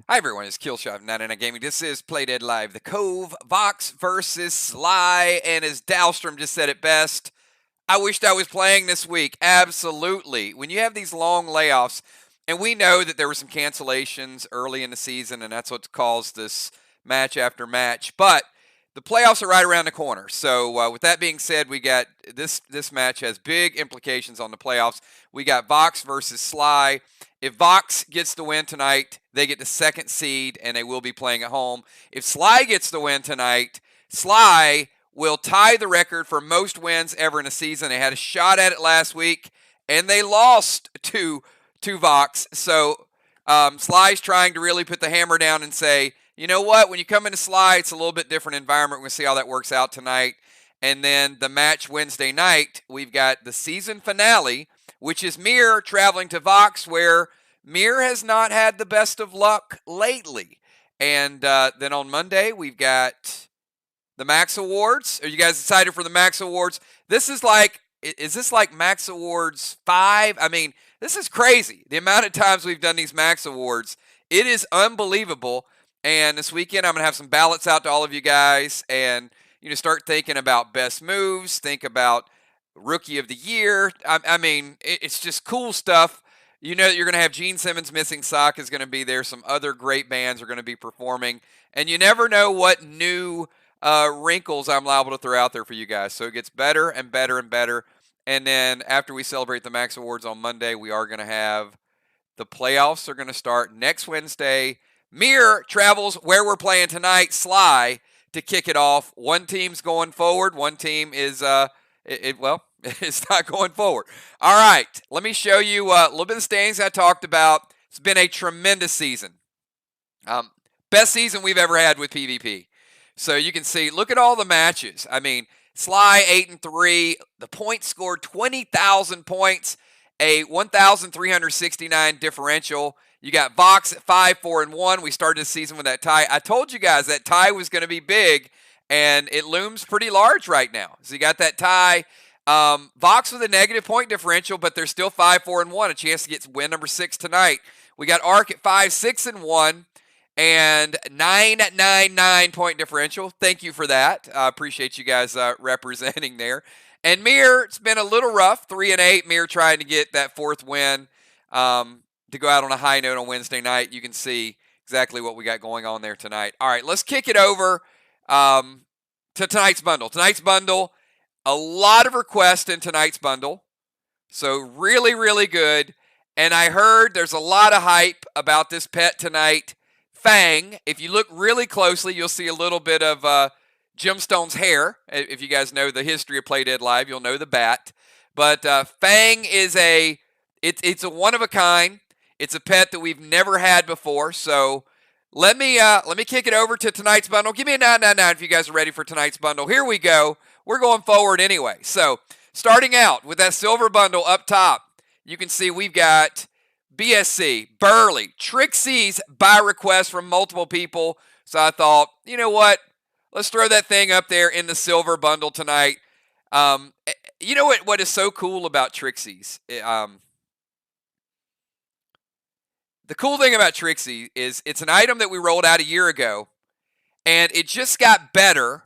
Hi everyone, it's Killshot99 Gaming. This is Play Dead Live. The Cove, VOX versus SLY, and as Dahlstrom just said it best, I wished I was playing this week. Absolutely. When you have these long layoffs, and we know that there were some cancellations early in the season, and that's what's caused this match after match, but the playoffs are right around the corner. So with that being said, we got this match has big implications on the playoffs. We got VOX versus SLY. If VOX gets the win tonight, they get the second seed, and they will be playing at home. If SLY gets the win tonight, SLY will tie the record for most wins ever in a season. They had a shot at it last week, and they lost to VOX. So SLY's trying to really put the hammer down and say, you know what? When you come into SLY, it's a little bit different environment. We're going to see how that works out tonight. And then the match Wednesday night, we've got the season finale, which is Mir traveling to VOX, where Mir has not had the best of luck lately. And then on Monday, we've got the Max Awards. Are you guys excited for the Max Awards? Is this like Max Awards 5? I mean, this is crazy. The amount of times we've done these Max Awards, it is unbelievable. And this weekend, I'm going to have some ballots out to all of you guys and, start thinking about best moves, think about Rookie of the Year. I mean, it's just cool stuff. You know that you're going to have Gene Simmons' Missing Sock is going to be there. Some other great bands are going to be performing. And you never know what new wrinkles I'm liable to throw out there for you guys. So it gets better and better and better. And then after we celebrate the Max Awards on Monday, we are going to have the playoffs are going to start next Wednesday. Mir travels where we're playing tonight, SLY, to kick it off. One team's going forward. One team is, it's not going forward. All right, let me show you a little bit of the standings I talked about. It's been a tremendous season. Best season we've ever had with PvP. So you can see, look at all the matches. I mean, SLY 8-3. The points scored 20,000 points, a 1,369 differential. You got VOX at 5-4-1. We started the season with that tie. I told you guys that tie was going to be big, and it looms pretty large right now. So you got that tie. VOX with a negative point differential, but they're still 5-4-1. A chance to get win number 6 tonight. We got ARC at 5-6-1 and 999 point differential. Thank you for that. I appreciate you guys representing there. And Mir, it's been a little rough. 3-8. Mir trying to get that 4th win. To go out on a high note on Wednesday night. You can see exactly what we got going on there tonight. All right, let's kick it over to tonight's bundle. Tonight's bundle, a lot of requests in tonight's bundle. So really, really good. And I heard there's a lot of hype about this pet tonight, Fang. If you look really closely, you'll see a little bit of Gemstone's hair. If you guys know the history of Play Dead Live, you'll know the bat. But Fang is it's a one-of-a-kind. It's a pet that we've never had before, so let me kick it over to tonight's bundle. Give me a 999 if you guys are ready for tonight's bundle. Here we go. We're going forward anyway. So starting out with that silver bundle up top, you can see we've got BSC, Burley, Trixie's by request from multiple people. So I thought, you know what? Let's throw that thing up there in the silver bundle tonight. You know what is so cool about Trixie's? The cool thing about Trixie is it's an item that we rolled out a year ago, and it just got better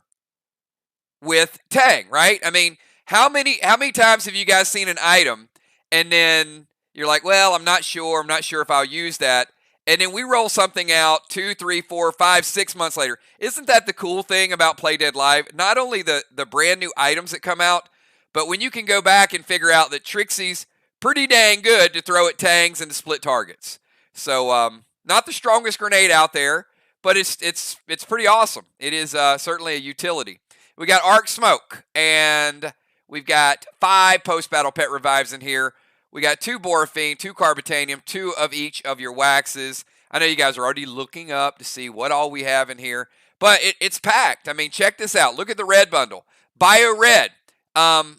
with Tang, right? I mean, how many times have you guys seen an item, and then you're like, well, I'm not sure if I'll use that, and then we roll something out 2, 3, 4, 5, 6 months later. Isn't that the cool thing about Play Dead Live? Not only the brand new items that come out, but when you can go back and figure out that Trixie's pretty dang good to throw at Tangs and to split targets. So not the strongest grenade out there, but it's pretty awesome. It is certainly a utility. We got Arc Smoke, and we've got 5 post-battle pet revives in here. We got 2 Borafine, 2 Carbitanium, 2 of each of your waxes. I know you guys are already looking up to see what all we have in here, but it's packed. I mean, check this out. Look at the red bundle. Bio Red. And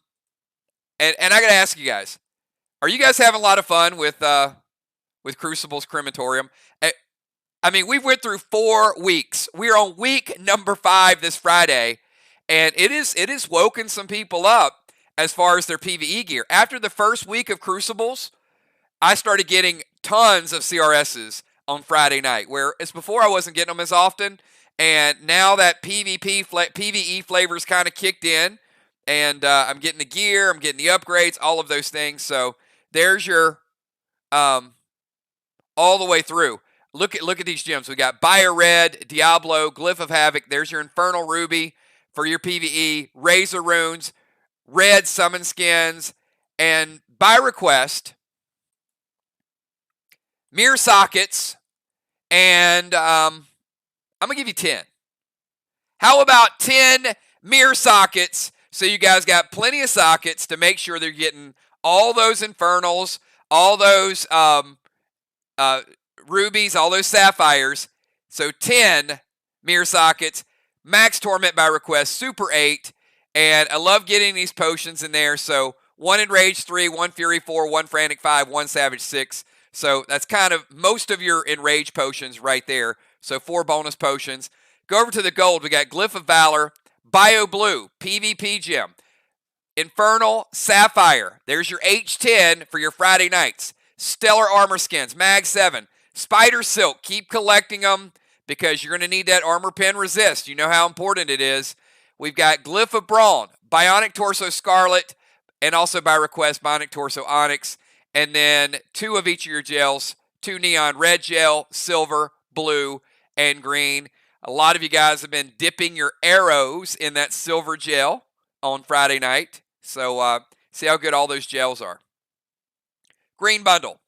I got to ask you guys, are you guys having a lot of fun with Crucible's Crematorium? I mean, we went through 4 weeks. We're on week number 5 this Friday, and it is woken some people up as far as their PvE gear. After the first week of Crucibles, I started getting tons of CRSs on Friday night, where as before I wasn't getting them as often, and now that PvE flavor's kind of kicked in, and I'm getting the gear, I'm getting the upgrades, all of those things. So there's your all the way through. Look at these gems. We got Bio Red, Diablo, Glyph of Havoc. There's your Infernal Ruby for your PvE, Razor Runes, Red Summon Skins, and by request, Mirror Sockets, and I'm going to give you 10. How about 10 mirror sockets so you guys got plenty of sockets to make sure they're getting all those Infernals, all those rubies, all those sapphires. So 10 mirror sockets, max torment by request, super 8, and I love getting these potions in there. So 1 Enrage 3, 1 Fury 4, 1 Frantic 5, 1 Savage 6. So that's kind of most of your Enrage potions right there. So 4 bonus potions. Go over to the gold. We got Glyph of Valor, Bio Blue, PvP Gem, Infernal Sapphire. There's your H10 for your Friday nights. Stellar Armor Skins, Mag 7. Spider Silk, keep collecting them because you're going to need that Armor Pen Resist. You know how important it is. We've got Glyph of Brawn, Bionic Torso Scarlet, and also by request, Bionic Torso Onyx. And then 2 of each of your gels, 2 Neon Red Gel, Silver, Blue, and Green. A lot of you guys have been dipping your arrows in that silver gel on Friday night. So see how good all those gels are. Green Bundle.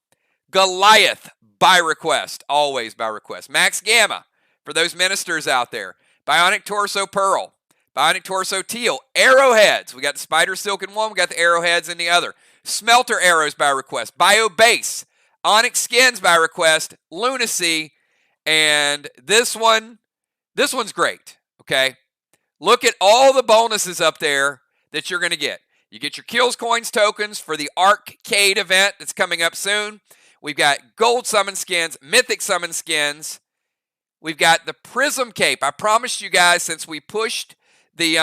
Goliath by request. Always by request. Max Gamma for those ministers out there. Bionic Torso Pearl. Bionic Torso Teal. Arrowheads. We got the Spider Silk in one. We got the arrowheads in the other. Smelter Arrows by request. Bio Base. Onyx Skins by request. Lunacy. And this one's great, okay? Look at all the bonuses up there that you're going to get. You get your Kills Coins tokens for the Arcade event that's coming up soon. We've got Gold Summon Skins, Mythic Summon Skins. We've got the Prism Cape. I promised you guys since we pushed the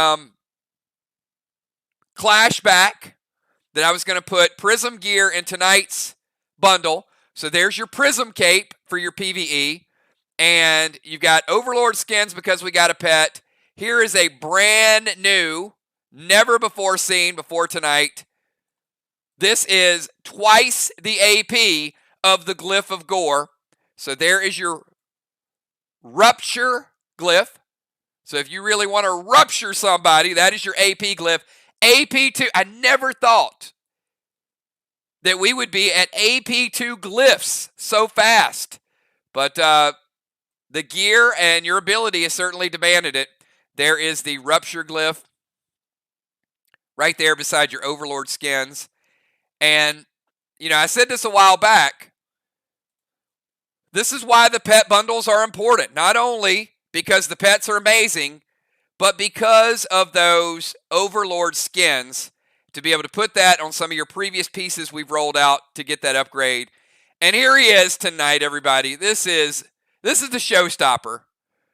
Clash back that I was going to put Prism gear in tonight's bundle. So there's your Prism Cape for your PvE. And you've got Overlord Skins because we got a pet. Here is a brand new, never before seen before tonight. This is twice the AP of the Glyph of Gore. So there is your Rupture Glyph. So if you really want to rupture somebody, that is your AP Glyph. AP2, I never thought that we would be at AP2 glyphs so fast. But the gear and your ability has certainly demanded it. There is the Rupture Glyph right there beside your Overlord Skins. And, you know, I said this a while back. This is why the pet bundles are important. Not only because the pets are amazing, but because of those Overlord Skins, to be able to put that on some of your previous pieces we've rolled out to get that upgrade. And here he is tonight, everybody. This is the showstopper.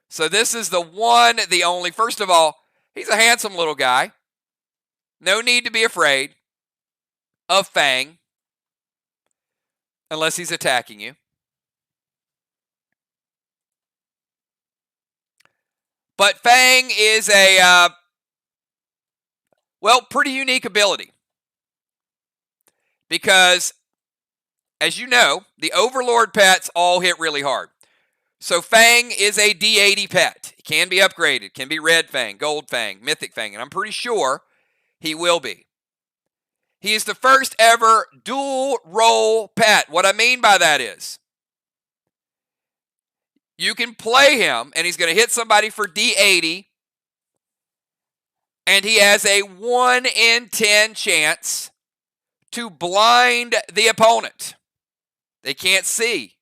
So this is the one, the only. First of all, he's a handsome little guy. No need to be afraid of Fang, unless he's attacking you. But Fang is a, pretty unique ability. Because, as you know, the Overlord pets all hit really hard. So Fang is a D80 pet. It can be upgraded. Can be Red Fang, Gold Fang, Mythic Fang. And I'm pretty sure he will be. He is the first ever dual role pet. What I mean by that is, you can play him, and he's going to hit somebody for D80, and he has a 1 in 10 chance to blind the opponent. They can't see.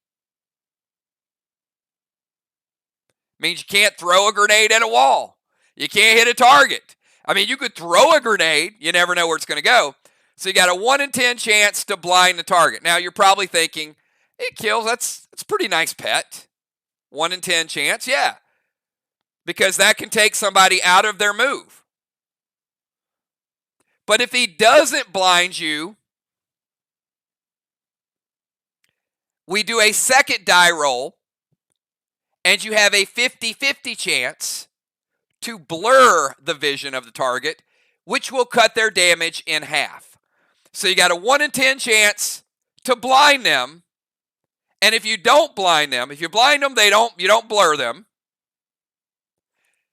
Means you can't throw a grenade at a wall. You can't hit a target. I mean, you could throw a grenade. You never know where it's going to go. So you got a 1 in 10 chance to blind the target. Now, you're probably thinking, it kills. That's a pretty nice pet. 1 in 10 chance, yeah. Because that can take somebody out of their move. But if he doesn't blind you we do a second die roll, and you have a 50-50 chance to blur the vision of the target, which will cut their damage in half. So you got a 1 in 10 chance to blind them, and if you don't blind them, if you blind them, you don't blur them.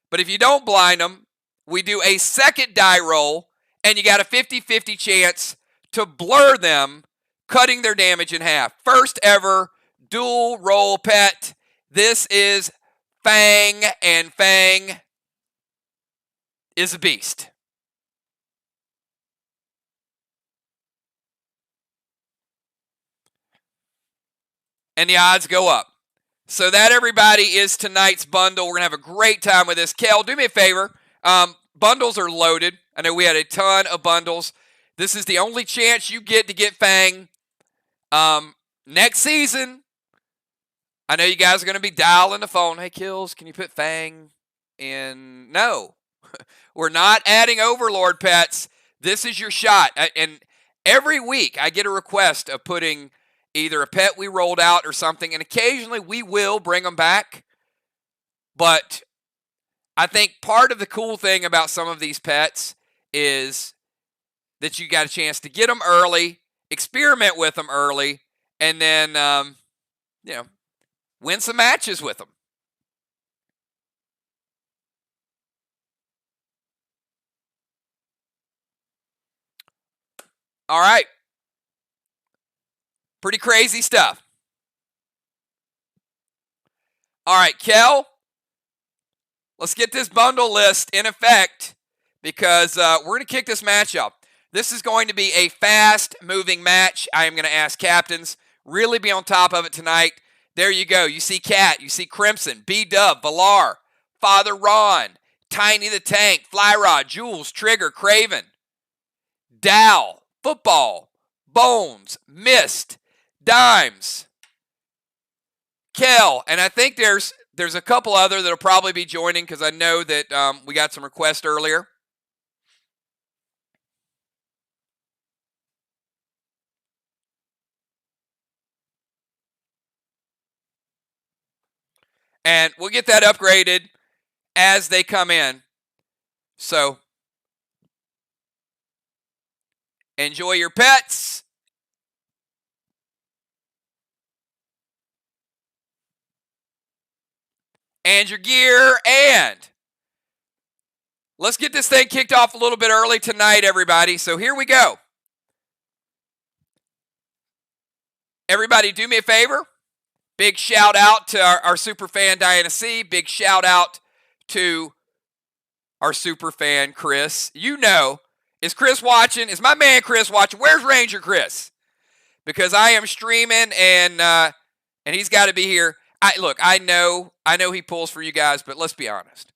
But if you don't blind them, we do a second die roll, and you got a 50-50 chance to blur them, cutting their damage in half. First ever dual roll pet. This is Fang, and Fang is a beast. And the odds go up. So that, everybody, is tonight's bundle. We're going to have a great time with this. Kel, do me a favor. Bundles are loaded. I know we had a ton of bundles. This is the only chance you get to get Fang. Next season, I know you guys are going to be dialing the phone. Hey, Kills, can you put Fang in? No. We're not adding Overlord pets. This is your shot. And every week I get a request of putting either a pet we rolled out or something, and occasionally we will bring them back. But I think part of the cool thing about some of these pets is that you got a chance to get them early, experiment with them early, and then, win some matches with them. All right. Pretty crazy stuff. All right, Kel, let's get this bundle list in effect because we're going to kick this match up. This is going to be a fast-moving match. I am going to ask captains, really be on top of it tonight. There you go. You see Cat, you see Crimson, B-Dub, Valar, Father Ron, Tiny the Tank, Flyrod, Jules, Trigger, Craven, Dow, Football, Bones, Mist, Dimes, Kel, and I think there's a couple other that'll probably be joining because I know that we got some requests earlier. And we'll get that upgraded as they come in. So enjoy your pets. And your gear, and let's get this thing kicked off a little bit early tonight, everybody. So here we go. Everybody, do me a favor. Big shout out to our super fan, Diana C. Big shout out to our super fan, Chris. You know, is Chris watching? Is my man Chris watching? Where's Ranger Chris? Because I am streaming, and he's got to be here. Look, I know he pulls for you guys, but let's be honest.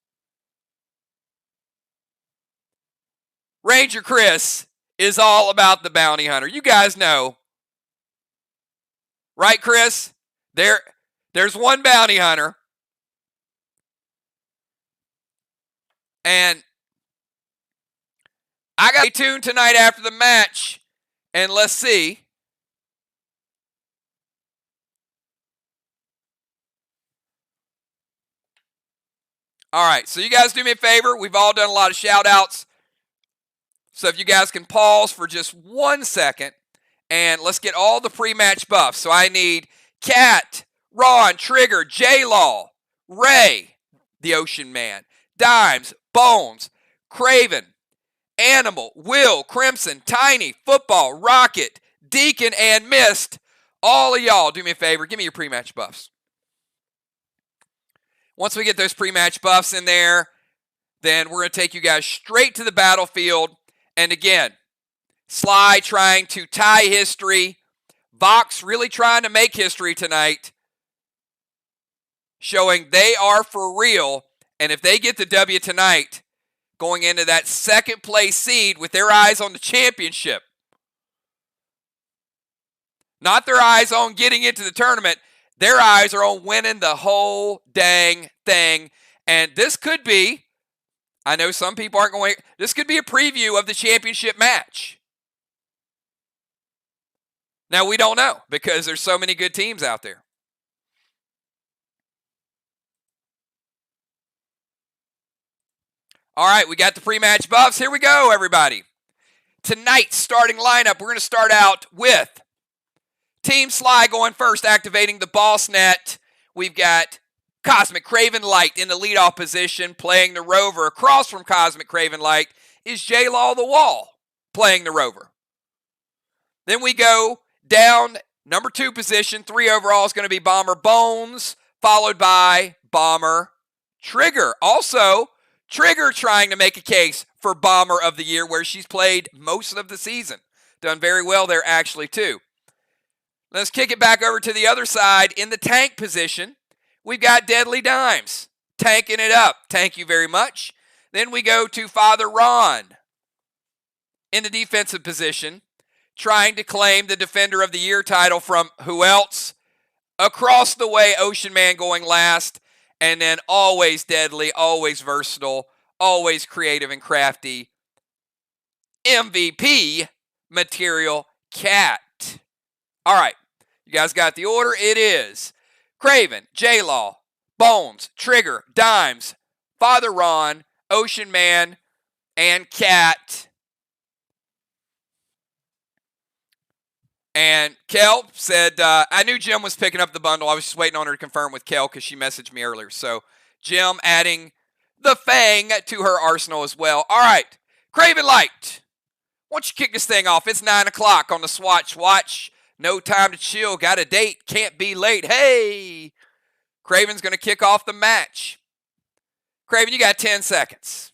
Ranger Chris is all about the bounty hunter. You guys know. Right, Chris? There's one bounty hunter. And I got to stay tuned tonight after the match, and let's see. All right, so you guys do me a favor. We've all done a lot of shout-outs. So if you guys can pause for just 1 second, and let's get all the pre-match buffs. So I need Cat, Ron, Trigger, J-Law, Ray, the Ocean Man, Dimes, Bones, Craven, Animal, Will, Crimson, Tiny, Football, Rocket, Deacon, and Mist. All of y'all, do me a favor. Give me your pre-match buffs. Once we get those pre-match buffs in there, then we're going to take you guys straight to the battlefield. And again, SLY trying to tie history. VOX really trying to make history tonight, showing they are for real. And if they get the W tonight, going into that second place seed with their eyes on the championship, not their eyes on getting into the tournament, their eyes are on winning the whole dang thing. And this could be, I know some people aren't going, this could be a preview of the championship match. Now, we don't know because there's so many good teams out there. All right, we got the pre-match buffs. Here we go, everybody. Tonight's starting lineup, we're going to start out with Team SLY going first, activating the boss net. We've got Cosmic Craven Light in the leadoff position, playing the Rover. Across from Cosmic Craven Light is J-Law the Wall, playing the Rover. Then we go down, number 2 position, 3 overall is going to be Bomber Bones, followed by Bomber Trigger. Also, Trigger trying to make a case for Bomber of the Year, where she's played most of the season. Done very well there, actually, too. Let's kick it back over to the other side. In the tank position, we've got Deadly Dimes, tanking it up. Thank you very much. Then we go to Father Ron in the defensive position, trying to claim the Defender of the Year title from who else? Across the way, Ocean Man going last. And then always deadly, always versatile, always creative and crafty, MVP Material Cat. All right, you guys got the order. It is Craven, J-Law, Bones, Trigger, Dimes, Father Ron, Ocean Man, and Cat. And Kel said, I knew Jim was picking up the bundle. I was just waiting on her to confirm with Kel because she messaged me earlier. So Jim adding the Fang to her arsenal as well. All right, Craven Light. Why don't you kick this thing off? It's 9 o'clock on the Swatch Watch. No time to chill. Got a date. Can't be late. Hey, Craven's going to kick off the match. Craven, you got 10 seconds.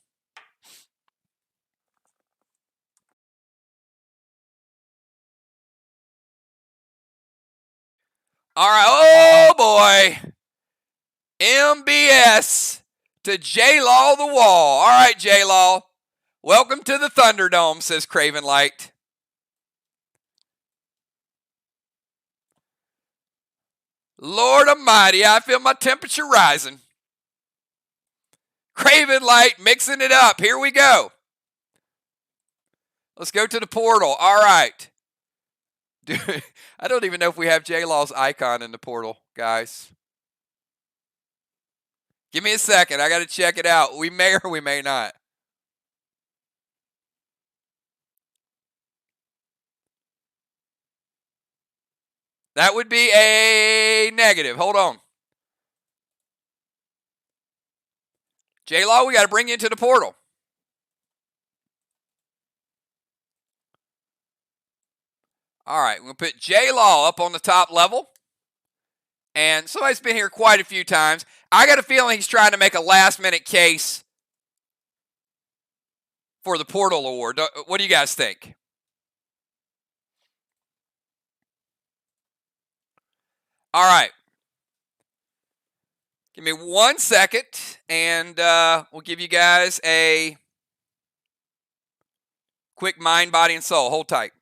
All right, oh boy. MBS to J-Law the Wall. All right, J-Law. Welcome to the Thunderdome, says Craven Light. Lord Almighty, I feel my temperature rising. Craven Light mixing it up. Here we go. Let's go to the portal. All right. Dude, I don't even know if we have J-Law's icon in the portal, guys. Give me a second. I got to check it out. We may or we may not. That would be a negative. Hold on. J-Law, we got to bring you into the portal. All right, we'll put J-Law up on the top level. And somebody's been here quite a few times. I got a feeling he's trying to make a last-minute case for the Portal Award. What do you guys think? All right. Give me 1 second, and we'll give you guys a quick mind, body, and soul. Hold tight.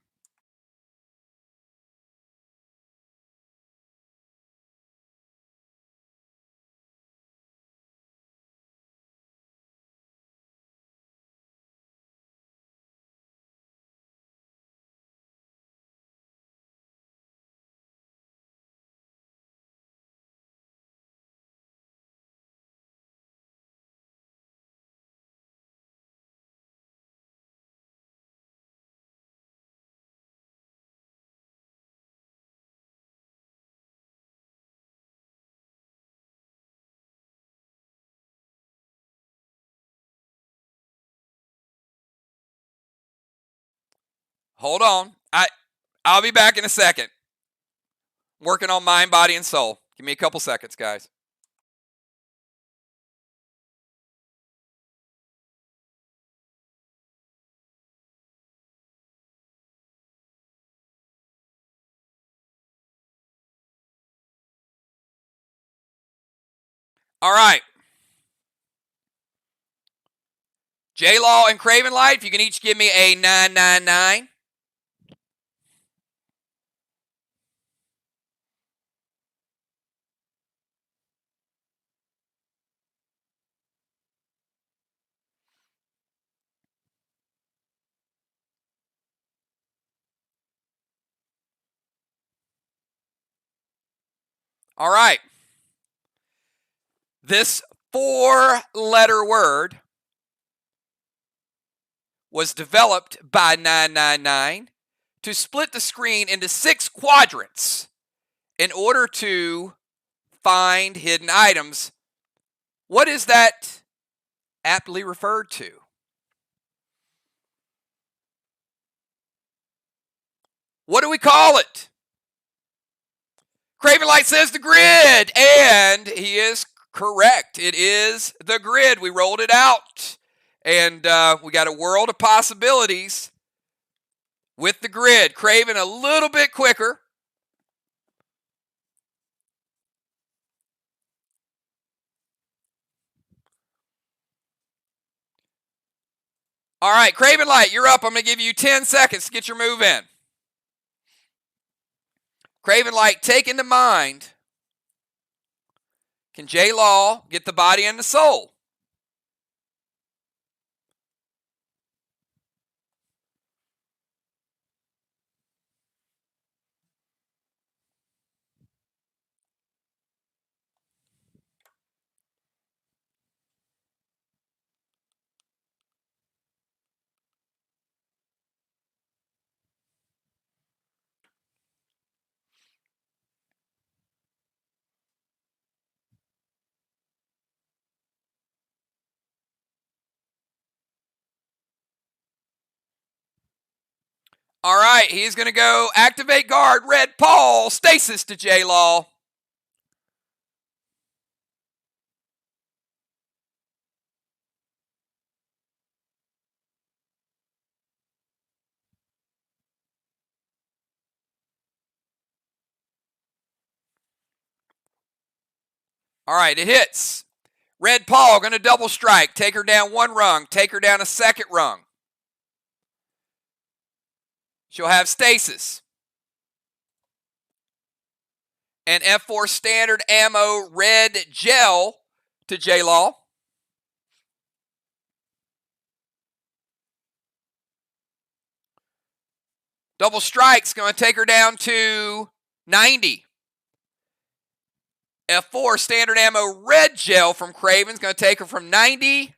Hold on. I'll be back in a second. Working on mind, body, and soul. Give me a couple seconds, guys. All right. J-Law and Craven Light, if you can each give me a 999. All right. This 4-letter word was developed by 999 to split the screen into 6 quadrants in order to find hidden items. What is that aptly referred to? What do we call it? Craven Light says the grid, and he is correct. It is the grid. We rolled it out, and we got a world of possibilities with the grid. Craven a little bit quicker. All right, Craven Light, you're up. I'm going to give you 10 seconds to get your move in. Craven Light, take into mind, can J-Law get the body and the soul? All right, he's going to go activate guard, red Paul, stasis to J-Law. All right, it hits. Red Paul going to double strike. Take her down 1 rung. Take her down a 2nd rung. She'll have stasis. And F4 standard ammo red gel to J-Law. Double strike's going to take her down to 90. F4 standard ammo red gel from Craven's going to take her from 90.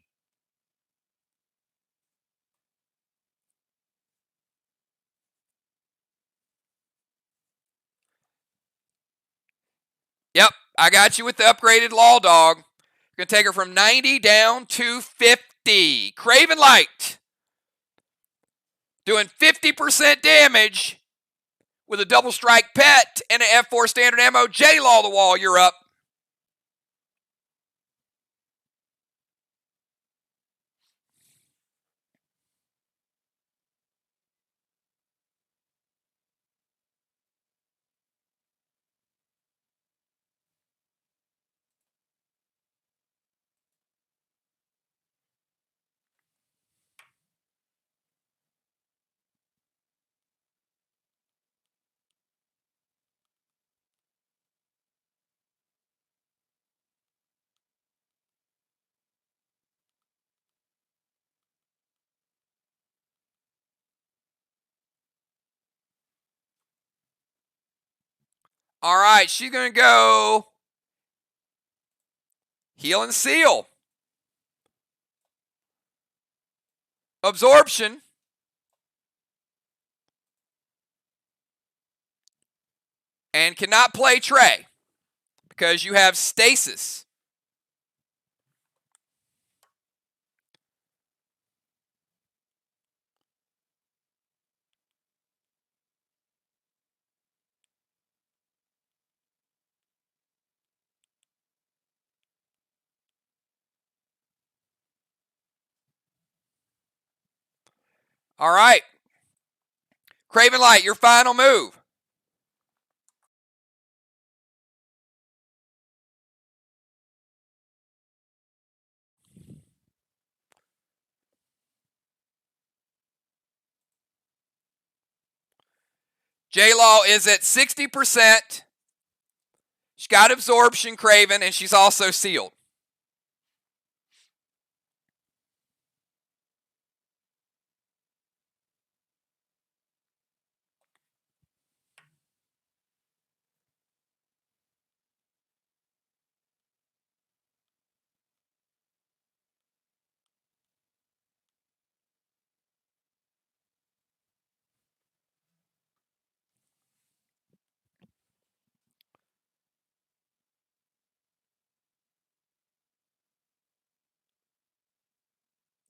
Yep, I got you with the upgraded Law Dog. Going to take her from 90 down to 50. Craven Light doing 50% damage with a double strike pet and an F4 standard ammo J-Law the wall. You're up. All right, she's going to go heal and seal. Absorption. And cannot play Trey because you have stasis. All right. Craven Light, your final move. J-Law is at 60%. She's got absorption, Craven, and she's also sealed.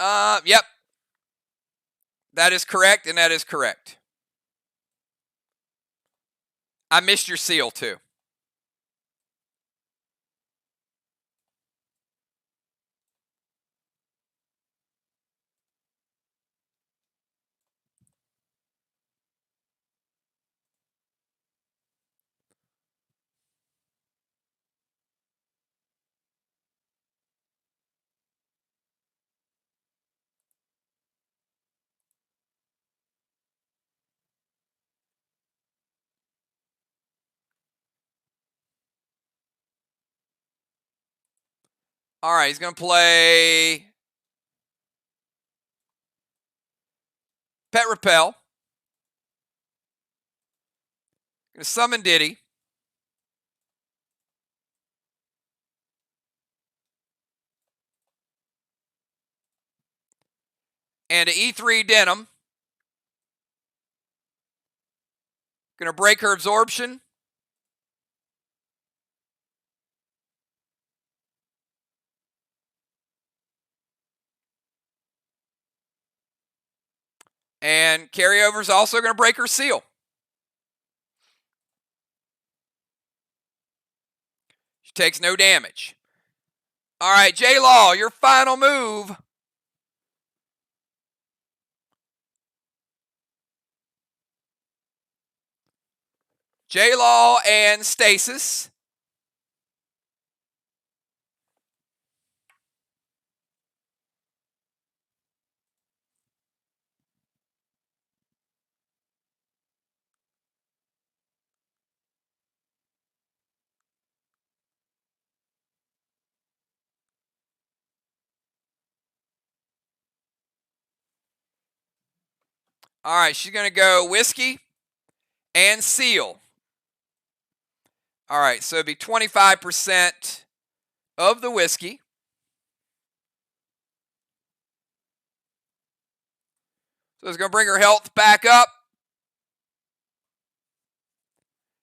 Yep. That is correct, and that is correct. I missed your seal, too. All right, he's going to play Pet Repel. Going to summon Diddy. And an E3 Denim. Going to break her absorption. And Carryover is also going to break her seal. She takes no damage. All right, J-Law, your final move. J-Law and Stasis. All right, she's going to go Whiskey and Seal. All right, so it'd be 25% of the Whiskey. So it's going to bring her health back up.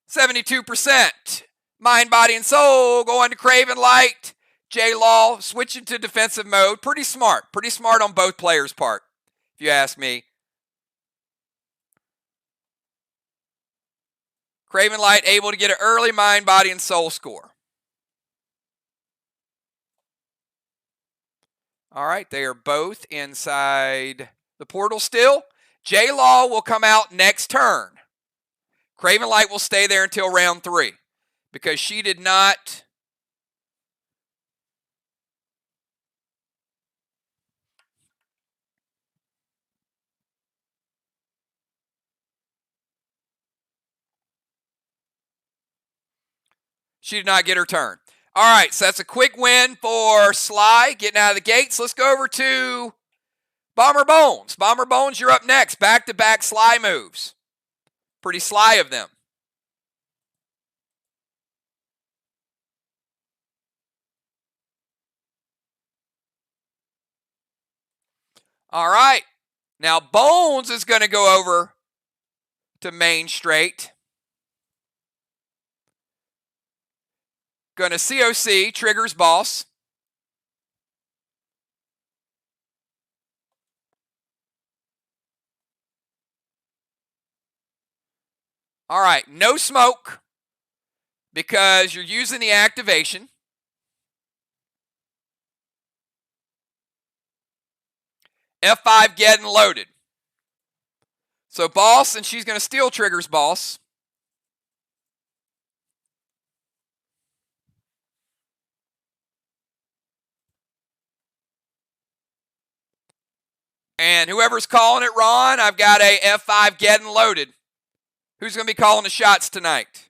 72%. Mind, Body, and Soul going to Craven Light. J-Law switching to defensive mode. Pretty smart. Pretty smart on both players' part, if you ask me. Craven Light able to get an early Mind, Body, and Soul score. All right, they are both inside the portal still. J-Law will come out next turn. Craven Light will stay there until round 3 because she did not... She did not get her turn. All right, so that's a quick win for Sly, getting out of the gates. Let's go over to Bomber Bones. Bomber Bones, you're up next. Back-to-back Sly moves. Pretty Sly of them. All right. Now, Bones is going to go over to Main Straight. Going to COC, triggers Boss. All right, no smoke because you're using the activation. F5 getting loaded. So Boss, and she's going to steal triggers Boss. And whoever's calling it, Ron, I've got a F5 getting loaded. Who's going to be calling the shots tonight?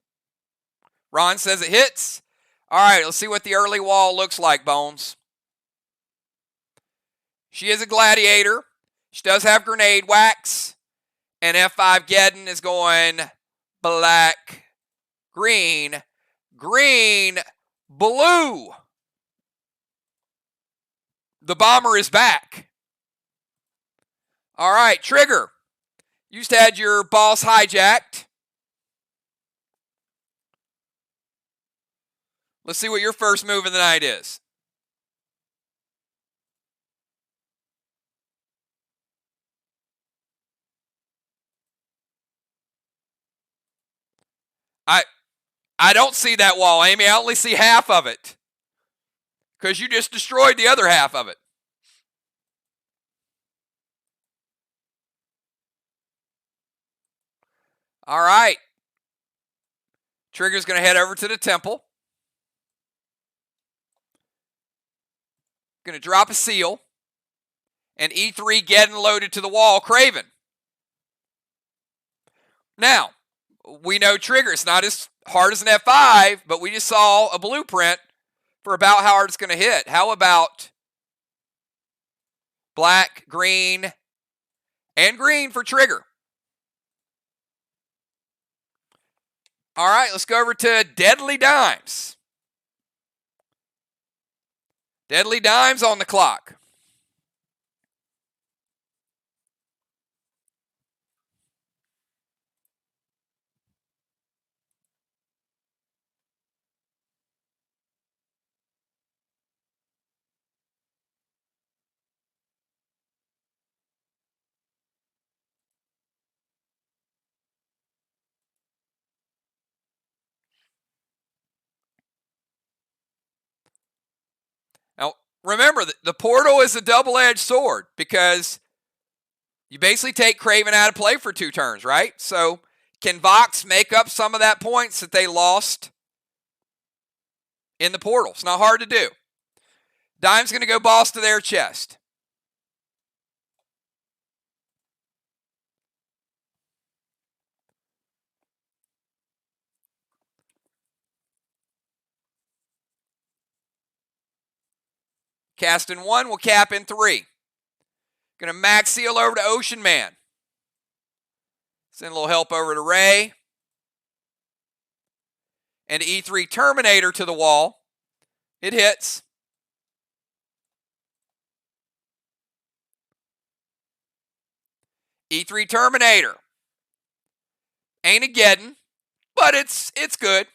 Ron says it hits. All right, let's see what the early wall looks like, Bones. She is a gladiator. She does have grenade wax. And F5 Geddon is going black, green, green, blue. The bomber is back. All right, Trigger. You just had your Boss hijacked. Let's see what your first move of the night is. I don't see that wall, Amy. I only see half of it. Because you just destroyed the other half of it. All right. Trigger's going to head over to the temple. Going to drop a seal. And E3 getting loaded to the wall, Craven. Now, we know Trigger. It's not as hard as an F5, but we just saw a blueprint for about how hard it's going to hit. How about black, green, and green for Trigger? All right, let's go over to Deadly Dimes. Deadly Dimes on the clock. Now, remember, the portal is a double-edged sword because you basically take Craven out of play for 2 turns, right? So can VOX make up some of that points that they lost in the portal? It's not hard to do. Dime's going to go boss to their chest. Cast in 1, we'll cap in 3. Going to max seal over to Ocean Man. Send a little help over to Ray. And E3 Terminator to the wall. It hits. E3 Terminator. Ain't a geddon, but it's good.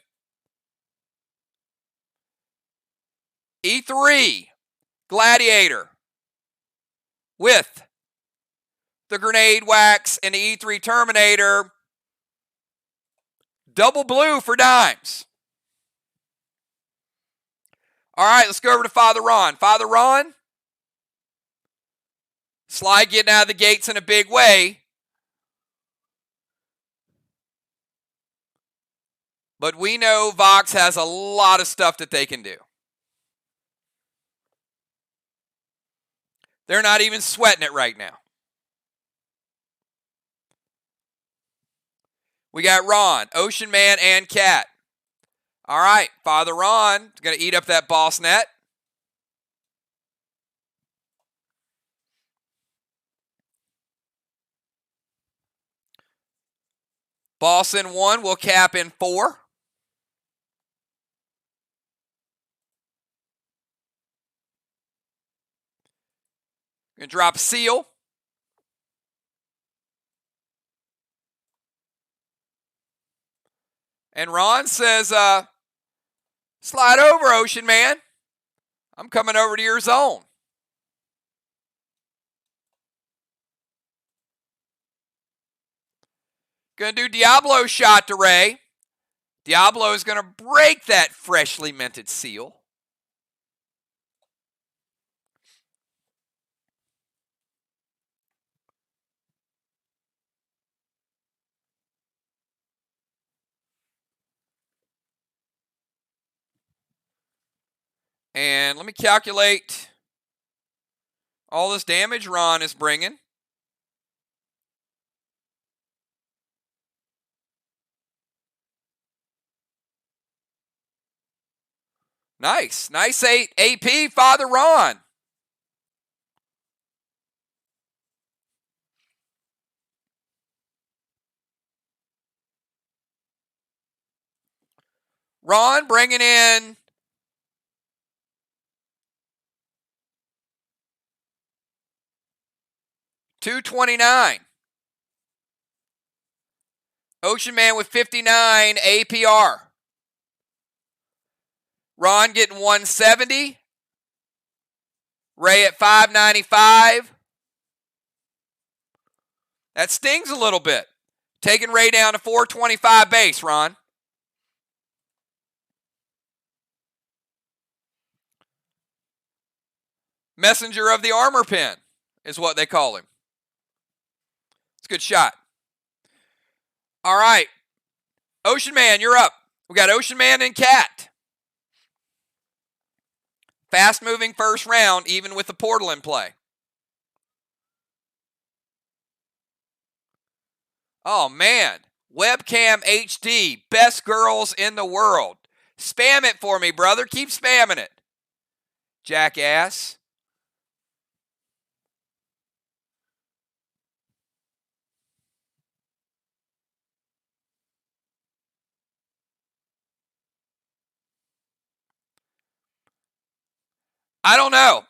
E3 Gladiator with the grenade wax and the E3 Terminator. Double blue for Dimes. All right, let's go over to Father Ron. Father Ron, SLY getting out of the gates in a big way. But we know VOX has a lot of stuff that they can do. They're not even sweating it right now. We got Ron, Ocean Man, and Cat. All right, Father Ron is going to eat up that boss net. Boss in 1, we'll cap in 4. Going to drop seal. And Ron says, slide over, Ocean Man. I'm coming over to your zone. Going to do Diablo shot to Ray. Diablo is going to break that freshly minted seal. And let me calculate all this damage Ron is bringing. Nice. Nice 8 AP, Father Ron. Ron bringing in $229. Ocean Man with 59 APR. Ron getting 170. Ray at 595. That stings a little bit. Taking Ray down to 425 base, Ron. Messenger of the armor pen is what they call him. It's a good shot. All right. Ocean Man, you're up. We got Ocean Man and Cat. Fast moving first round, even with the portal in play. Oh, man. Webcam HD, best girls in the world. Spam it for me, brother. Keep spamming it. Jackass. I don't know.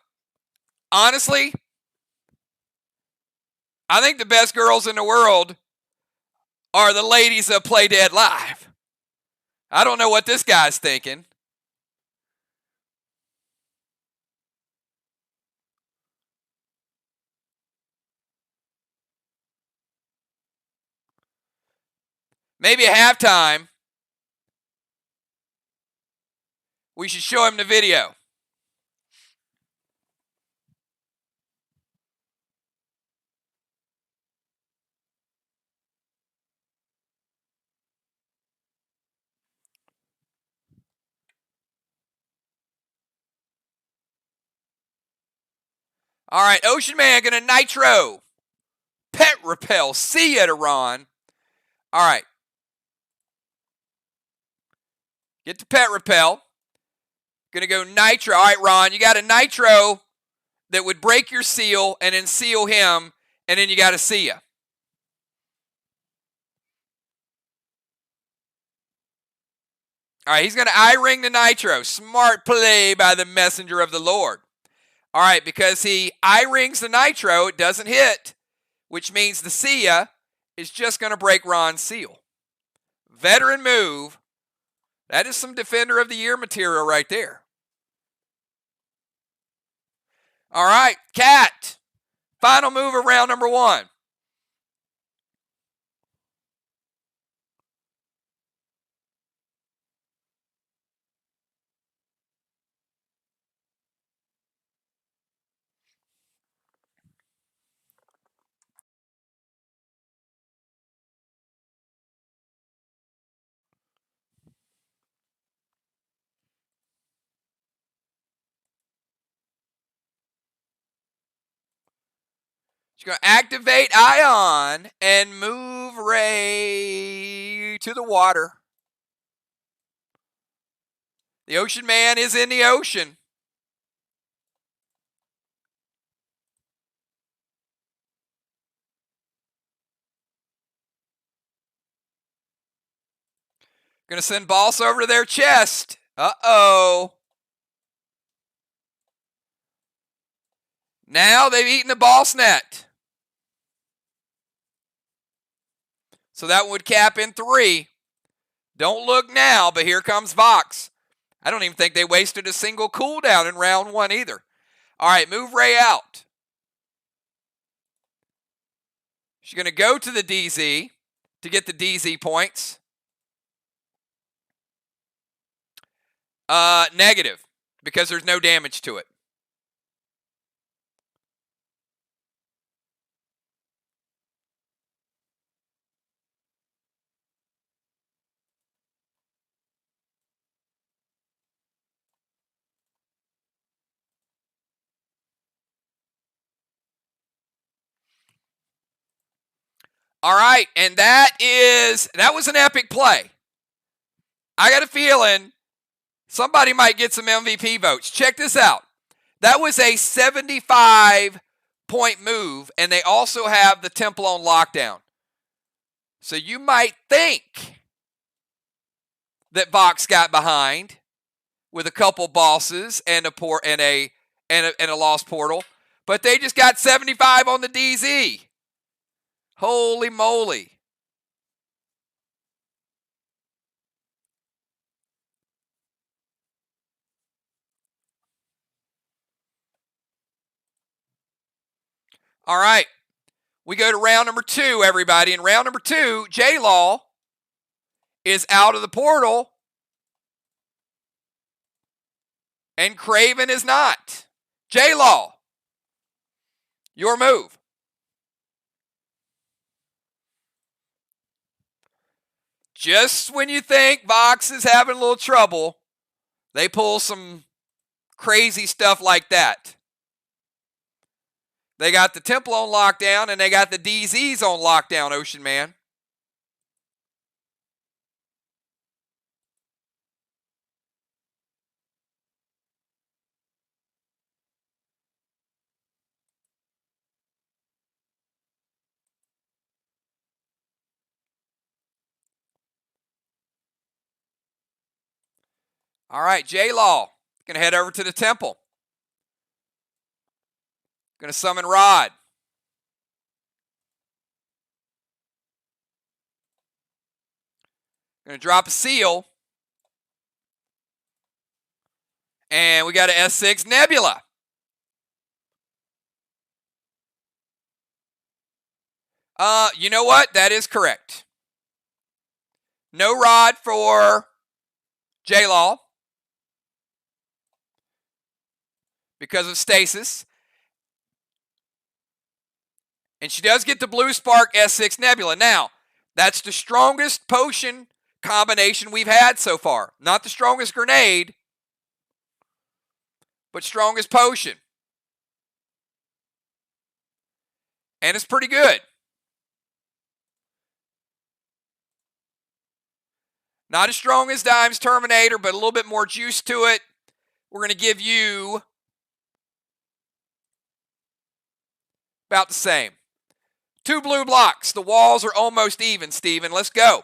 Honestly, I think the best girls in the world are the ladies that play Dead Live. I don't know what this guy's thinking. Maybe at halftime, we should show him the video. All right, Ocean Man going to Nitro. Pet Repel. See ya to Ron. All right. Get the Pet Repel. Going to go Nitro. All right, Ron, you got a Nitro that would break your seal and then seal him, and then you got to see ya. All right, he's going to I-ring the Nitro. Smart play by the Messenger of the Lord. All right, because he I-rings the Nitro, it doesn't hit, which means the see ya is just going to break Ron's seal. Veteran move. That is some Defender of the Year material right there. All right, Cat. Final move of round number 1. She's going to activate Ion and move Ray to the water. The Ocean Man is in the ocean. Going to send Boss over to their chest. Uh-oh. Now they've eaten the Boss net. So that would cap in 3. Don't look now, but here comes VOX. I don't even think they wasted a single cooldown in round 1 either. All right, move Ray out. She's going to go to the DZ to get the DZ points. Negative, because there's no damage to it. All right, and that was an epic play. I got a feeling somebody might get some MVP votes. Check this out. That was a 75-point move, and they also have the temple on lockdown. So you might think that VOX got behind with a couple bosses and a lost portal, but they just got 75 on the DZ. Holy moly. All right. We go to round number 2, everybody. In round number 2, J-Law is out of the portal, and Craven is not. J-Law, Your move. Just when you think VOX is having a little trouble, they pull some crazy stuff like that. They got the Temple on lockdown, and they got the DZs on lockdown, Ocean Man. All right, J-Law. Going to head over to the Temple. Going to summon Rod. Going to drop a seal. And we got an S6 Nebula. You know what? That is correct. No Rod for J-Law because of stasis. And she does get the Blue Spark S6 Nebula. Now, that's the strongest potion combination we've had so far. Not the strongest grenade, but strongest potion. And it's pretty good. Not as strong as Dime's Terminator, but a little bit more juice to it. We're going to give you about the same. 2 blue blocks. The walls are almost even, Steven. Let's go.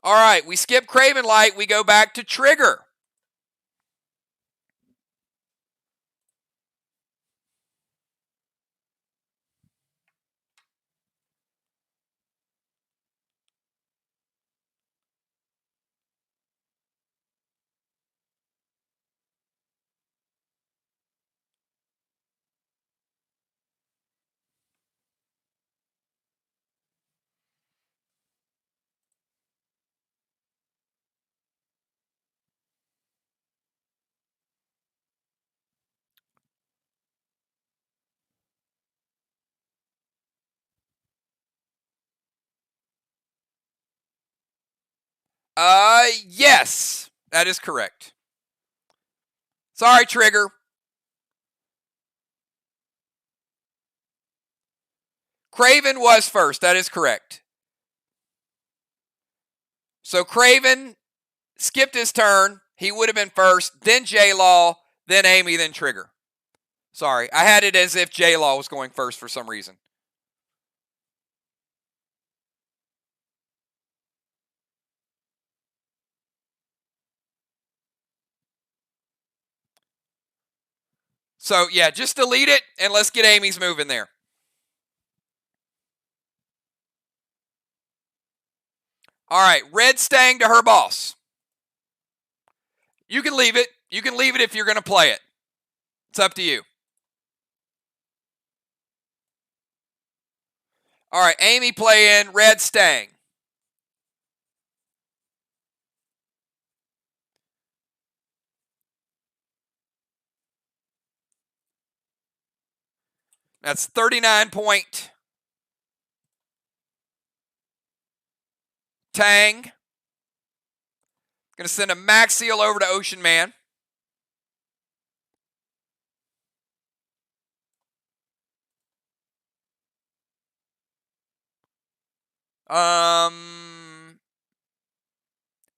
All right, we skip Craven Light. We go back to Trigger. Yes, that is correct. Sorry, Trigger. Craven was first. That is correct. So Craven skipped his turn. He would have been first, then J-Law, then Amy, then Trigger. Sorry, I had it as if J-Law was going first for some reason. So, yeah, just delete it, and let's get Amy's move in there. All right, Red Stang to her boss. You can leave it. You can leave it if you're going to play it. It's up to you. All right, Amy playing Red Stang. That's 39 point. Tang. Going to send a Max Seal over to Ocean Man.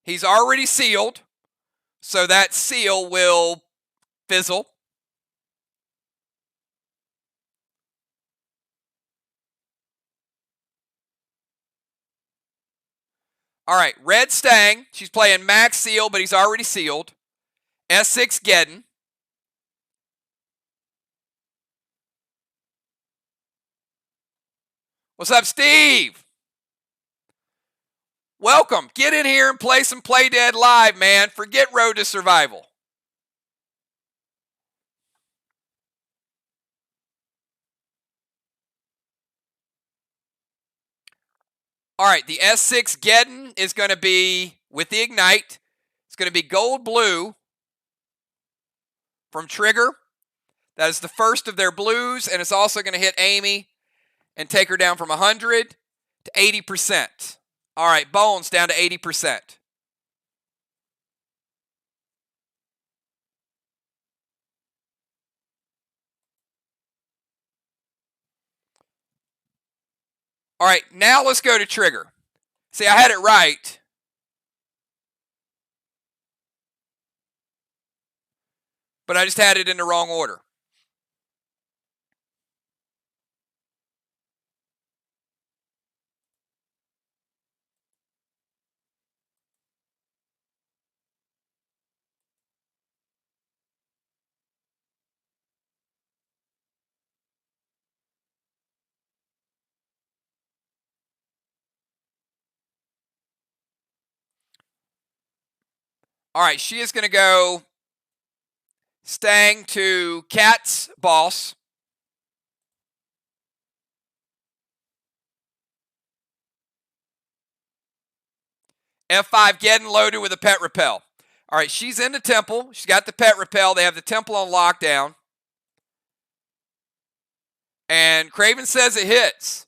He's already sealed, so that seal will fizzle. All right, Red Stang. She's playing Max Seal, but he's already sealed. S6 Geddon. What's up, Steve? Welcome. Get in here and play some Play Dead Live, man. Forget Road to Survival. All right, the S6 Geddon is going to be with the Ignite. It's going to be gold blue from Trigger. That is the first of their blues, and it's also going to hit Amy and take her down from 100 to 80%. All right, Bones down to 80%. All right, now let's go to Trigger. See, I had it right. But I just had it in the wrong order. All right, she is going to go Stang to Cat's boss. F5 getting loaded with a pet repel. All right, she's in the temple. She's got the pet repel. They have the temple on lockdown. And Craven says it hits.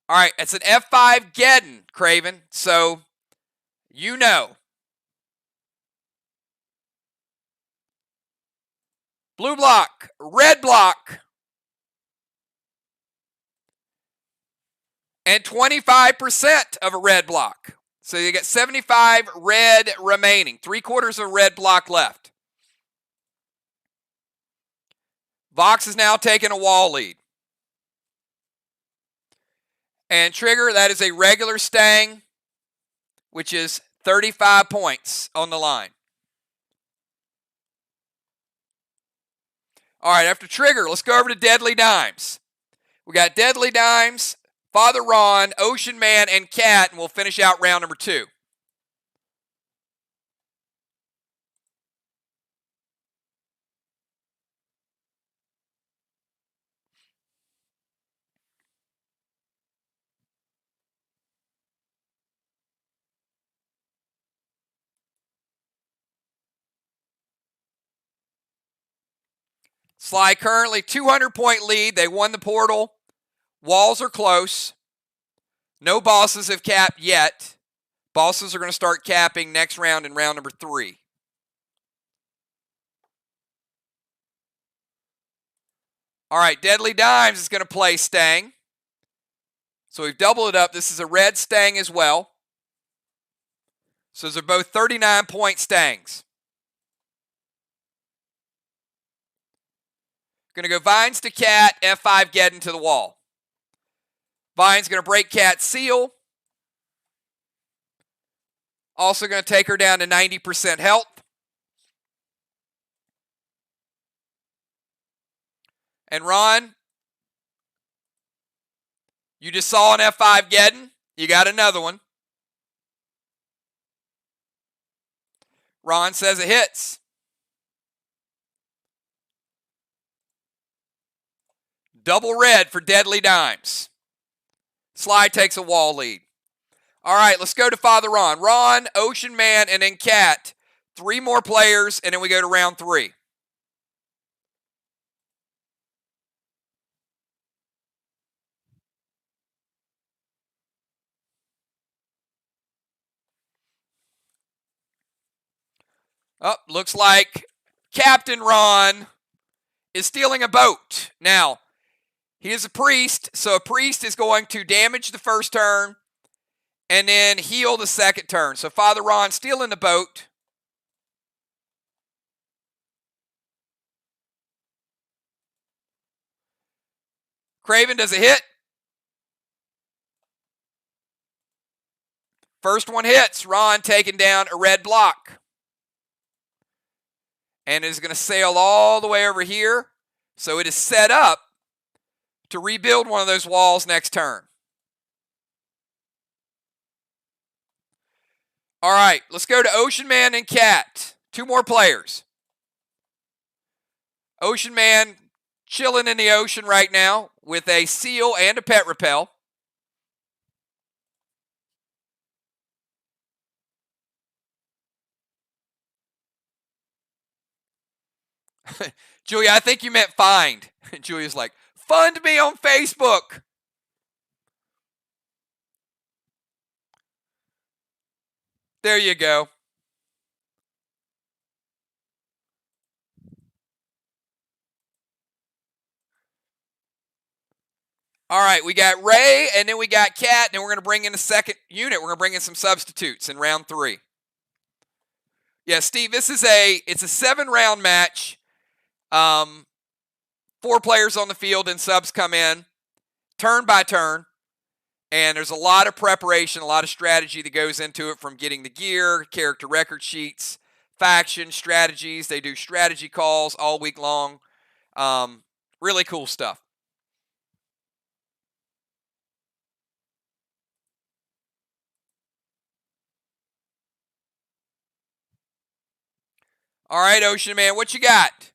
All right, it's an F5 getting, Craven. So, you know. Blue block, red block. And 25% of a red block. So you get 75 red remaining. 3/4 of a red block left. VOX is now taking a wall lead. And Trigger, that is a regular Stang, which is 35 points on the line. All right, after Trigger, let's go over to Deadly Dimes. We got Deadly Dimes, Father Ron, Ocean Man, and Cat, and we'll finish out round number 2. SLY currently 200-point lead. They won the portal. Walls are close. No bosses have capped yet. Bosses are going to start capping next round in round number 3. All right, Deadly Dimes is going to play Stang. So we've doubled it up. This is a red Stang as well. So those are both 39-point Stangs. Going to go Vines to Cat, F5 getting to the wall. Vine's going to break Cat's seal. Also going to take her down to 90% health. And Ron, you just saw an F5 getting. You got another one. Ron says it hits. Double red for Deadly Dimes. SLY takes a wall lead. All right, let's go to Father Ron. Ron, Ocean Man, and then Cat. 3 more players, and then we go to round 3. Oh, looks like Captain Ron is stealing a boat. Now, he is a priest, so a priest is going to damage the first turn and then heal the second turn. So Father Ron stealing the boat. Craven, does it hit? First one hits. Ron taking down a red block. And is going to sail all the way over here. So it is set up to rebuild one of those walls next turn. All right, let's go to Ocean Man and Cat. 2 more players. Ocean Man chilling in the ocean right now with a seal and a pet repel. Julia, I think you meant find. Julia's like, fund me on Facebook. There you go. All right, we got Ray, and then we got Cat, and then we're going to bring in a second unit. We're going to bring in some substitutes in round 3. Yeah, Steve, it's a 7-round match. 4 players on the field and subs come in turn by turn. And there's a lot of preparation, a lot of strategy that goes into it, from getting the gear, character record sheets, faction strategies. They do strategy calls all week long. Really cool stuff. All right, Ocean Man, what you got?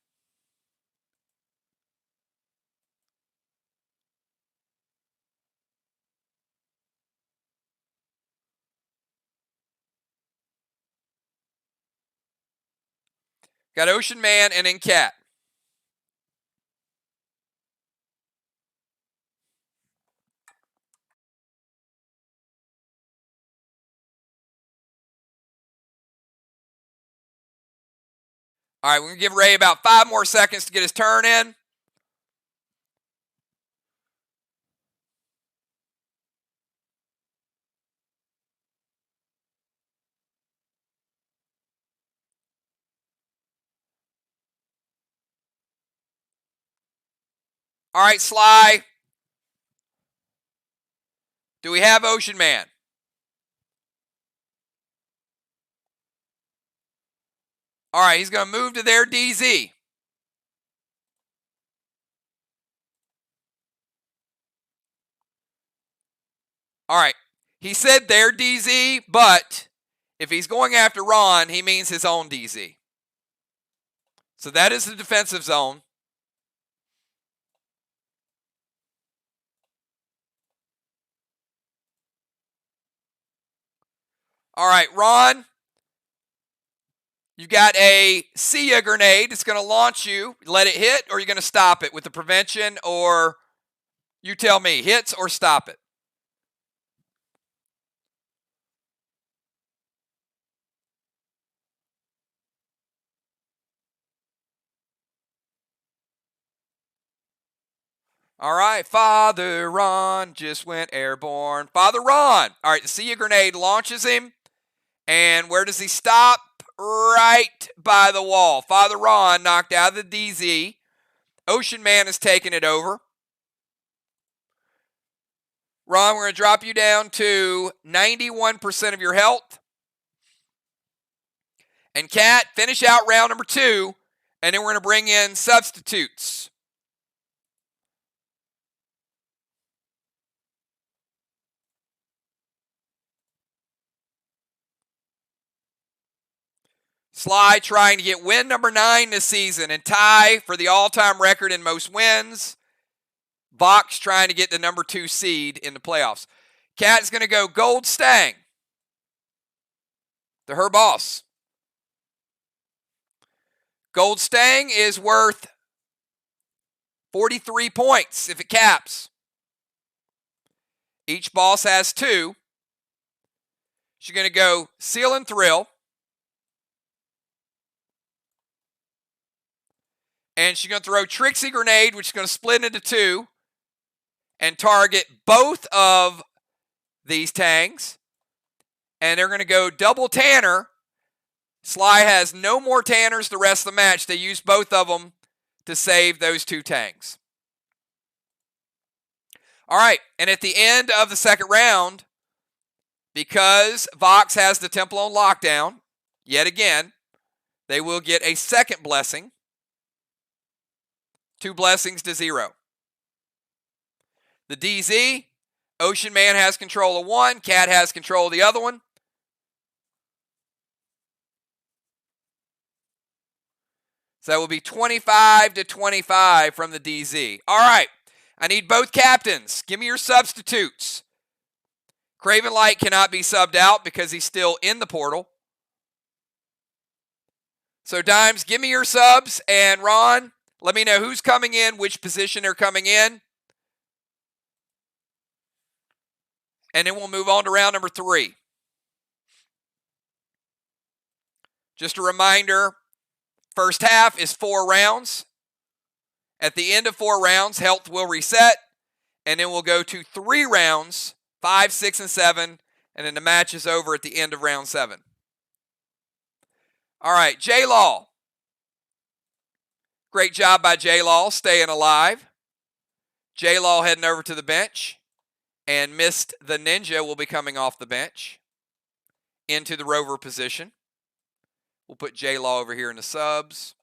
Got Ocean Man and then Cat. All right, we're going to give Ray about 5 more seconds to get his turn in. All right, Sly. Do we have Ocean Man? All right, he's going to move to their DZ. All right, he said their DZ, but if he's going after Ron, he means his own DZ. So that is the defensive zone. All right, Ron, you got a See Ya grenade. It's going to launch you. Let it hit, or you're going to stop it with the prevention, or you tell me, hits or stop it. All right, Father Ron just went airborne. Father Ron. All right, the See Ya grenade launches him. And where does he stop? Right by the wall. Father Ron knocked out of the DZ. Ocean Man is taking it over. Ron, we're going to drop you down to 91% of your health. And Cat, finish out round number 2. And then we're going to bring in substitutes. Sly trying to get win number 9 this season and tie for the all-time record in most wins. VOX trying to get the number 2 seed in the playoffs. Cat's going to go Gold Stang to her boss. Gold Stang is worth 43 points if it caps. Each boss has 2. She's going to go Seal and Thrill. And she's going to throw Trixie Grenade, which is going to split into 2 and target both of these Tangs. And they're going to go double Tanner. Sly has no more Tanners the rest of the match. They use both of them to save those 2 Tangs. All right, and at the end of the second round, because VOX has the temple on lockdown, yet again, they will get a second blessing. 2 blessings to 0. The DZ, Ocean Man has control of one, Cat has control of the other one. So that will be 25 to 25 from the DZ. All right, I need both captains. Give me your substitutes. Craven Light cannot be subbed out because he's still in the portal. So, Dimes, give me your subs, and Ron, let me know who's coming in, which position they're coming in. And then we'll move on to round number 3. Just a reminder, first half is 4 rounds. At the end of 4 rounds, health will reset, and then we'll go to 3 rounds, 5, 6, and 7, and then the match is over at the end of round 7. All right, J-Law. Great job by J-Law staying alive. J-Law heading over to the bench. And Missed the Ninja will be coming off the bench into the rover position. We'll put J-Law over here in the subs.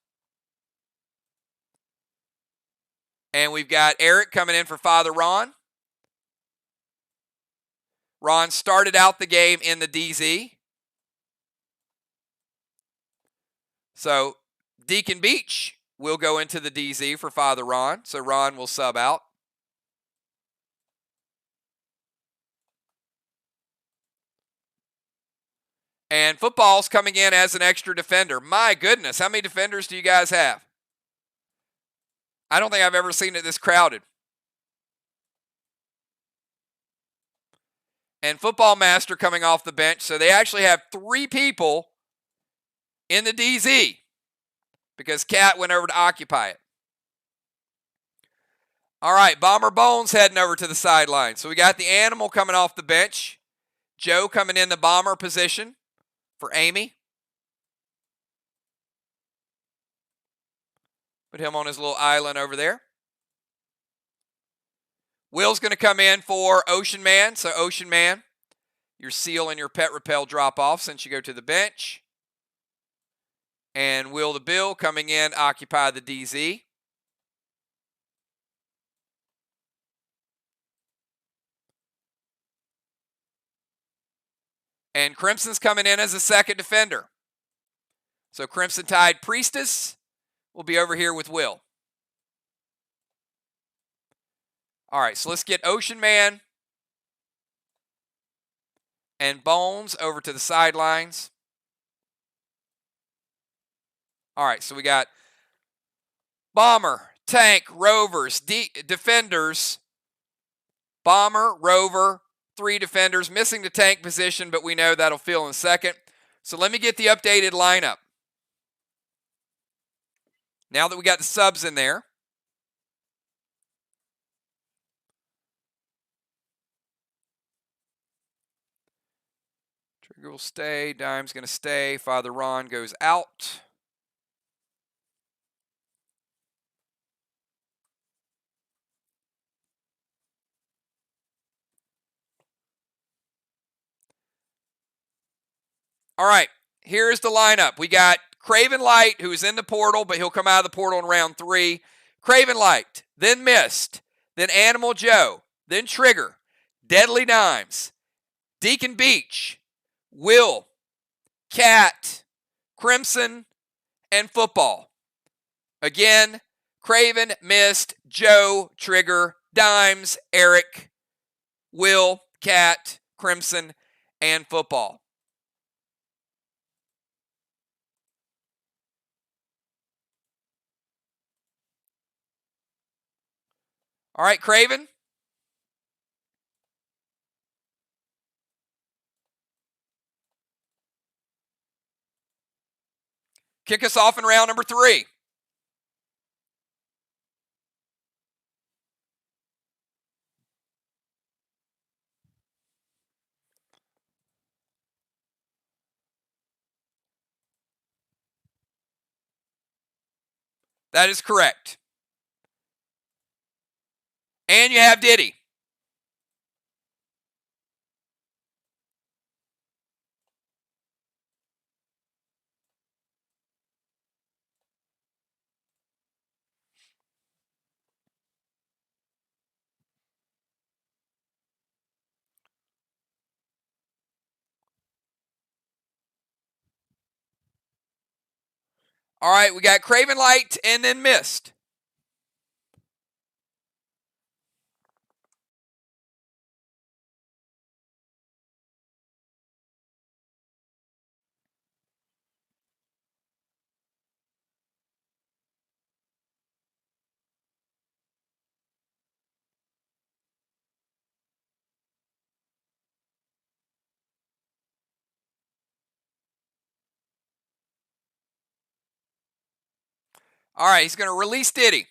And we've got Eric coming in for Father Ron. Ron started out the game in the DZ. So Deacon Beach will go into the DZ for Father Ron. So Ron will sub out. And Football's coming in as an extra defender. My goodness, how many defenders do you guys have? I don't think I've ever seen it this crowded. And Football Master coming off the bench. So they actually have 3 people in the DZ because Cat went over to occupy it. All right, Bomber Bones heading over to the sideline. So we got the Animal coming off the bench. Joe coming in the Bomber position for Amy. Put him on his little island over there. Will's going to come in for Ocean Man. So Ocean Man, your seal and your pet repel drop off since you go to the bench. And Will the Bill coming in, occupy the DZ. And Crimson's coming in as a second defender. So Crimson Tide Priestess will be over here with Will. All right, so let's get Ocean Man and Bones over to the sidelines. All right, so we got Bomber, Tank, Rovers, Defenders, Bomber, Rover, 3 defenders, missing the tank position, but we know that'll fill in a second. So let me get the updated lineup. Now that we got the subs in there. Trigger will stay, Dime's going to stay, Father Ron goes out. All right, here's the lineup. We got Craven Light, who's in the portal, but he'll come out of the portal in round 3. Craven Light, then Mist, then Animal Joe, then Trigger, Deadly Dimes, Deacon Beach, Will, Cat, Crimson, and Football. Again, Craven, Mist, Joe, Trigger, Dimes, Eric, Will, Cat, Crimson, and Football. All right, Craven. Kick us off in round number 3. That is correct. And you have Diddy. All right, we got Craven Light and then Mist. All right, he's going to release Diddy.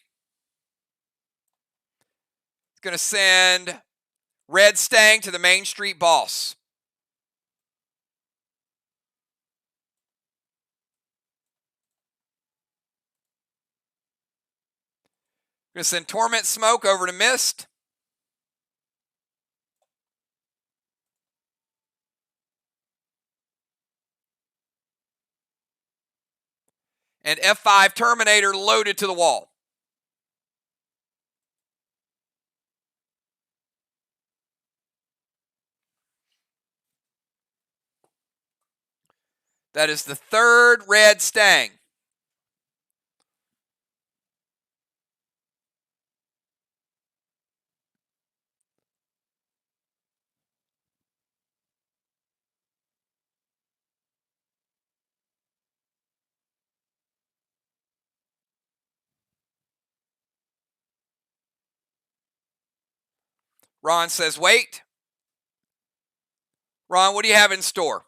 He's going to send Red Stang to the Main Street Boss. Going to send Torment Smoke over to Mist. And F5 Terminator loaded to the wall. That is the third Red Stang. Ron says, wait. Ron, what do you have in store?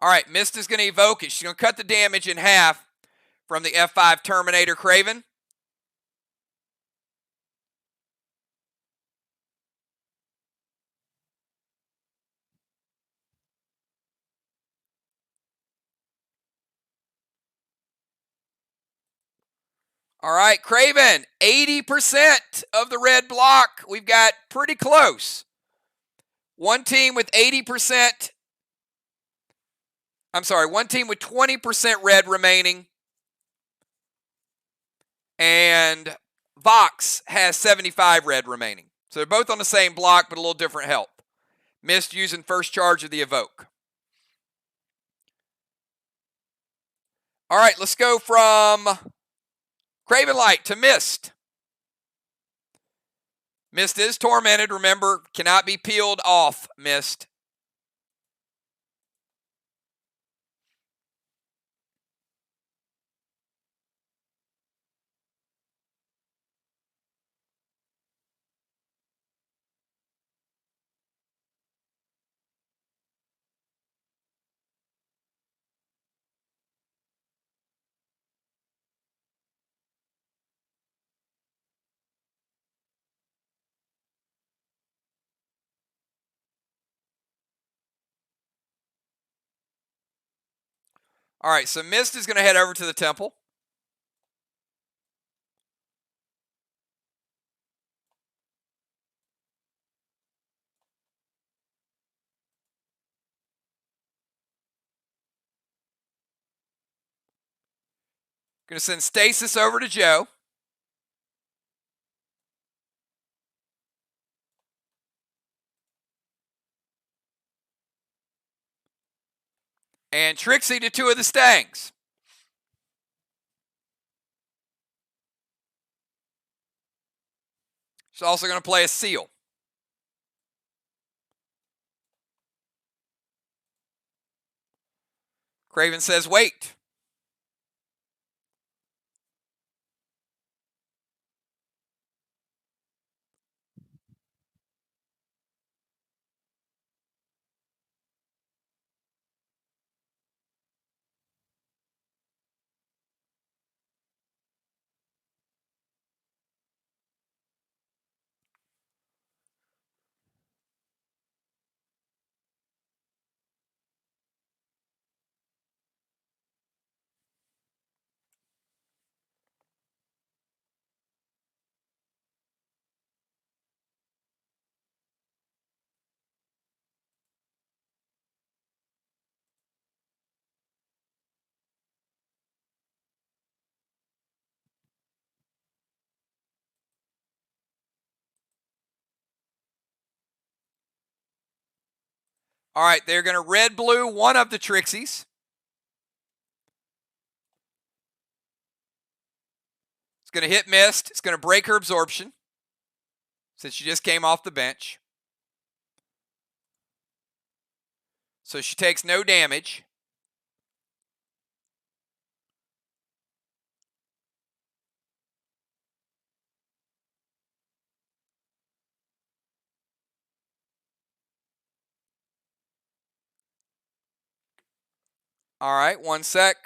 All right, Mist is going to evoke it. She's going to cut the damage in half from the F5 Terminator Craven. All right, Craven, 80% of the red block. We've got pretty close. One team with 80%. I'm sorry, one team with 20% red remaining. And VOX has 75 red remaining. So they're both on the same block, but a little different help. Mist using first charge of the evoke. All right, let's go from Craven Light to Mist. Mist is tormented. Remember, cannot be peeled off, Mist. All right, so Mist is going to head over to the temple. Going to send Stasis over to Joe. And Trixie to two of the Stangs. She's also going to play a Seal. Craven says, wait. All right, they're going to red-blue one of the Trixies. It's going to hit Mist. It's going to break her absorption since she just came off the bench. So she takes no damage. All right, 1 sec.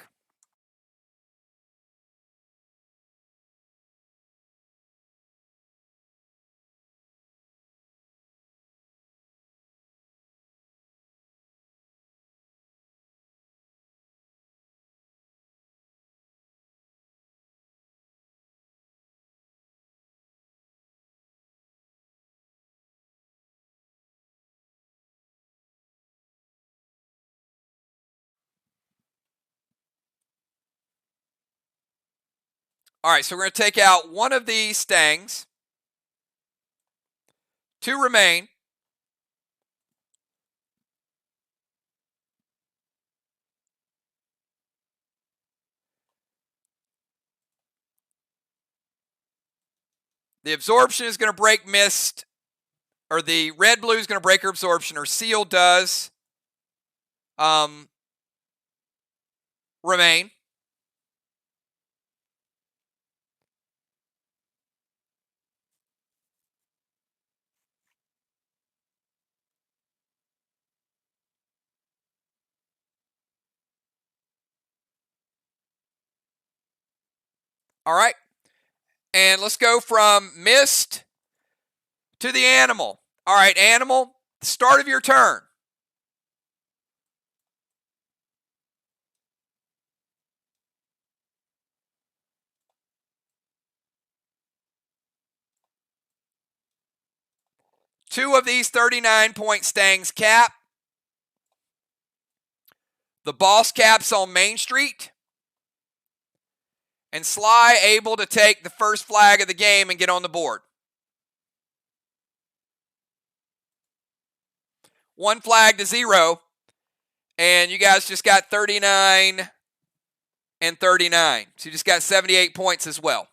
All right, so we're going to take out one of these stangs. 2 remain. The absorption is going to break mist, or the red-blue is going to break her absorption, or seal does remain. All right. And let's go from mist to the animal. All right, animal, start of your turn. Two of these 39-point stangs cap. The boss caps on Main Street. And SLY able to take the first flag of the game and get on the board. 1 flag to 0. And you guys just got 39 and 39. So you just got 78 points as well.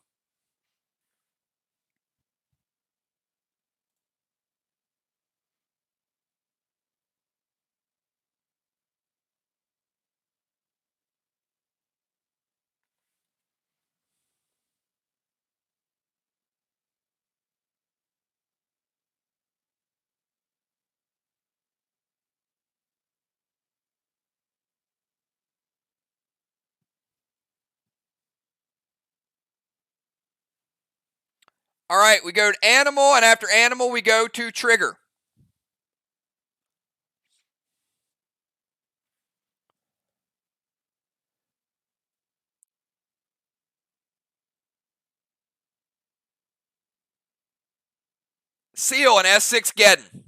All right, we go to animal, and after animal, we go to trigger. Seal and S6 Geddon.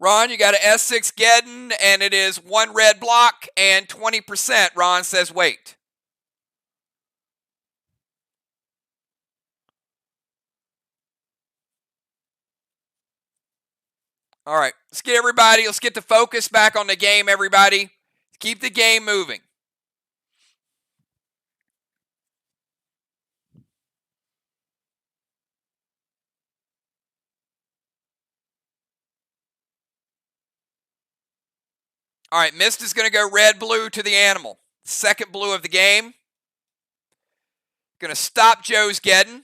Ron, you got an S6 Geddon, and it is 1 red block and 20%. Ron says wait. All right, let's get the focus back on the game, everybody. Keep the game moving. All right, mist is going to go red-blue to the animal. Second blue of the game. Going to stop Joe's Geddon.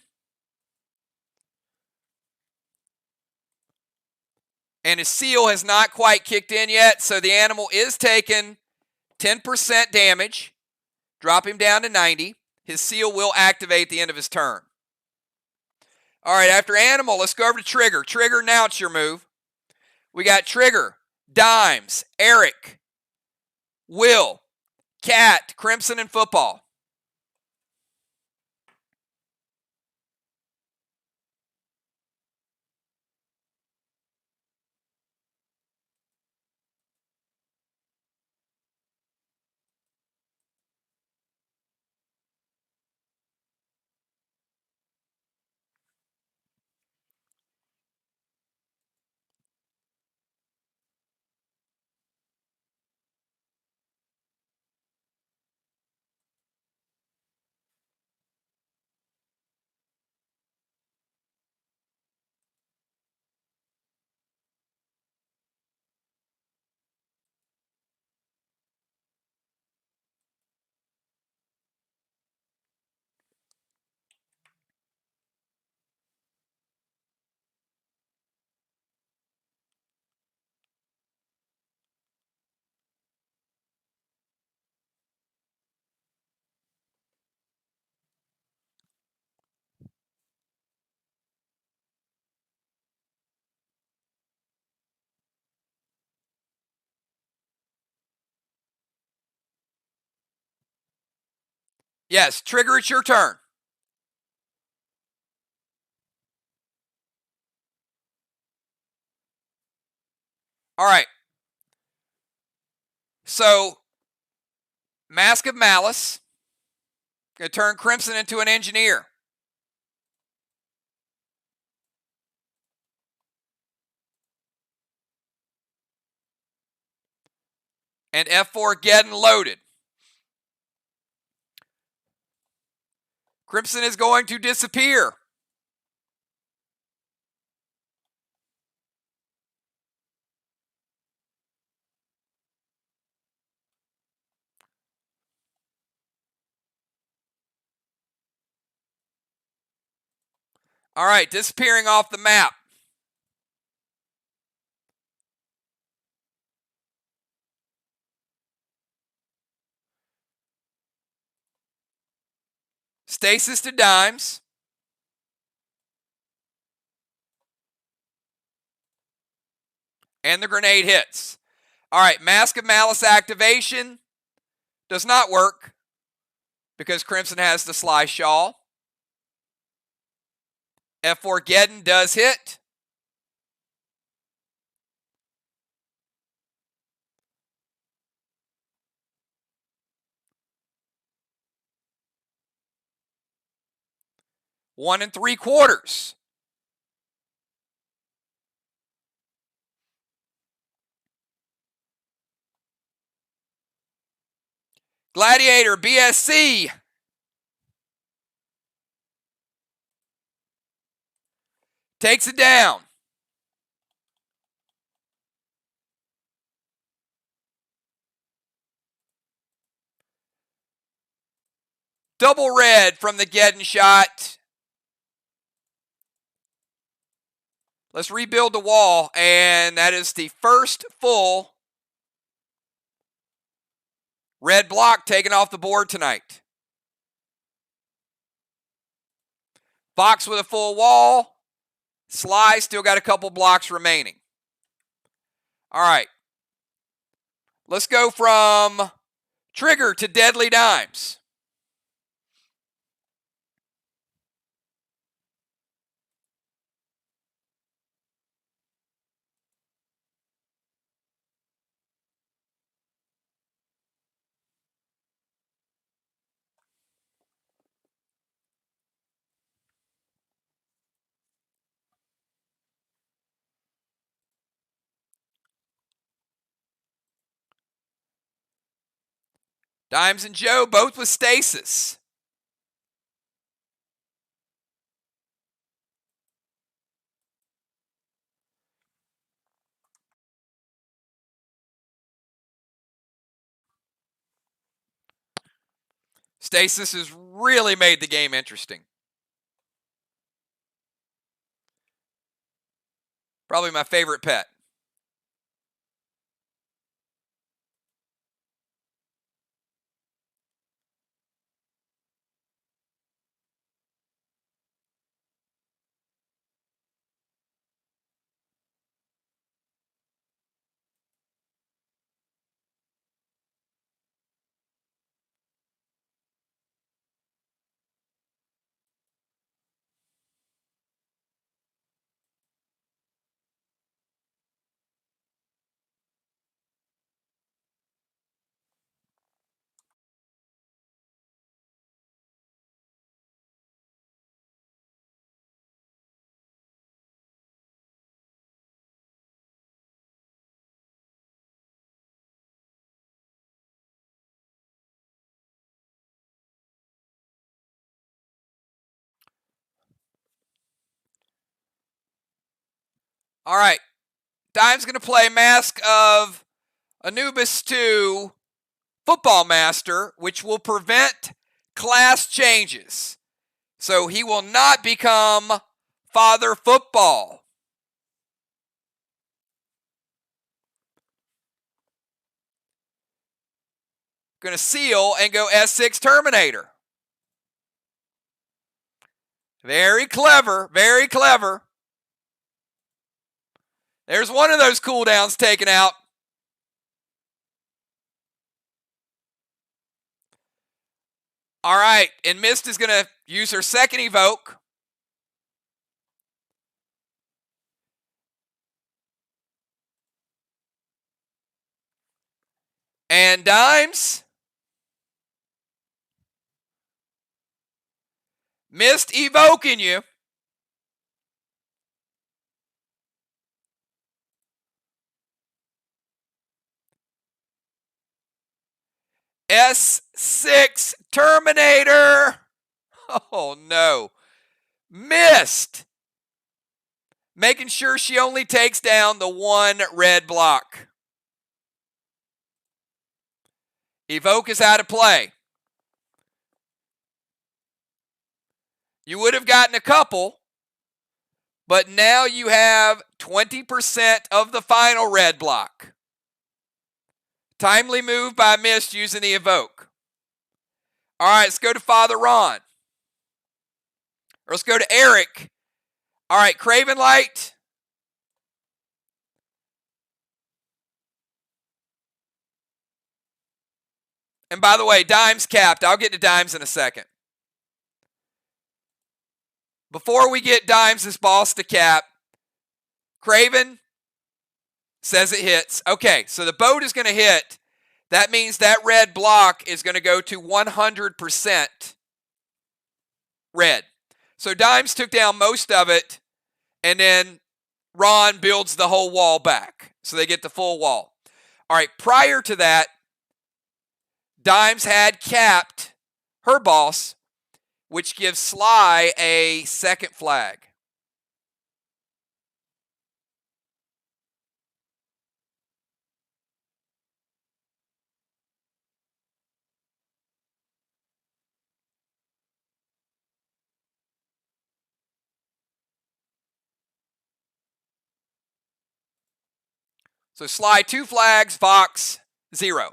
And his seal has not quite kicked in yet, so the animal is taking 10% damage. Drop him down to 90. His seal will activate at the end of his turn. All right, after animal, let's go over to trigger. Trigger, now it's your move. We got trigger, dimes, Eric, Will, Cat, Crimson, and football. Yes, Trigger, it's your turn. All right. So, Mask of Malice. Going to turn Crimson into an engineer. And F4 getting loaded. Crimson is going to disappear. All right, disappearing off the map. Stasis to dimes. And the grenade hits. All right, Mask of Malice activation does not work because Crimson has the SLY shawl. F4 Geddon does hit. One and 3/4. Gladiator BSC. Takes it down. Double red from the Geddon shot. Let's rebuild the wall, and that is the first full red block taken off the board tonight. VOX with a full wall. SLY still got a couple blocks remaining. All right. Let's go from Trigger to Deadly Dimes. Dimes and Joe both with stasis. Stasis has really made the game interesting. Probably my favorite pet. All right. Dime's going to play Mask of Anubis 2 Football Master, which will prevent class changes. So he will not become Father Football. Going to seal and go S6 Terminator. Very clever, very clever. There's one of those cooldowns taken out. All right, and Mist is going to use her second evoke. And Dimes. Mist evoking you. S6 Terminator. Oh, no. Missed. Making sure she only takes down the one red block. Evoke is out of play. You would have gotten a couple, but now you have 20% of the final red block. Timely move by Mist using the evoke. All right, let's go to Father Ron. Or let's go to Eric. All right, Craven Light. And by the way, Dimes capped. I'll get to Dimes in a second. Before we get Dimes' boss to cap, Craven says it hits. Okay, so the boat is going to hit. That means that red block is going to go to 100% red. So Dimes took down most of it, and then Ron builds the whole wall back. So they get the full wall. All right, prior to that, Dimes had capped her boss, which gives SLY a second flag. So SLY 2 flags, VOX 0.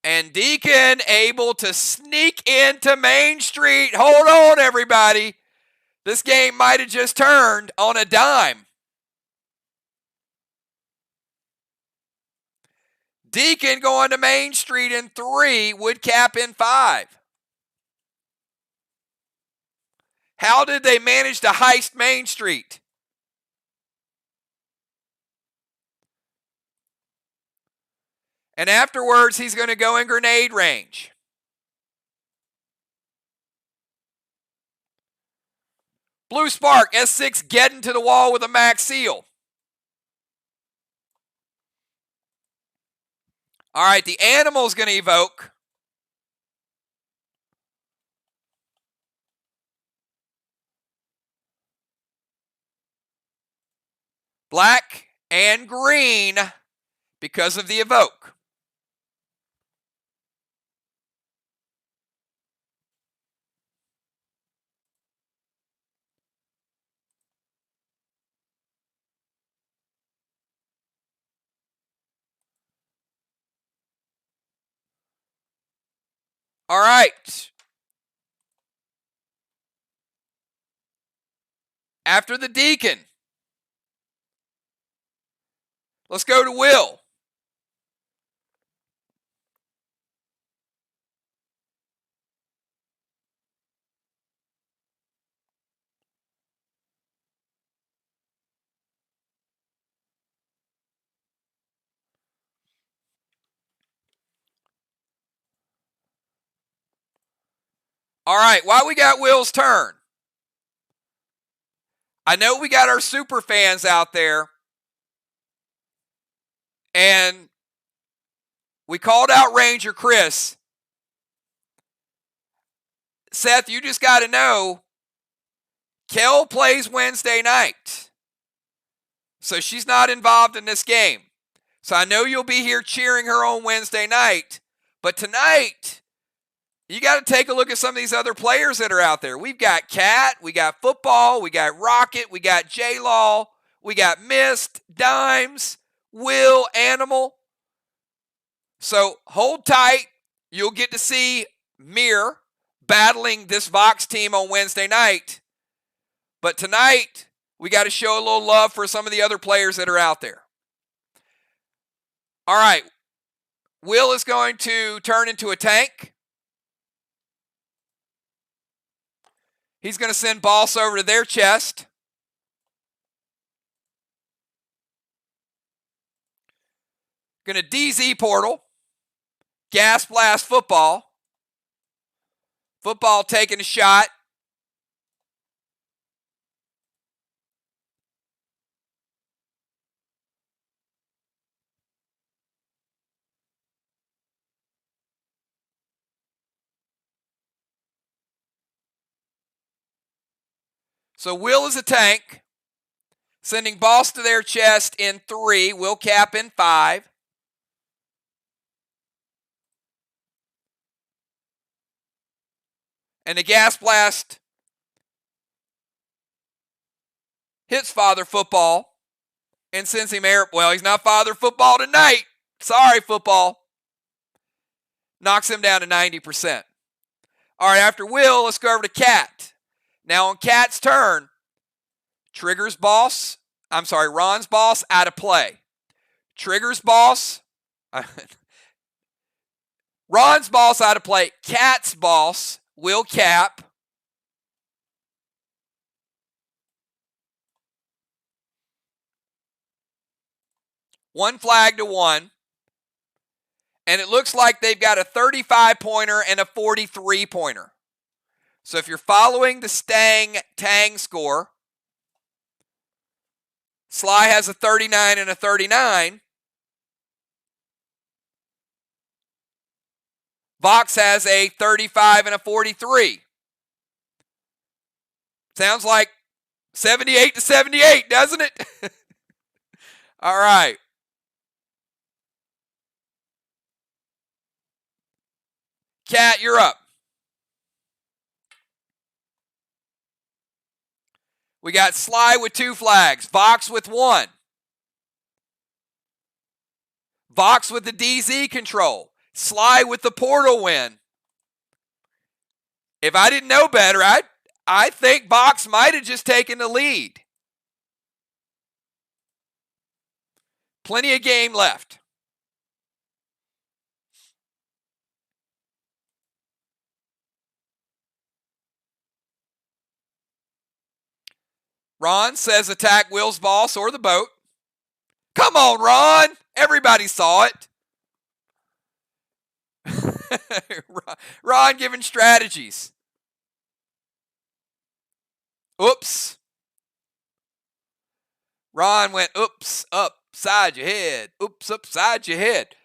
And Deacon able to sneak into Main Street. Hold on, everybody. This game might have just turned on a dime. Deacon going to Main Street in 3, would cap in 5. How did they manage to heist Main Street? And afterwards, he's going to go in grenade range. Blue Spark, S6 getting to the wall with a max seal. All right, the animal's going to evoke. Black and green because of the evoke. All right. After the Deacon, let's go to Will. All right, while we got Will's turn, I know we got our super fans out there, and we called out Ranger Chris. Seth, you just got to know, Kel plays Wednesday night, so she's not involved in this game. So I know you'll be here cheering her on Wednesday night, but tonight, you got to take a look at some of these other players that are out there. We've got Cat, we got Football, we got Rocket, we got J-Law, we got Mist, Dimes, Will, Animal. So hold tight. You'll get to see Mir battling this VOX team on Wednesday night. But tonight, we got to show a little love for some of the other players that are out there. All right. Will is going to turn into a tank. He's going to send Boss over to their chest. Going to DZ portal. Gas blast football. Football taking a shot. So Will is a tank. Sending Boss to their chest in 3. Will cap in 5. And the gas blast hits Father Football and sends him air. Well, he's not Father Football tonight. Sorry, Football. Knocks him down to 90%. All right, after Will, let's go over to Cat. Now on Cat's turn, triggers Boss. I'm sorry, Ron's Boss out of play. Triggers Boss. Ron's Boss out of play. Cat's Boss will cap. One flag to one. And it looks like they've got a 35-pointer and a 43-pointer. So if you're following the Tang score, SLY has a 39 and a 39. VOX has a 35 and a 43. Sounds like 78 to 78, doesn't it? All right. Cat, you're up. We got SLY with 2 flags. VOX with 1. VOX with the DZ control. SLY with the portal win. If I didn't know better, I think VOX might have just taken the lead. Plenty of game left. Ron says attack Will's Boss or the boat. Come on, Ron. Everybody saw it. Ron giving strategies. Oops. Ron went oops, upside your head. Oops, upside your head.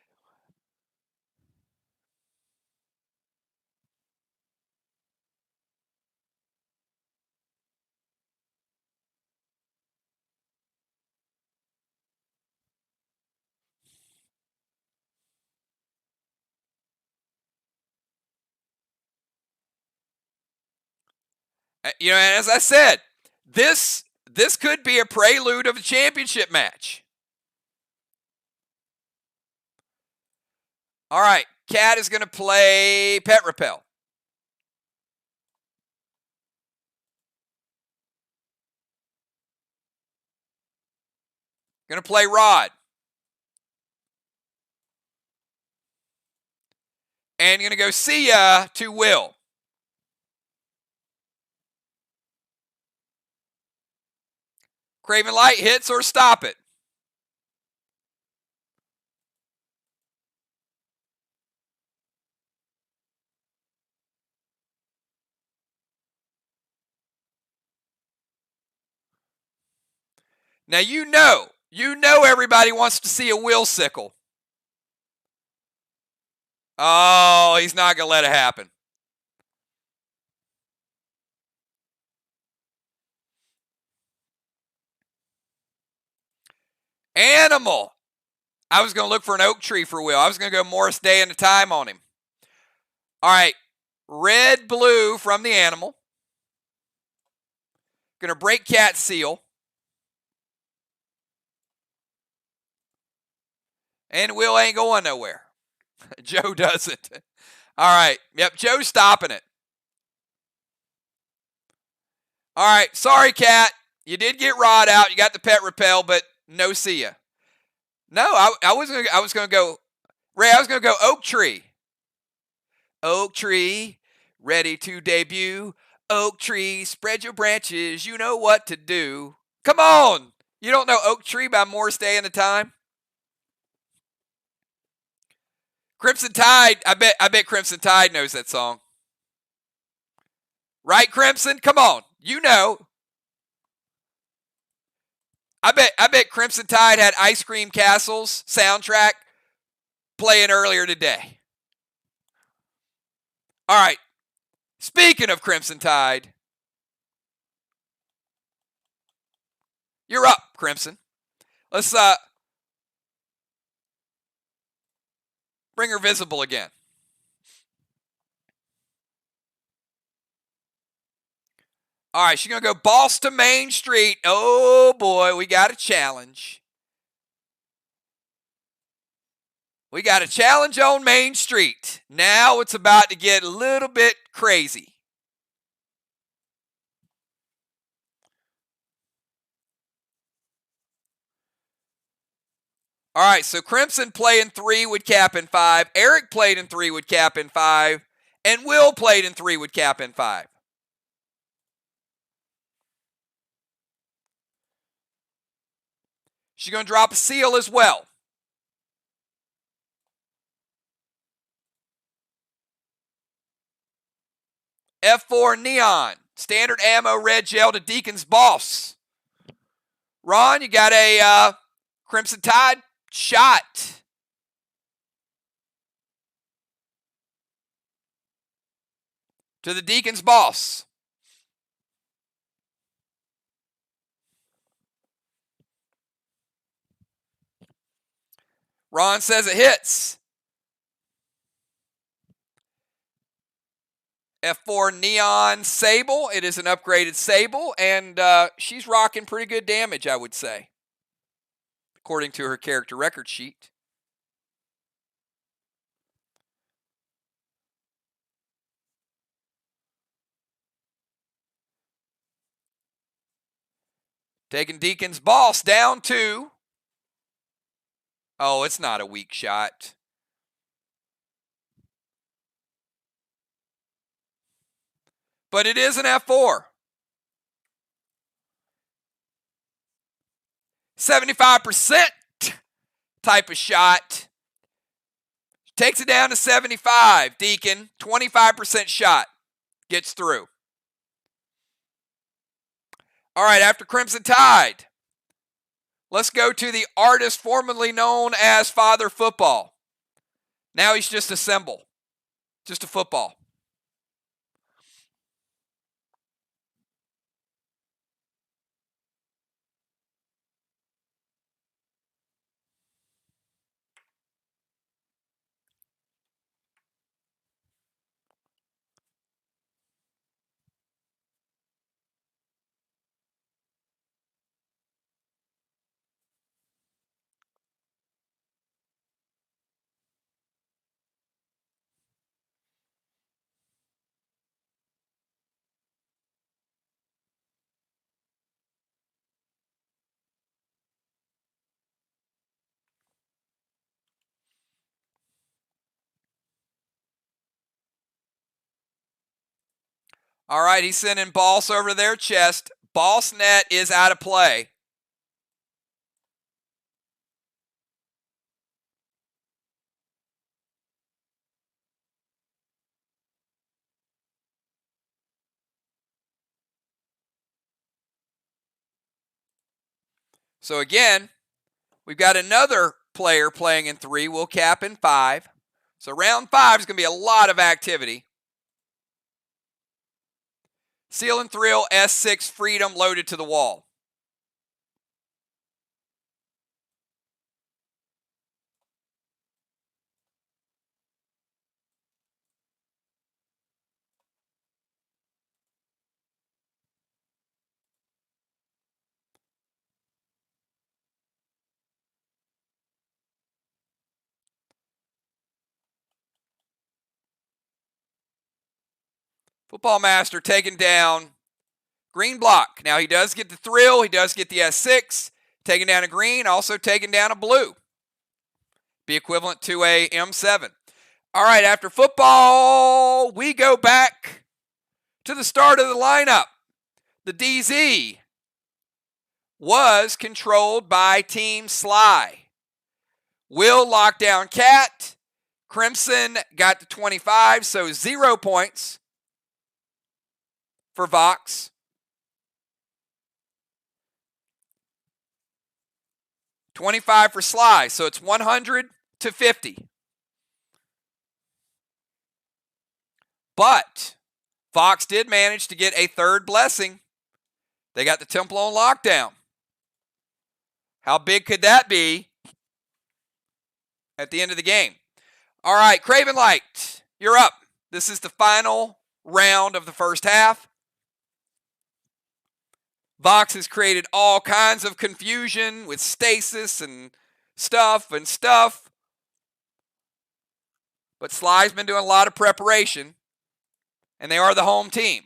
You know, and as I said, this could be a prelude of a championship match. All right, Cat is going to play Pet Repel. Going to play Rod. And going to go see ya to Will. Craven Light hits or stop it. Now you know everybody wants to see a Will sickle. Oh, he's not going to let it happen. Animal. I was going to look for an oak tree for Will. I was going to go Morris Day and the time on him. All right. Red, blue from the animal. Going to break Cat seal. And Will ain't going nowhere. Joe does it. All right. Yep, Joe's stopping it. All right. Sorry, Cat. You did get Rod out. You got the Pet Repel, but no see ya. No, I was gonna go. Ray, I was going to go oak tree. Oak tree, ready to debut. Oak tree, spread your branches. You know what to do. Come on. You don't know Oak Tree by Morris Day and the Time? Crimson Tide. I bet Crimson Tide knows that song. Right, Crimson? Come on. You know. I bet Crimson Tide had Ice Cream Castle's soundtrack playing earlier today. All right. Speaking of Crimson Tide, you're up, Crimson. Let's bring her visible again. All right, she's going to go boss to Main Street. Oh, boy, we got a challenge. We got a challenge on Main Street. Now it's about to get a little bit crazy. All right, so Crimson playing 3 would cap in 5. Eric played in 3 would cap in 5. And Will played in 3 would cap in 5. She's going to drop a seal as well. F4 Neon. Standard ammo red gel to Deacon's Boss. Ron, you got a Crimson Tide shot. To the Deacon's Boss. Ron says it hits. F4 Neon Sable. It is an upgraded Sable, and she's rocking pretty good damage, I would say, according to her character record sheet. Taking Deacon's Boss down to... Oh, it's not a weak shot. But it is an F4. 75% type of shot. Takes it down to 75. Deacon, 25% shot. Gets through. All right, after Crimson Tide, let's go to the artist formerly known as Father Football. Now he's just a symbol. Just a football. All right, he's sending Boss over their chest. Boss net is out of play. So again, we've got another player playing in 3. We'll cap in 5. So round 5 is going to be a lot of activity. Seal and Thrill, S6 Freedom loaded to the wall. Football Master taking down green block. Now he does get the Thrill. He does get the S6. Taking down a green, also taking down a blue. Be equivalent to a M7. All right, after football, we go back to the start of the lineup. The DZ was controlled by Team SLY. Will locked down Cat. Crimson got to 25, so 0 points for VOX. $25 for SLY, so it's 100 to 50. But VOX did manage to get a third blessing. They got the temple on lockdown. How big could that be at the end of the game? All right, Craven Light, you're up. This is the final round of the first half. VOX has created all kinds of confusion with stasis and stuff. But SLY's been doing a lot of preparation, and they are the home team.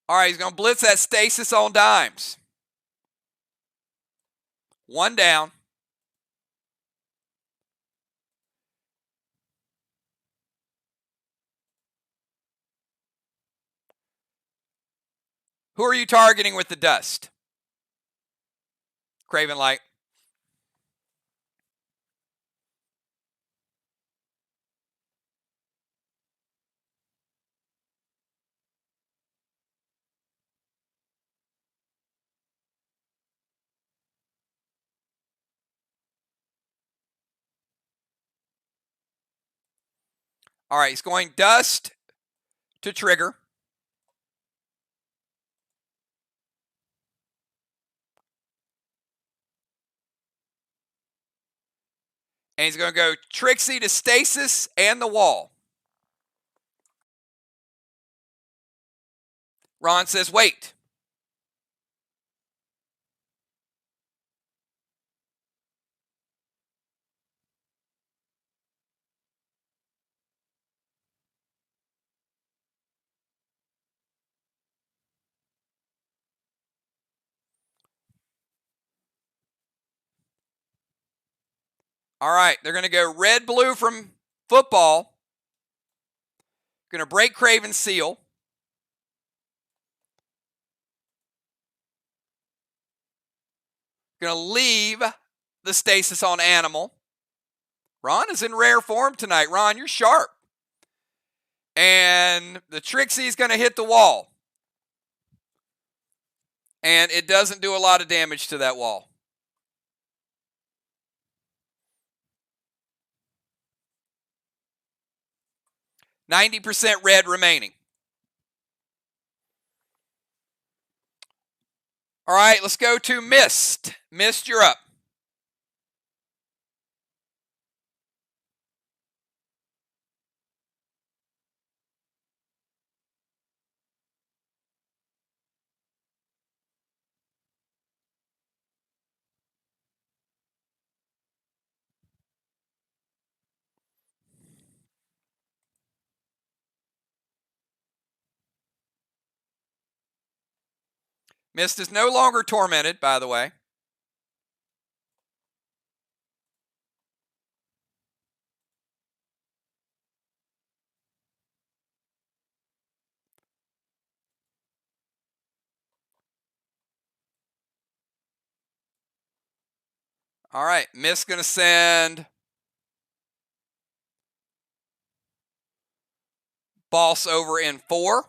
All right, he's going to blitz that stasis on dimes. One down. Who are you targeting with the dust? Craven Light. All right, he's going dust to trigger. And he's going to go Trixie to stasis and the wall. Ron says, wait. All right, they're going to go red-blue from football. Going to break Craven's seal. Going to leave the stasis on animal. Ron is in rare form tonight. Ron, you're sharp. And the Trixie is going to hit the wall. And it doesn't do a lot of damage to that wall. %, red remaining. All right, let's go to Mist. Mist, you're up. Mist is no longer tormented, by the way. All right, Mist going to send boss over in 4.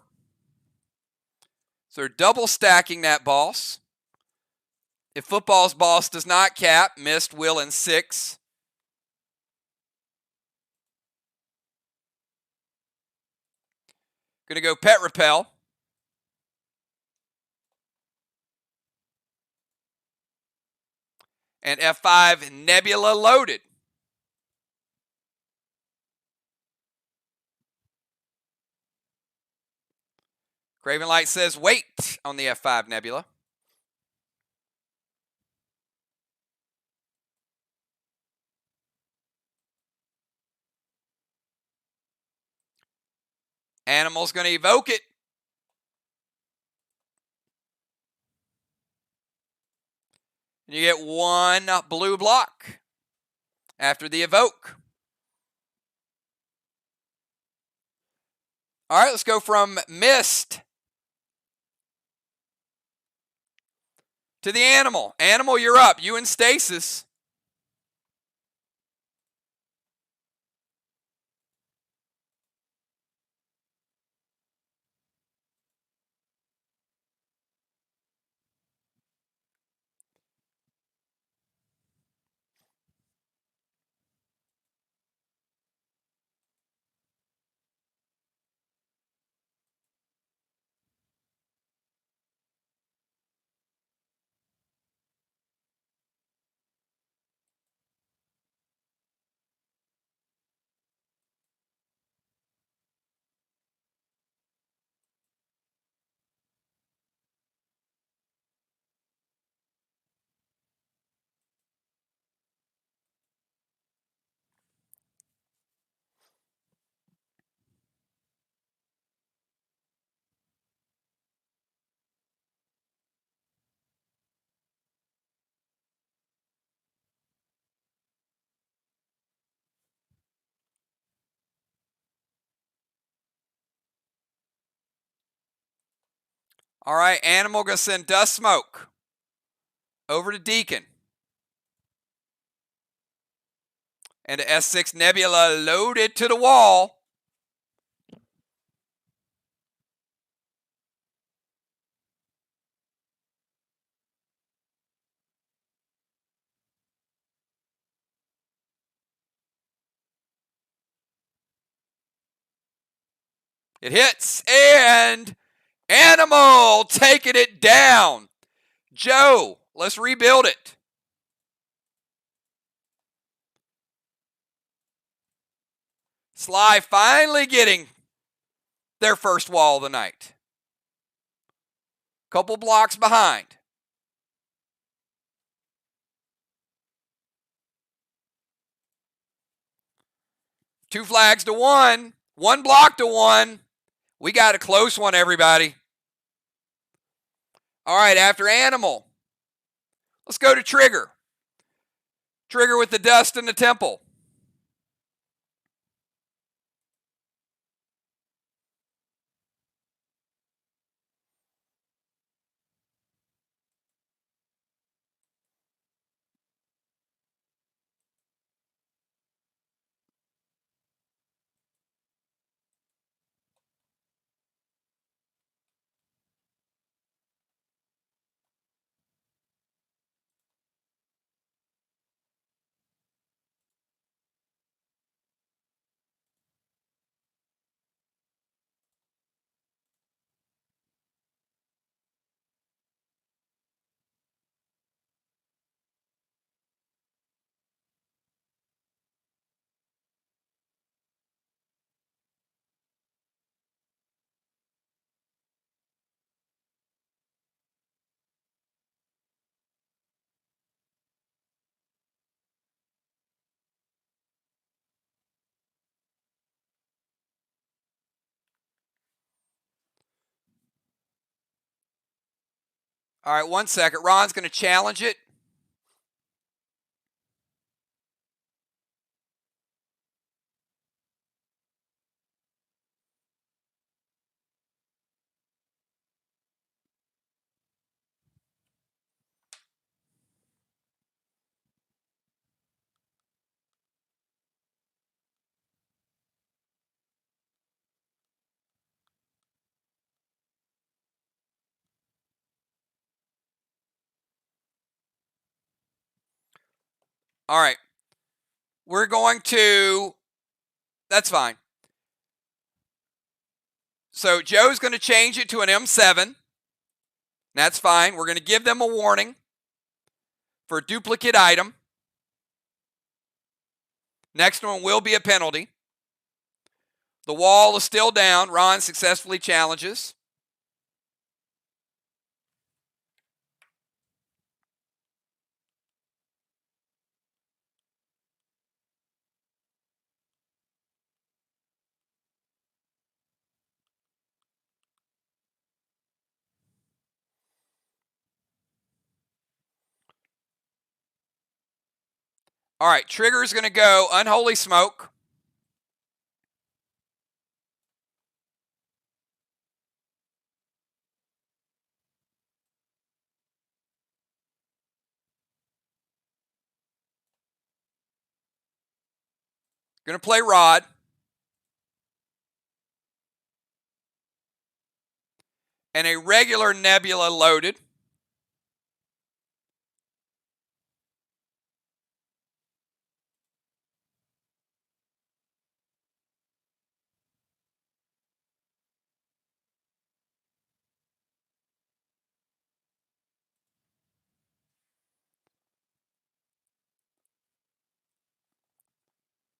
So they're double stacking that boss. If football's boss does not cap, Mist will in 6. Going to go pet repel. And F5 Nebula loaded. Craven Light says wait on the F5 Nebula. Animal's going to evoke it. And you get one blue block after the evoke. All right, let's go from Mist to the Animal. Animal, you're up. You in stasis. All right, Animal going to send Dust Smoke over to Deacon. And the S6 Nebula loaded to the wall. It hits, and Animal taking it down. Joe, let's rebuild it. SLY finally getting their first wall of the night. Couple blocks behind. Two flags to one. One block to one. We got a close one, everybody. All right, after Animal, let's go to Trigger. Trigger with the dust in the temple. All right, 1 second. Ron's going to challenge it. All right. We're going to, that's fine. So Joe's going to change it to an M7. That's fine. We're going to give them a warning for a duplicate item. Next one will be a penalty. The wall is still down. Ron successfully challenges. All right, trigger's going to go Unholy Smoke. Going to play Rod. And a regular Nebula loaded.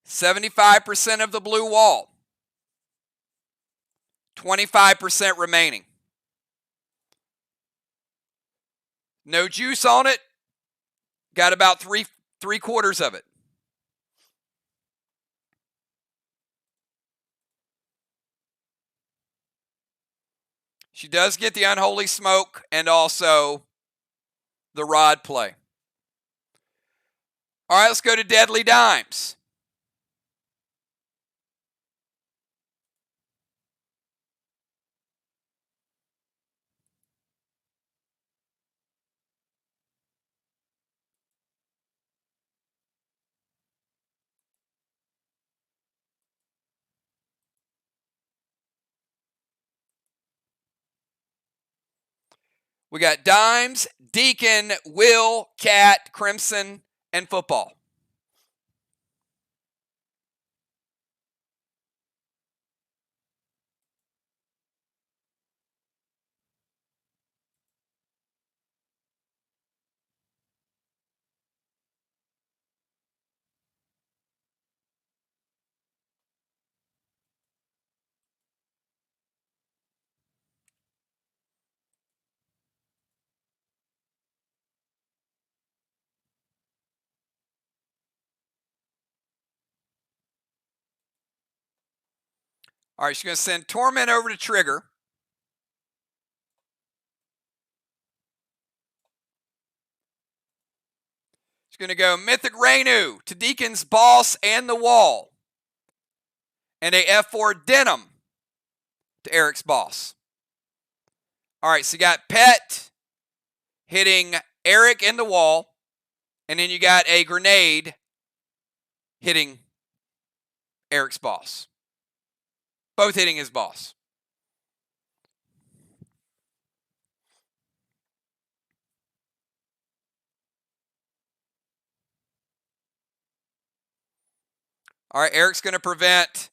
$75% of the blue wall. 25% remaining. No juice on it. Got about three quarters of it. She does get the Unholy Smoke and also the Rod play. All right, let's go to Deadly Dimes. We got Dimes, Deacon, Will, Cat, Crimson, and Football. All right, she's going to send Torment over to Trigger. She's going to go Mythic Rainu to Deacon's Boss and the Wall. And a F4 Denim to Eric's Boss. All right, so you got Pet hitting Eric in the wall. And then you got a grenade hitting Eric's Boss. Both hitting his boss. All right, Eric's going to prevent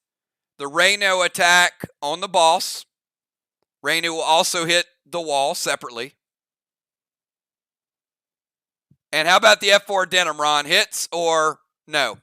the Rainu attack on the boss. Rainu will also hit the wall separately. And how about the F4 Denim, Ron? Hits or no?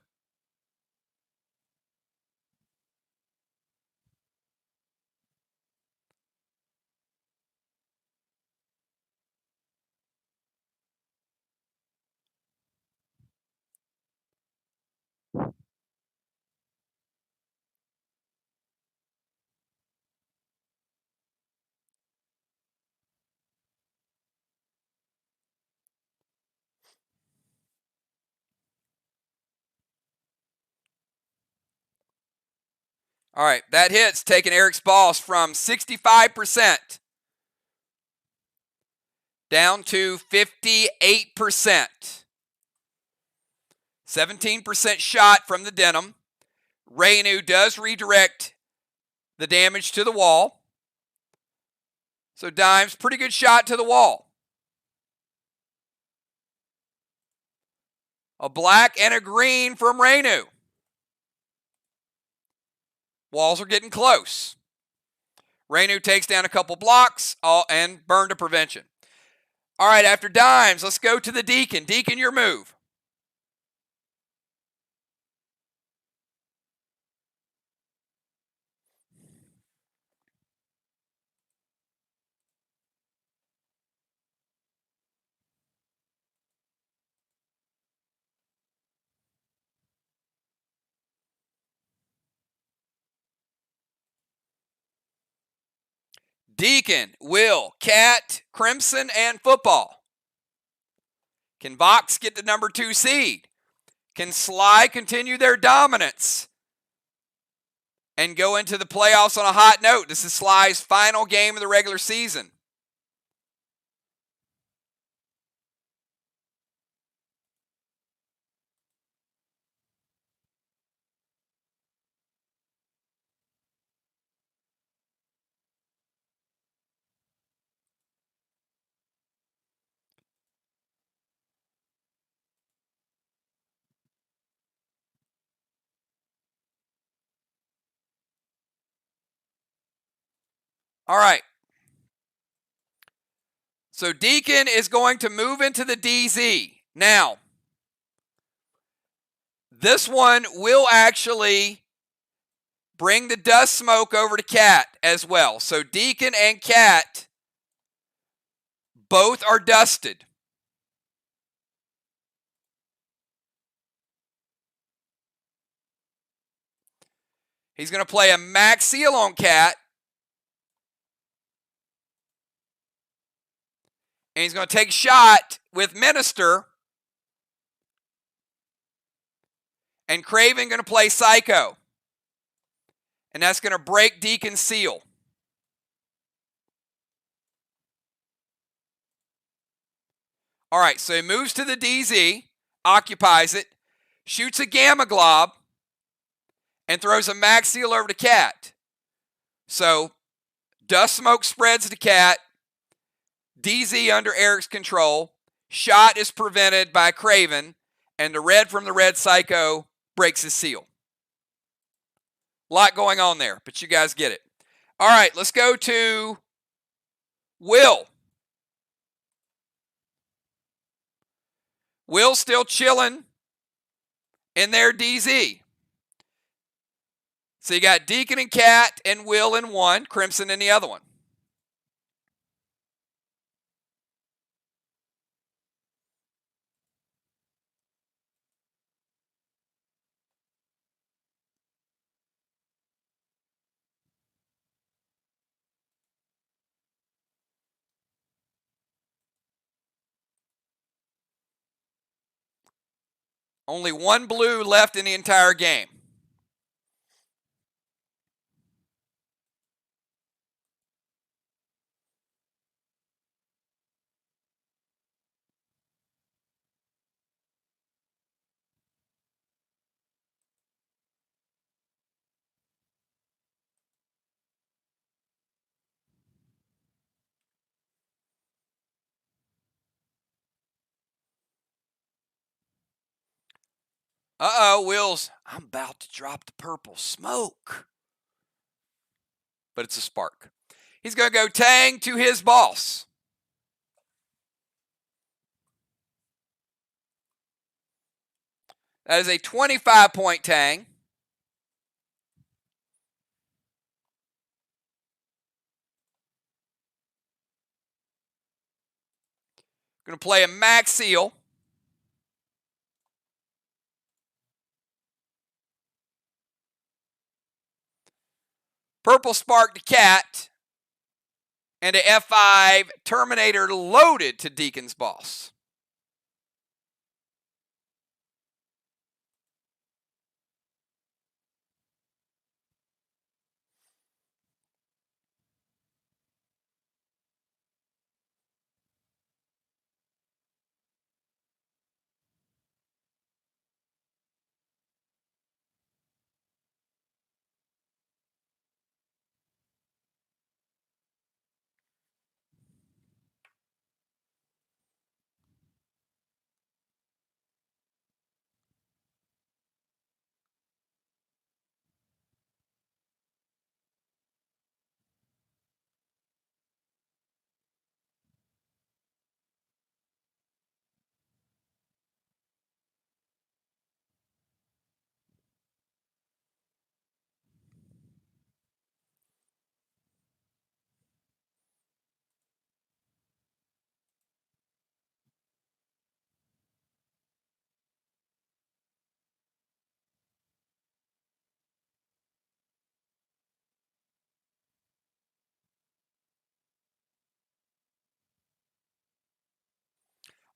All right, that hits, taking Eric's boss from 65% down to 58%. 17% shot from the Denim. Rainu does redirect the damage to the wall. So Dimes, pretty good shot to the wall. A black and a green from Rainu. Walls are getting close. Rainu takes down a couple blocks and burn to prevention. All right, after Dimes, let's go to the Deacon. Deacon, your move. Deacon, Will, Cat, Crimson, and Football. Can VOX get the number 2 seed? Can SLY continue their dominance and go into the playoffs on a hot note? This is SLY's final game of the regular season. All right. So Deacon is going to move into the DZ. Now, this one will actually bring the dust smoke over to Cat as well. So Deacon and Cat both are dusted. He's going to play a max seal on Cat. And he's going to take a shot with Minister. And Craven going to play Psycho. And that's going to break Deacon's seal. All right, so he moves to the DZ, occupies it, shoots a Gamma Glob, and throws a max seal over to Cat. So dust smoke spreads to Cat. DZ under Eric's control. Shot is prevented by Craven, and the red from the red Psycho breaks his seal. A lot going on there, but you guys get it. All right, let's go to Will. Will's still chilling in their DZ. So you got Deacon and Cat and Will in one, Crimson in the other one. Only one blue left in the entire game. Will's, I'm about to drop the purple smoke. But it's a spark. He's going to go Tang to his boss. That is a 25-point Tang. Going to play a max seal. Purple spark to Cat. And a F5 Terminator loaded to Deacon's boss.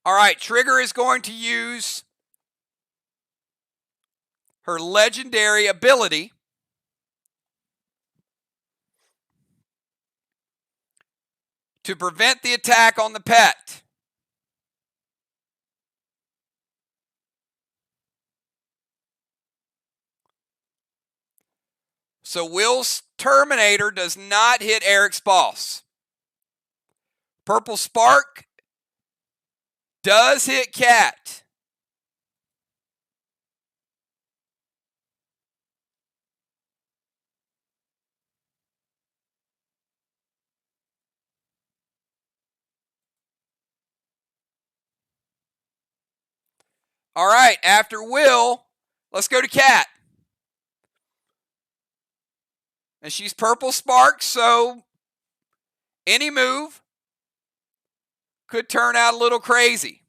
All right, Trigger is going to use her legendary ability to prevent the attack on the pet. So Will's Terminator does not hit Eric's boss. Purple Spark does hit Cat. All right, after Will, let's go to Cat. And she's Purple Spark, so any move could turn out a little crazy.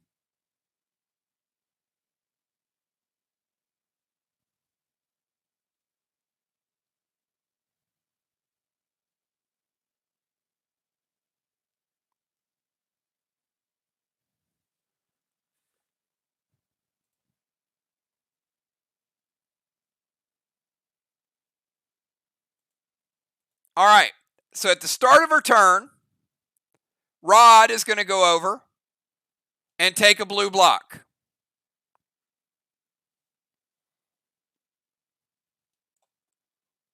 All right, so at the start of her turn, Rod is going to go over and take a blue block.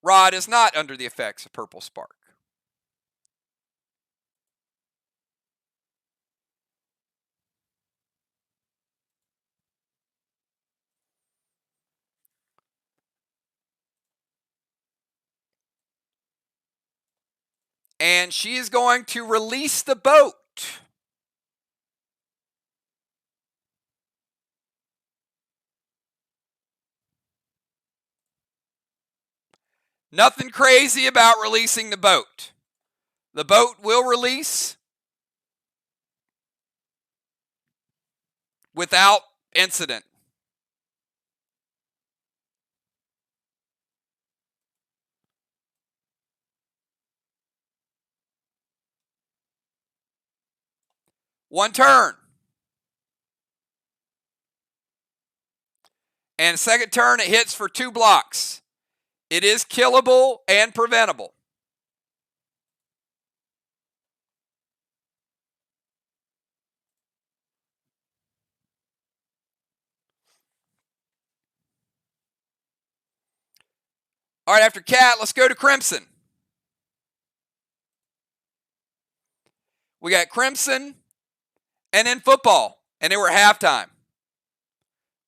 Rod is not under the effects of Purple Spark. And she is going to release the boat. Nothing crazy about releasing the boat. The boat will release without incident. One turn. And second turn, it hits for 2 blocks. It is killable and preventable. All right, after Cat, let's go to Crimson. We got Crimson and then football, and they were at halftime.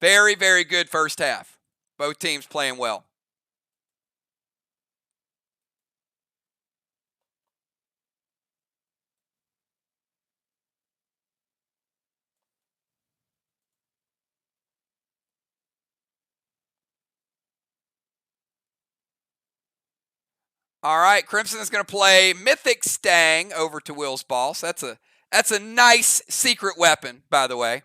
Very, very good first half. Both teams playing well. All right, Crimson is going to play Mythic Stang over to Will's boss. That's a nice secret weapon, by the way.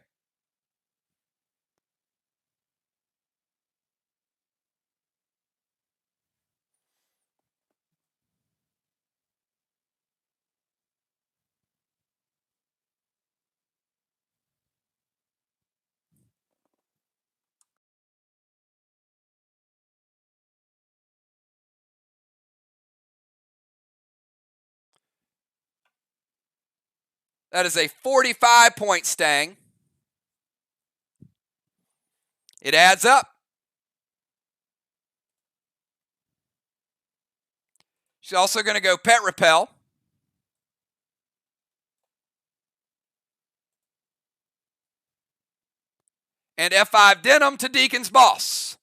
That is a 45-point Stang. It adds up. She's also going to go Pet Repel. And F5 Denim to Deacon's boss.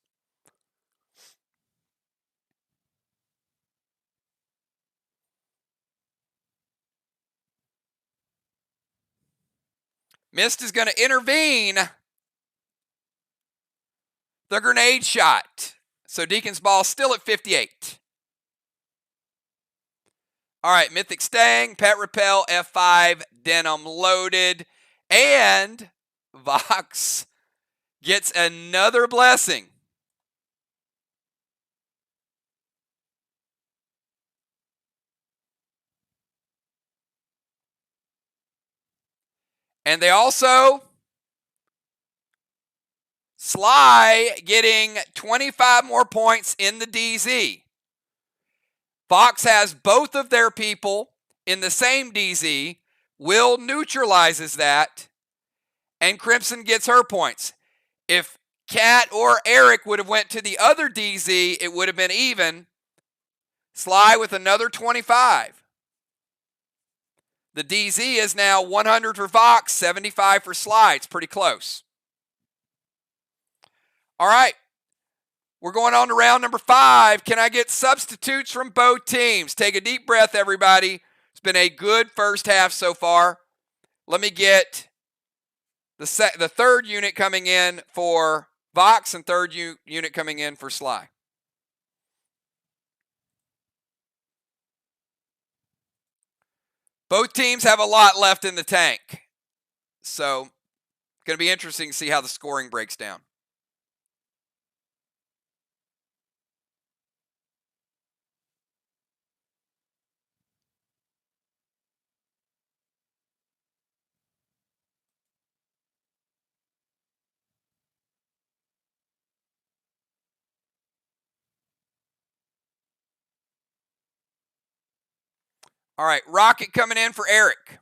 Mist is going to intervene the grenade shot. So Deacon's boss still at 58. All right, Mythic Stang, Pet Repel, F5, Denim loaded, and VOX gets another blessing. And they also SLY getting 25 more points in the DZ. VOX has both of their people in the same DZ. Will neutralizes that, and Crimson gets her points. If Kat or Eric would have went to the other DZ, it would have been even. SLY with another 25. The DZ is now 100 for VOX, 75 for SLY. It's pretty close. All right. We're going on to round number 5. Can I get substitutes from both teams? Take a deep breath, everybody. It's been a good first half so far. Let me get the third unit coming in for VOX and third unit coming in for SLY. Both teams have a lot left in the tank. So it's going to be interesting to see how the scoring breaks down. All right, Rocket coming in for Eric.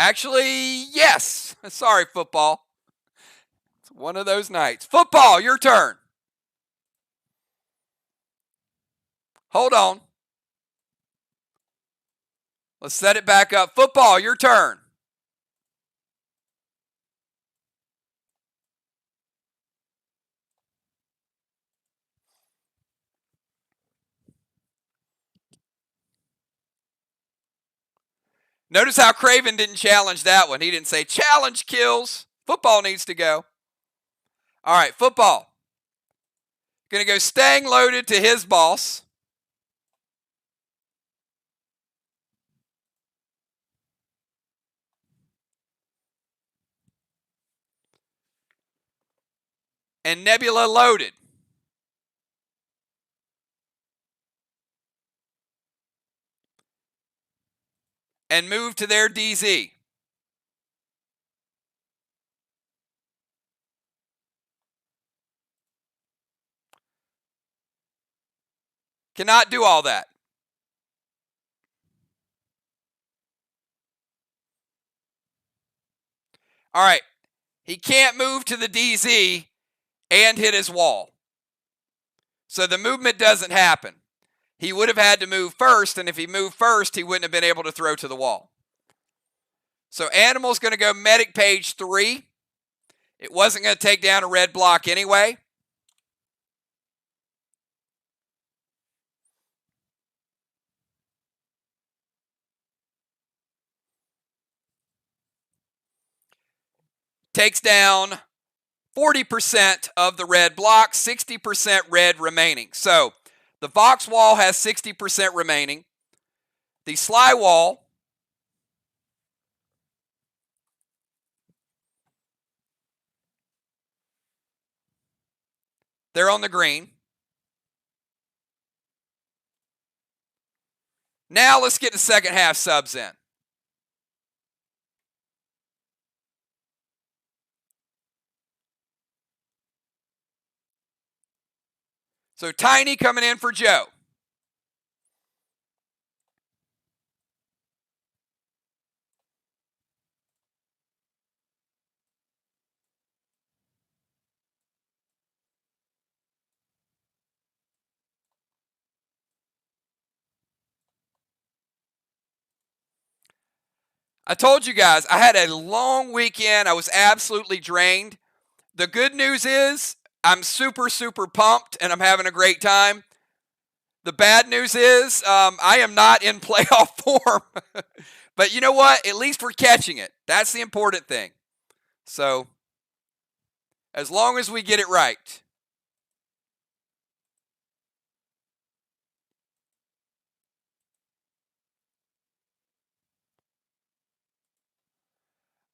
Actually, yes. Sorry, football. It's one of those nights. Football, your turn. Hold on. Let's set it back up. Football, your turn. Notice how Craven didn't challenge that one. He didn't say, challenge kills. Football needs to go. All right, football. Going to go staying loaded to his boss. And Nebula loaded. And move to their DZ. Cannot do all that. All right. He can't move to the DZ and hit his wall. So the movement doesn't happen. He would have had to move first, and if he moved first, he wouldn't have been able to throw to the wall. So Animal's going to go medic page 3. It wasn't going to take down a red block anyway. Takes down 40% of the red block, 60% red remaining. So the VOX wall has 60% remaining. The SLY wall they're on the green. Now let's get the second half subs in. So Tiny coming in for Joe. I told you guys, I had a long weekend. I was absolutely drained. The good news is I'm super, super pumped, and I'm having a great time. The bad news is I am not in playoff form. But you know what? At least we're catching it. That's the important thing. So as long as we get it right.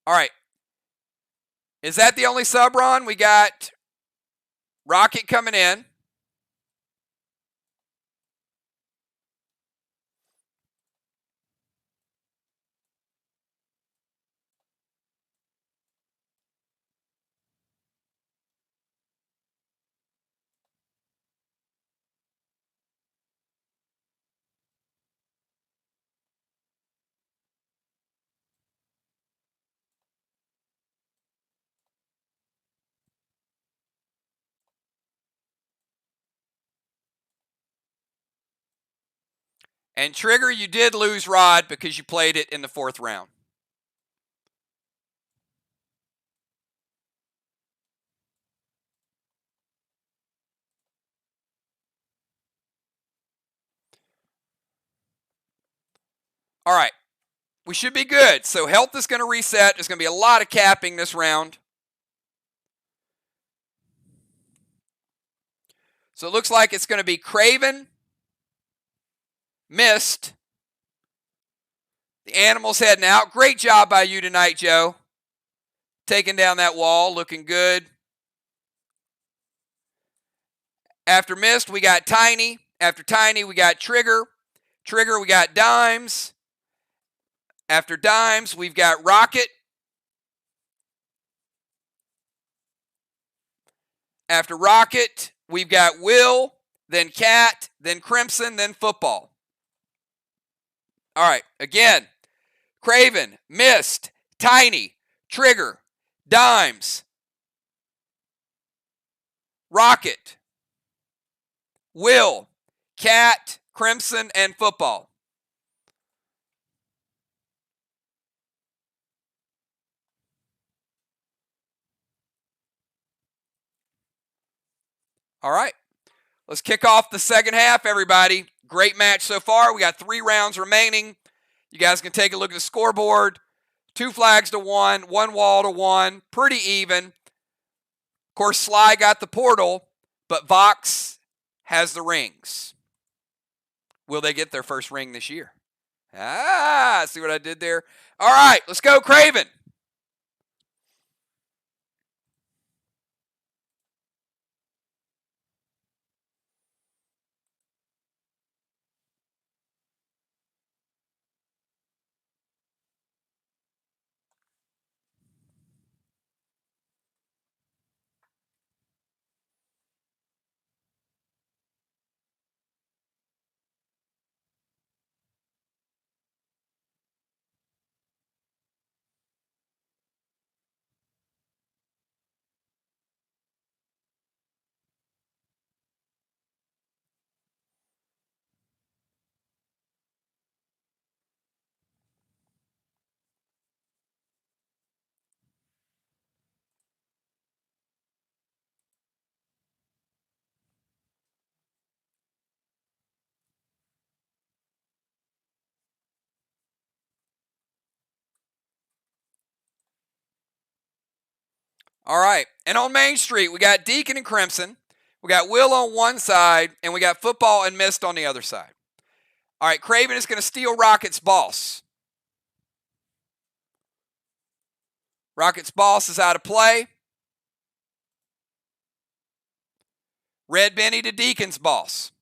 All right. Is that the only sub, Ron? We got Rocket coming in. And Trigger, you did lose Rod because you played it in the 4th round. All right. We should be good. So health is going to reset. There's going to be a lot of capping this round. So it looks like it's going to be Craven, Mist. The Animals heading out. Great job by you tonight, Joe. Taking down that wall, looking good. After Mist, we got Tiny. After Tiny, we got Trigger. Trigger, we got Dimes. After Dimes, we've got Rocket. After Rocket, we've got Will, then Cat, then Crimson, then Football. All right, again, Craven, Mist, Tiny, Trigger, Dimes, Rocket, Will, Cat, Crimson, and Football. All right, let's kick off the second half, everybody. Great match so far. We got 3 rounds remaining. You guys can take a look at the scoreboard. 2 flags to 1, 1 wall to 1. Pretty even. Of course, SLY got the portal, but VOX has the rings. Will they get their first ring this year? See what I did there? All right, let's go, Craven. All right, and on Main Street, we got Deacon and Crimson. We got Will on one side, and we got Football and Mist on the other side. All right, Craven is going to steal Rocket's boss. Rocket's boss is out of play. Red Benny to Deacon's boss.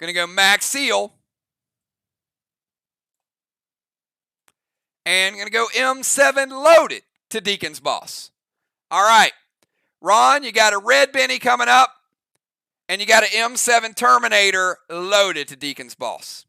Going to go Max Seal. And going to go M7 loaded to Deacon's boss. All right. Ron, you got a Red Benny coming up. And you got an M7 Terminator loaded to Deacon's boss.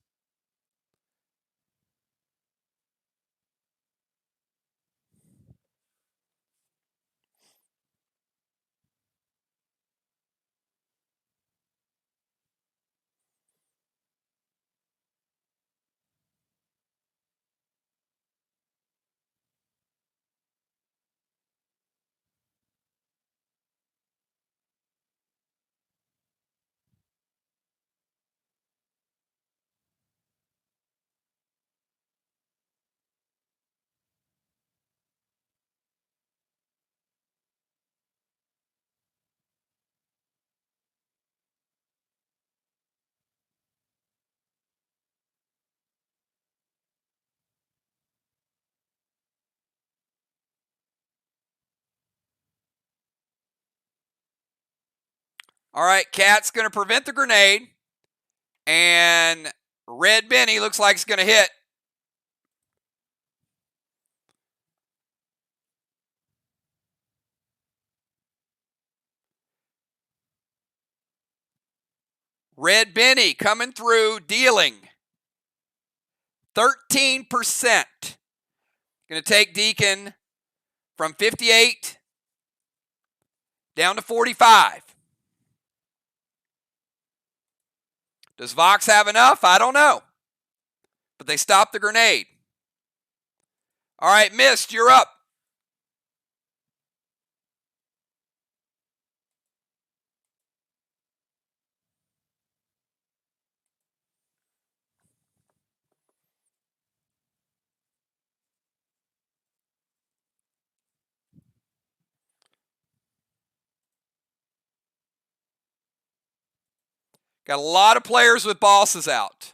All right, Cat's going to prevent the grenade. And Red Benny looks like it's going to hit. Red Benny coming through, dealing 13%. Going to take Deacon from 58 down to 45. Does VOX have enough? I don't know. But they stopped the grenade. All right, Mist, you're up. Got a lot of players with bosses out.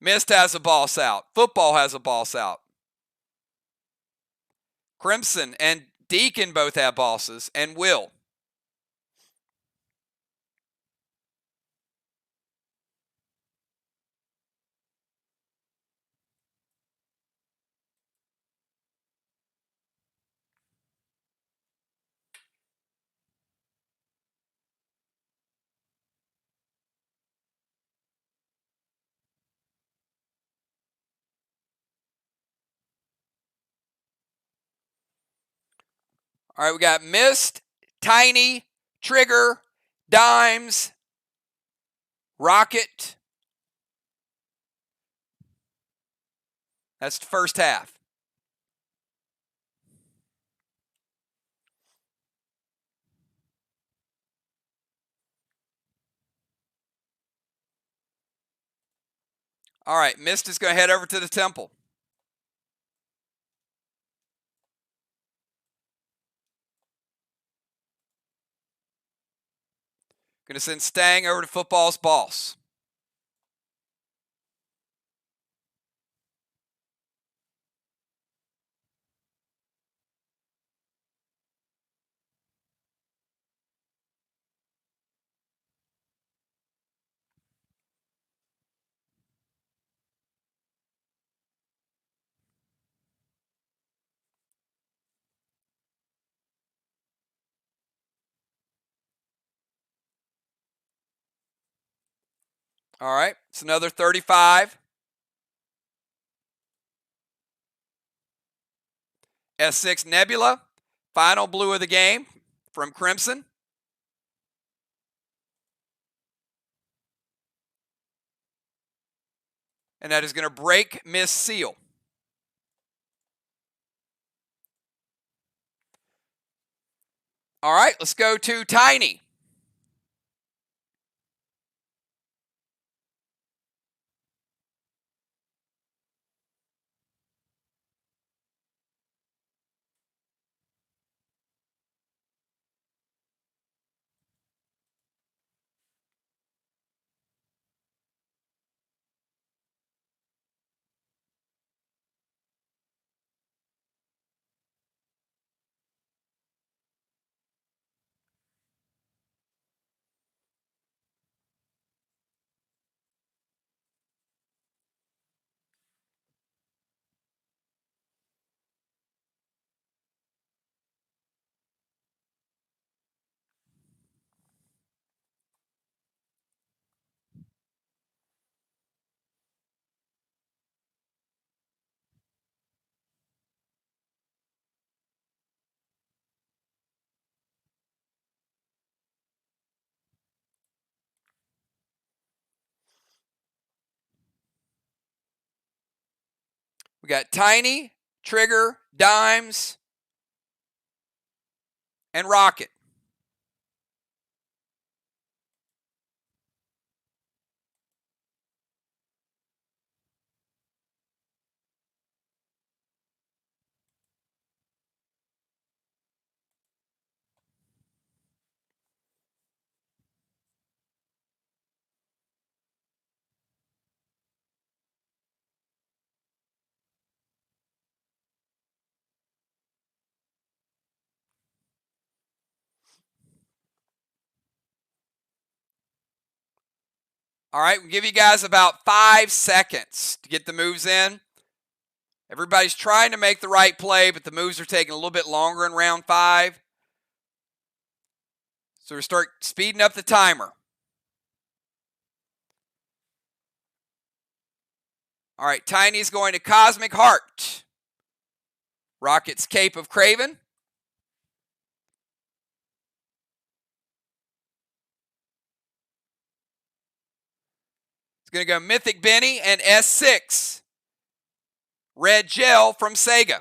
Mist has a boss out. Football has a boss out. Crimson and Deacon both have bosses, and Will. All right, we got Mist, Tiny, Trigger, Dimes, Rocket. That's the first half. All right, Mist is going to head over to the temple. Going to send Stang over to football's boss. All right, it's another 35. S6 Nebula, final blue of the game from Crimson. And that is going to break Miss Seal. All right, let's go to Tiny. We got Tiny, Trigger, Dimes, and Rocket. All right, we'll give you guys about 5 seconds to get the moves in. Everybody's trying to make the right play, but the moves are taking a little bit longer in round 5. So we start speeding up the timer. All right, Tiny's going to Cosmic Heart. Rocket's Cape of Craven. It's going to go Mythic Benny and S6. Red Gel from Sega.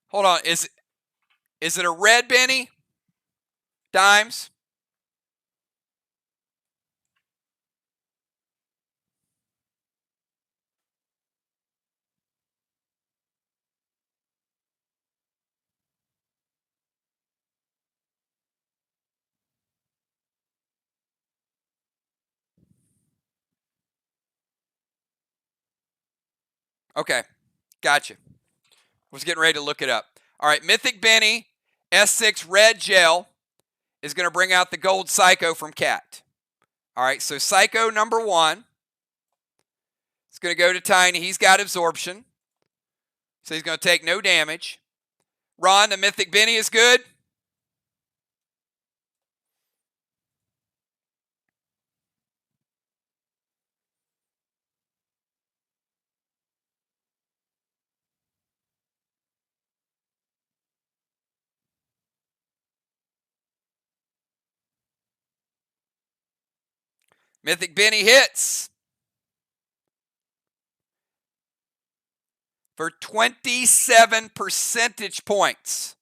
Hold on, is it a red Benny? Dimes? Okay, gotcha. Was getting ready to look it up. All right, Mythic Benny, S6 Red Gel is going to bring out the Gold Psycho from Cat. All right, so Psycho number 1. It's going to go to Tiny. He's got Absorption, so he's going to take no damage. Ron, the Mythic Benny is good. Mythic Benny hits for 27 percentage points.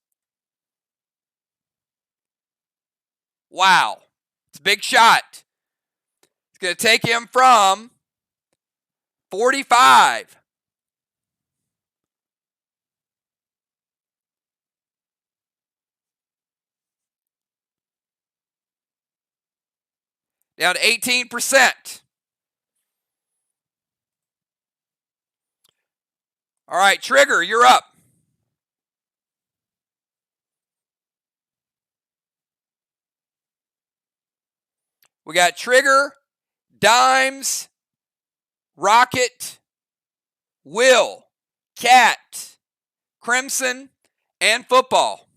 Wow. It's a big shot. It's going to take him from 45 down to 18%. All right, Trigger, you're up. We got Trigger, Dimes, Rocket, Will, Cat, Crimson, and Football.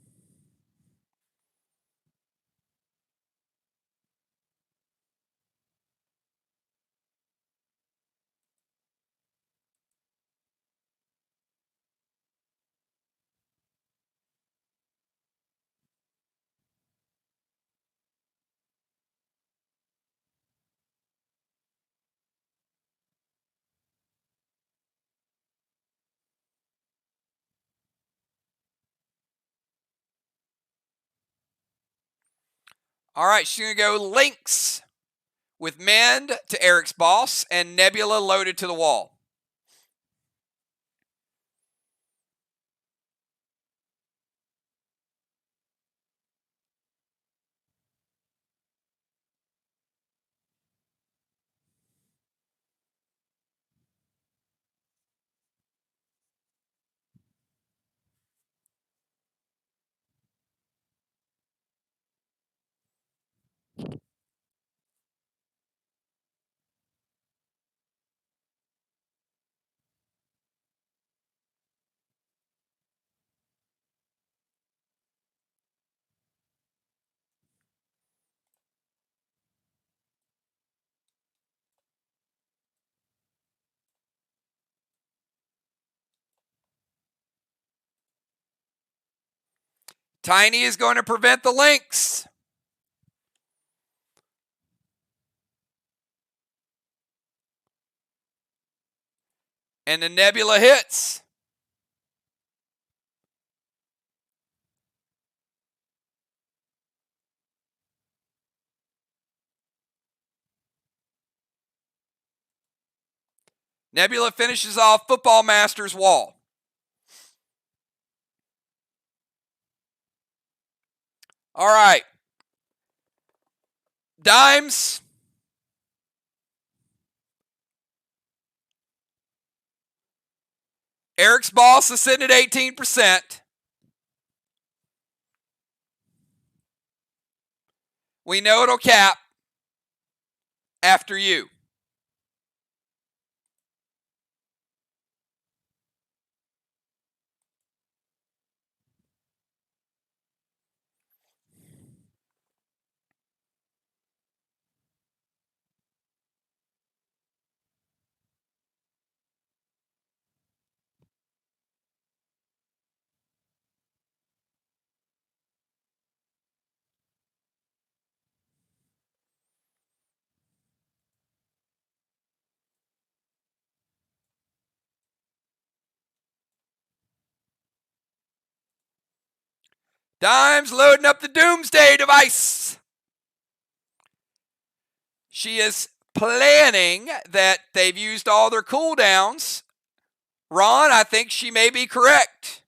All right, she's going to go Lynx with Mend to Eric's Boss and Nebula loaded to the wall. Tiny is going to prevent the Lynx. And the Nebula hits. Nebula finishes off Football Master's wall. All right. Dimes. Eric's boss is sitting at 18%. We know it'll cap after you. Dimes loading up the doomsday device. She is planning that they've used all their cooldowns. Ron, I think she may be correct.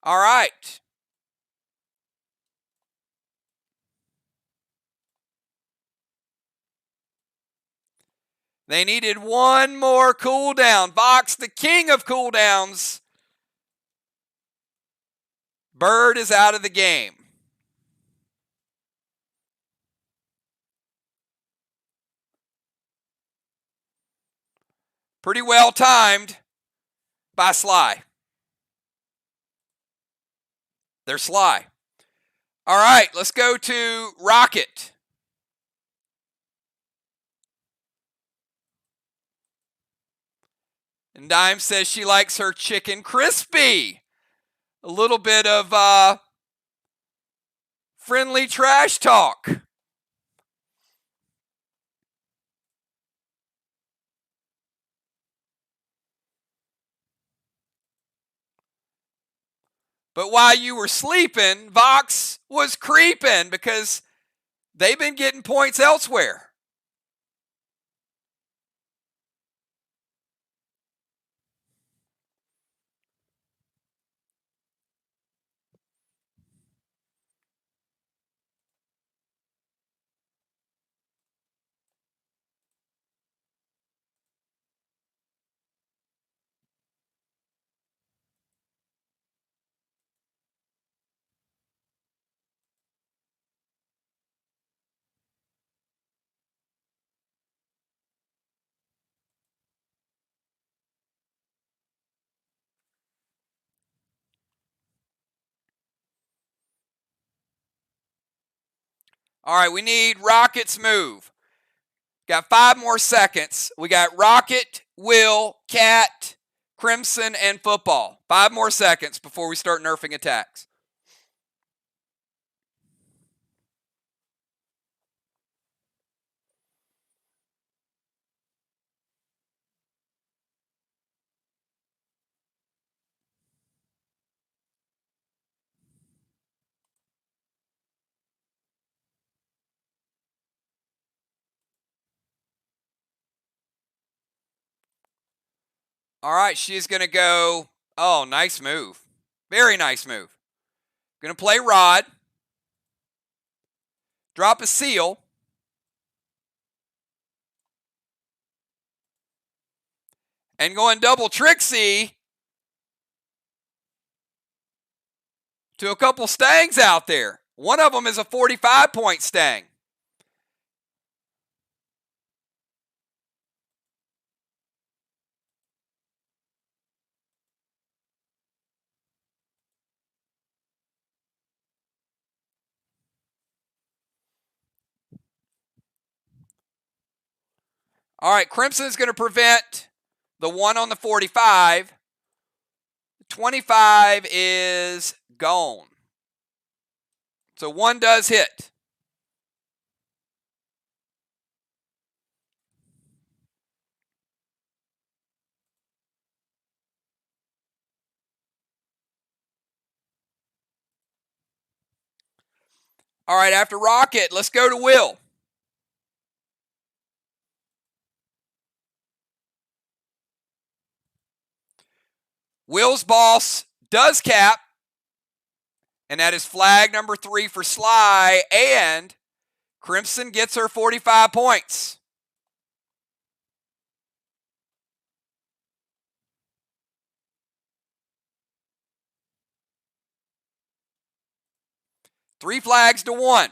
All right. They needed one more cooldown. VOX, the king of cooldowns. Bird is out of the game. Pretty well timed by SLY. They're SLY. All right, let's go to Rocket. And Dime says she likes her chicken crispy. A little bit of friendly trash talk. But while you were sleeping, VOX was creeping because they've been getting points elsewhere. All right, we need Rocket's move. Got 5 more seconds. We got Rocket, Will, Cat, Crimson, and Football. 5 more seconds before we start nerfing attacks. All right, she's going to go. Oh, nice move. Very nice move. Going to play Rod. Drop a seal. And going double Trixie to a couple Stangs out there. One of them is a 45-point Stang. All right, Crimson's going to prevent the 1 on the 45. 25 is gone. So 1 does hit. All right, after Rocket, let's go to Will. Will's boss does cap And that is flag number 3 for SLY, and Crimson gets her 45 points. Three flags to 1.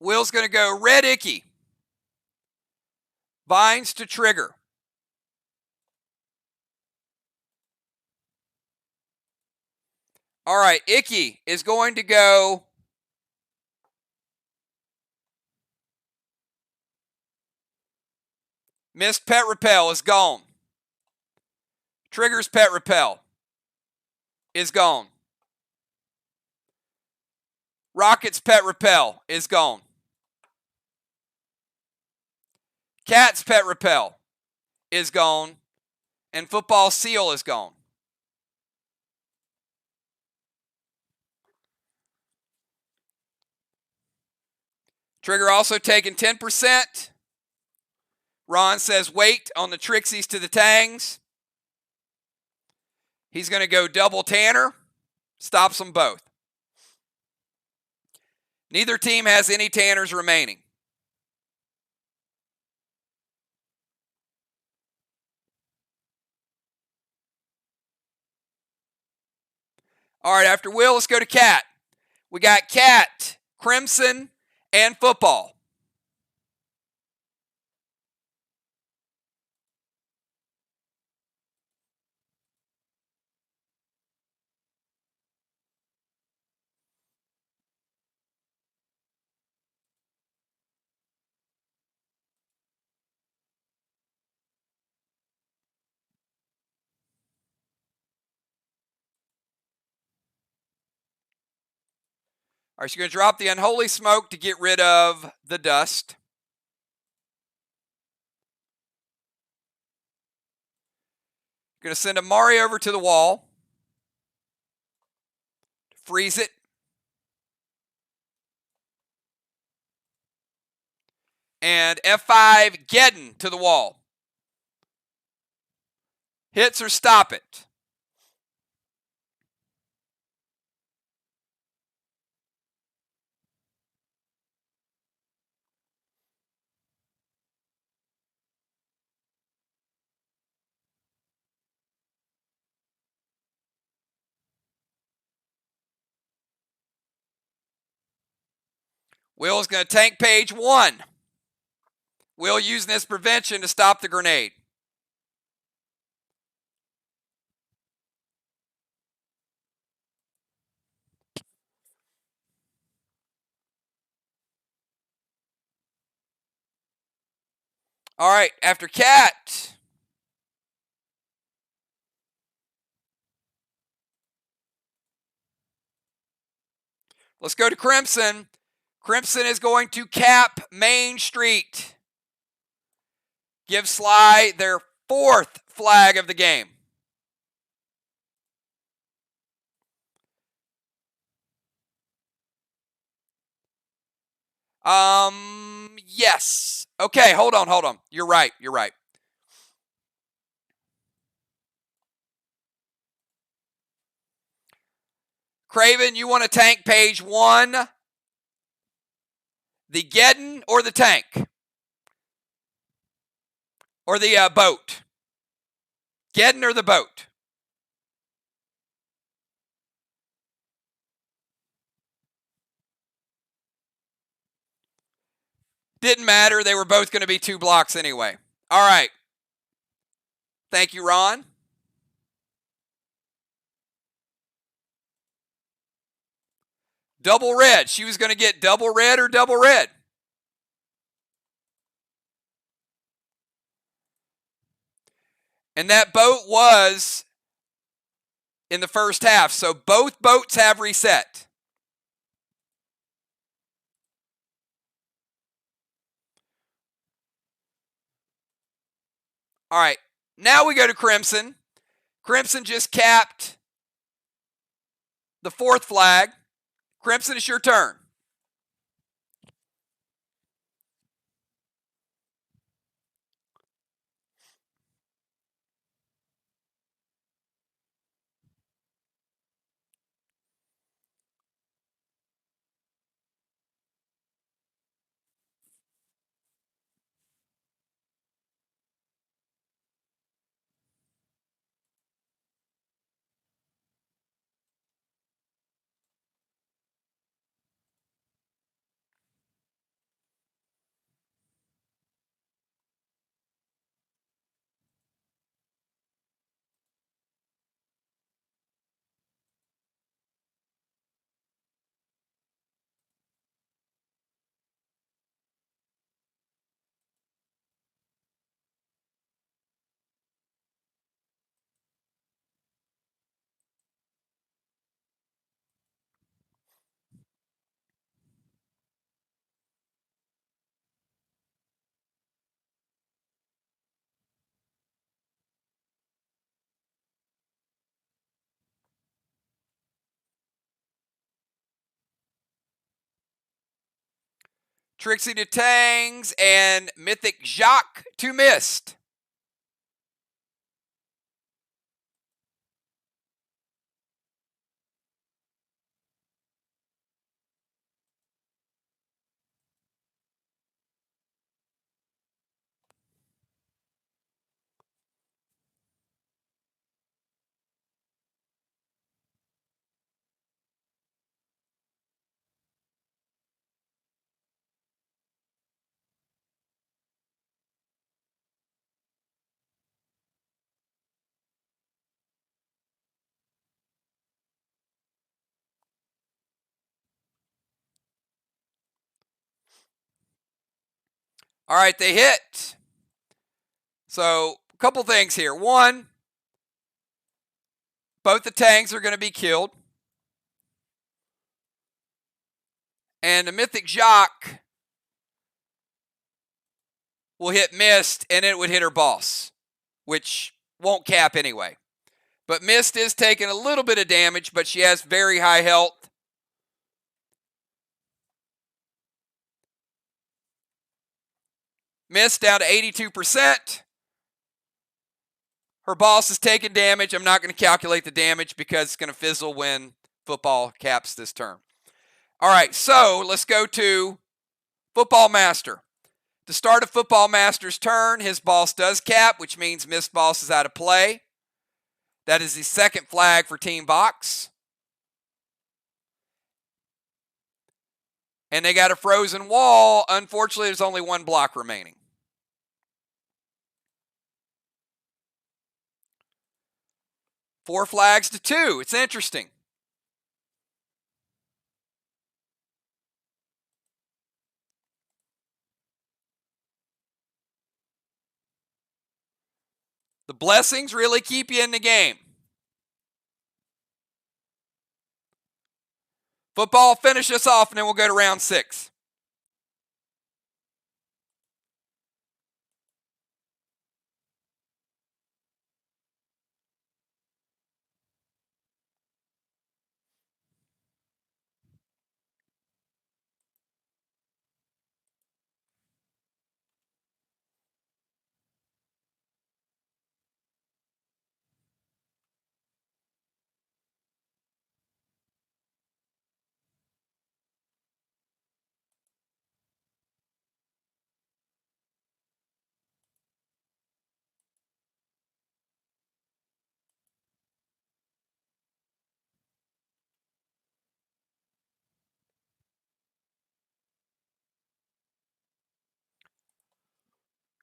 Will's going to go red Icky. Vines to trigger. All right, Icky is going to go Missed Pet Repel is gone. Trigger's Pet Repel is gone. Rocket's Pet Repel is gone. Cat's Pet Repel is gone. And Football Seal is gone. Trigger also taking 10%. Ron says wait on the Trixies to the Tangs. He's going to go double Tanner. Stops them both. Neither team has any Tanners remaining. All right, after Will, let's go to Cat. We got Cat, Crimson, and Football. All right, so you're going to drop the Unholy Smoke to get rid of the dust. You're going to send Amari over to the wall. Freeze it. And F5 Geddon to the wall. Hits or stop it. Will is going to tank page 1. Will using his prevention to stop the grenade. All right, after Cat. Let's go to Crimson. Crimson is going to cap Main Street. Give SLY their 4th flag of the game. Yes. Okay, hold on. You're right. Craven, you want to tank page 1? The Geddon or the tank? Or the boat? Geddon or the boat? Didn't matter. They were both going to be 2 blocks anyway. All right. Thank you, Ron. Double red. She was going to get double red or double red. And that boat was in the first half. So both boats have reset. All right. Now we go to Crimson. Crimson just capped the 4th flag. Crimson, it's your turn. Trixie to Tangs and Mythic Jacques to Mist. All right, they hit. So, a couple things here. One, both the Tangs are going to be killed. And the Mythic Jacques will hit Mist, and it would hit her boss, which won't cap anyway. But Mist is taking a little bit of damage, but she has very high health. Mist down to 82%. Her boss is taking damage. I'm not going to calculate the damage because it's going to fizzle when football caps this turn. All right, so let's go to Football Master. To start a Football Master's turn, his boss does cap, which means Mist boss is out of play. That is the 2nd flag for Team VOX. And they got a frozen wall. Unfortunately, there's only 1 block remaining. Four flags to 2. It's interesting. The blessings really keep you in the game. Football, finish us off, and then we'll go to round 6.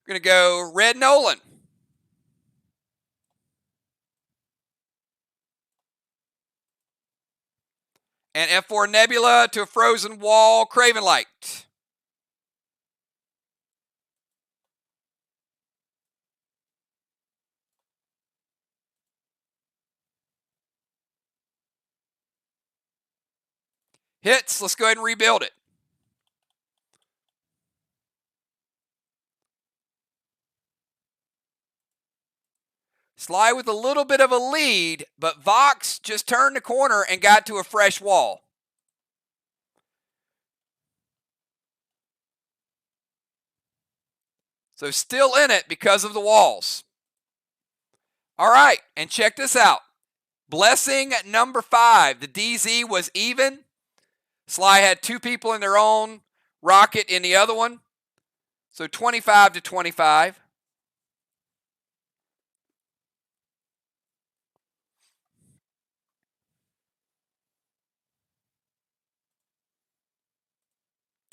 Going to go Red Nolan. And F4 Nebula to a Frozen Wall, Craven Light. Hits. Let's go ahead and rebuild it. SLY with a little bit of a lead, but VOX just turned the corner and got to a fresh wall. So still in it because of the walls. All right, and check this out. Blessing number 5. The DZ was even. SLY had 2 people in their own rocket in the other one. So 25 to 25.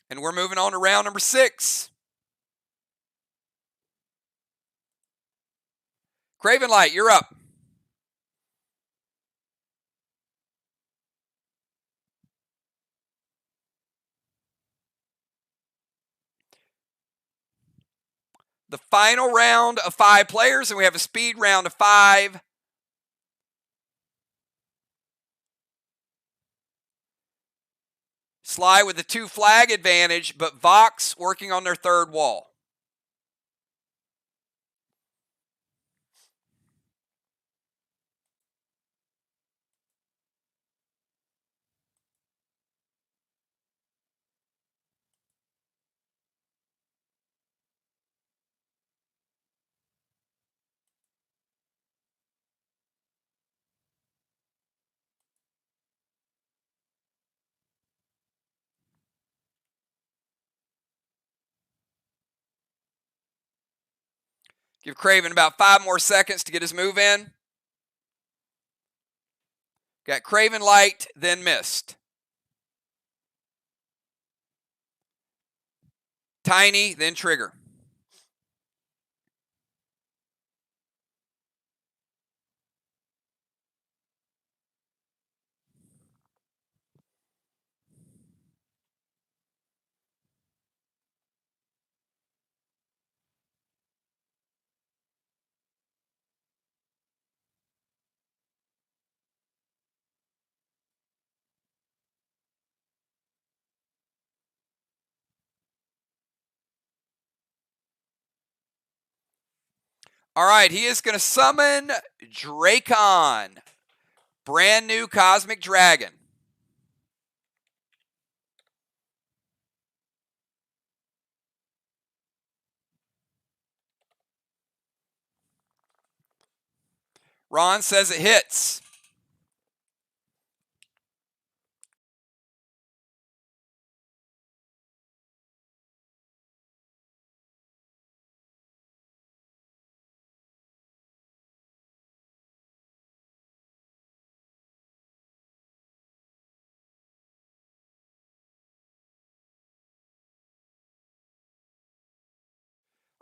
And we're moving on to round number 6. Craven Light, you're up. The final round of 5 players, and we have a speed round of 5. SLY with the 2 flag advantage, but VOX working on their 3rd wall. Give Craven about 5 more seconds to get his move in. Got Craven Light, then Mist. Tiny, then Trigger. All right, he is going to summon Dracon. Brand new Cosmic Dragon. Ron says it hits.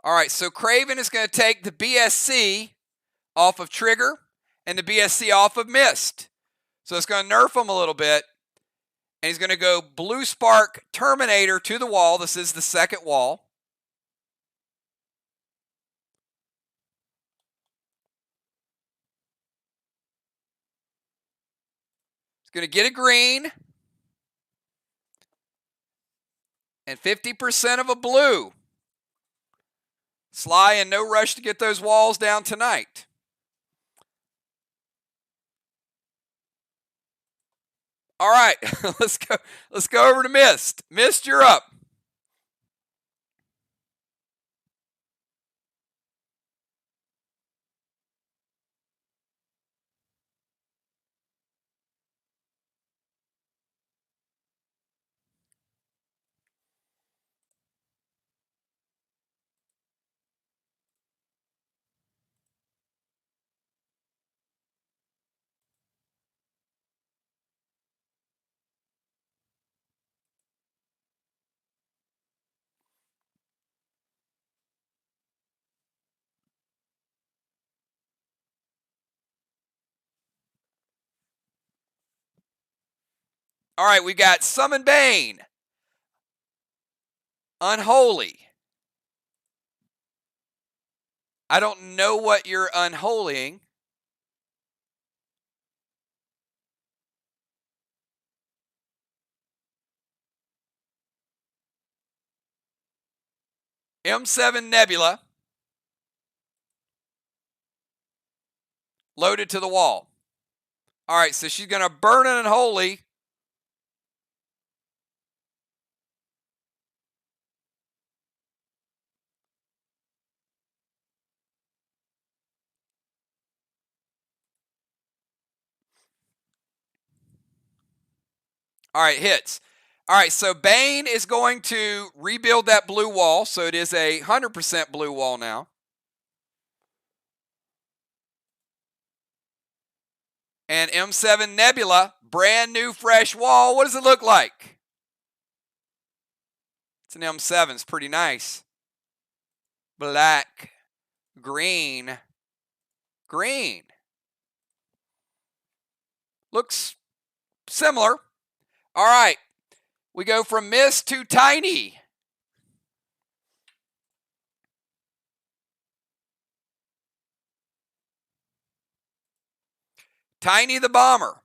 All right, so Craven is going to take the BSC off of Trigger and the BSC off of Mist. So it's going to nerf him a little bit. And he's going to go Blue Spark Terminator to the wall. This is the 2nd wall. He's going to get a green. And 50% of a blue. SLY in no rush to get those walls down tonight. All right, let's go over to Mist. Mist, you're up. All right, we got Summon Bane. Unholy. I don't know what you're unholying. M7 Nebula. Loaded to the wall. All right, so she's going to burn an unholy. All right, hits. All right, so Bane is going to rebuild that blue wall, so it is a 100% blue wall now. And M7 Nebula, brand new fresh wall. What does it look like? It's an M7. It's pretty nice. Black, green, green. Looks similar. All right, we go from Mist to Tiny. Tiny the Bomber.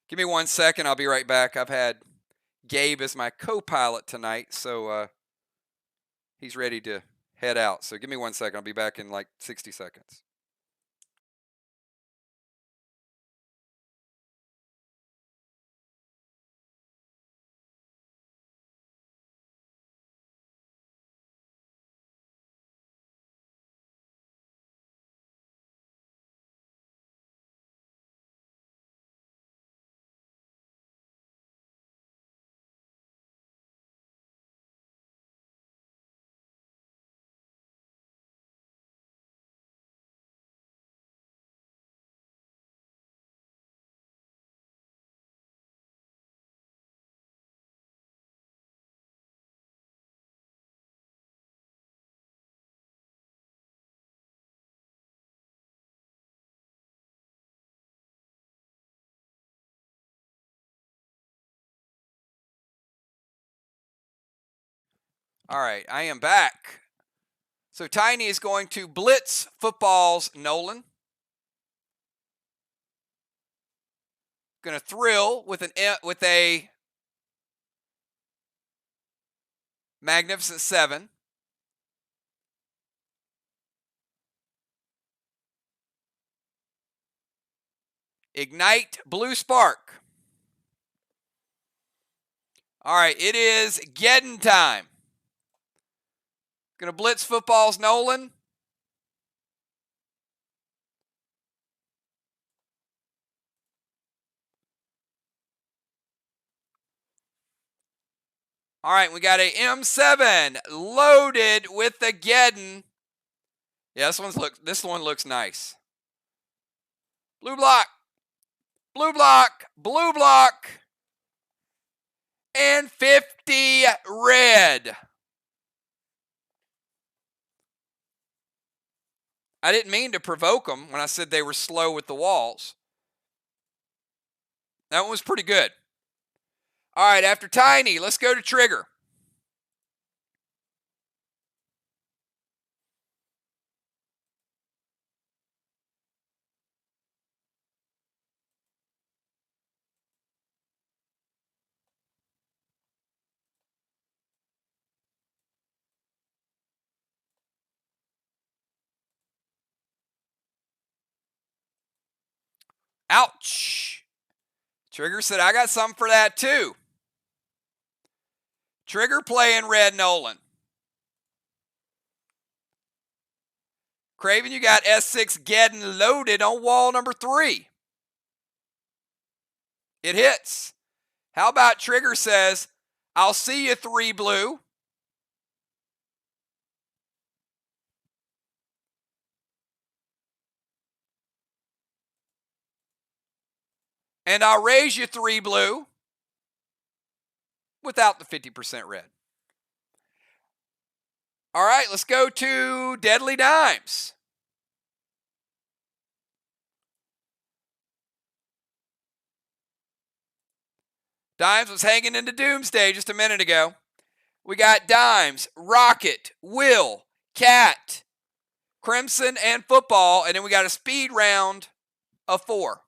Give me 1 second. I'll be right back. I've had Gabe as my co-pilot tonight, so he's ready to head out. So give me 1 second. I'll be back in like 60 seconds. All right, I am back. So Tiny is going to blitz footballs Nolan. Going to thrill with a Magnificent 7. Ignite Blue Spark. All right, it is Geddon time. Going to blitz footballs Nolan. All right, we got a M7 loaded with the Geddon. Yeah, this one looks nice. Blue block, blue block, blue block, and 50 red. I didn't mean to provoke them when I said they were slow with the walls. That one was pretty good. All right, after Tiny, let's go to Trigger. Ouch. Trigger said, I got something for that too. Trigger playing red Nolan. Craven, you got S6 getting loaded on wall number 3. It hits. How about Trigger says, I'll see you 3 blue. And I'll raise you 3 blue without the 50% red. All right, let's go to Deadly Dimes. Dimes was hanging into Doomsday just a minute ago. We got Dimes, Rocket, Will, Cat, Crimson, and Football. And then we got a speed round of 4.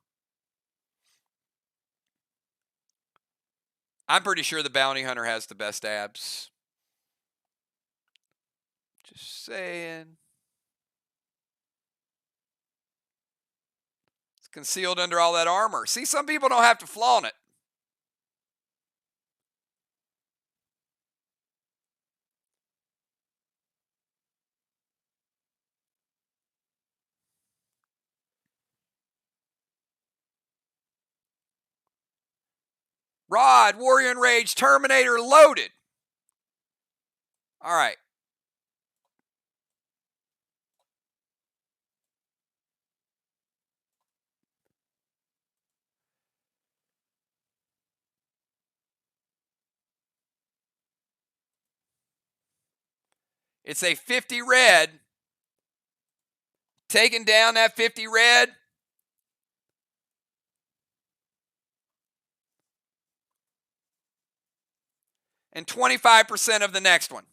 I'm pretty sure the Bounty Hunter has the best abs. Just saying. It's concealed under all that armor. See, some people don't have to flaunt it. Rod, Warrior Enraged, Terminator loaded. All right. It's a 50 red. Taking down that 50 red. And 25% of the next one.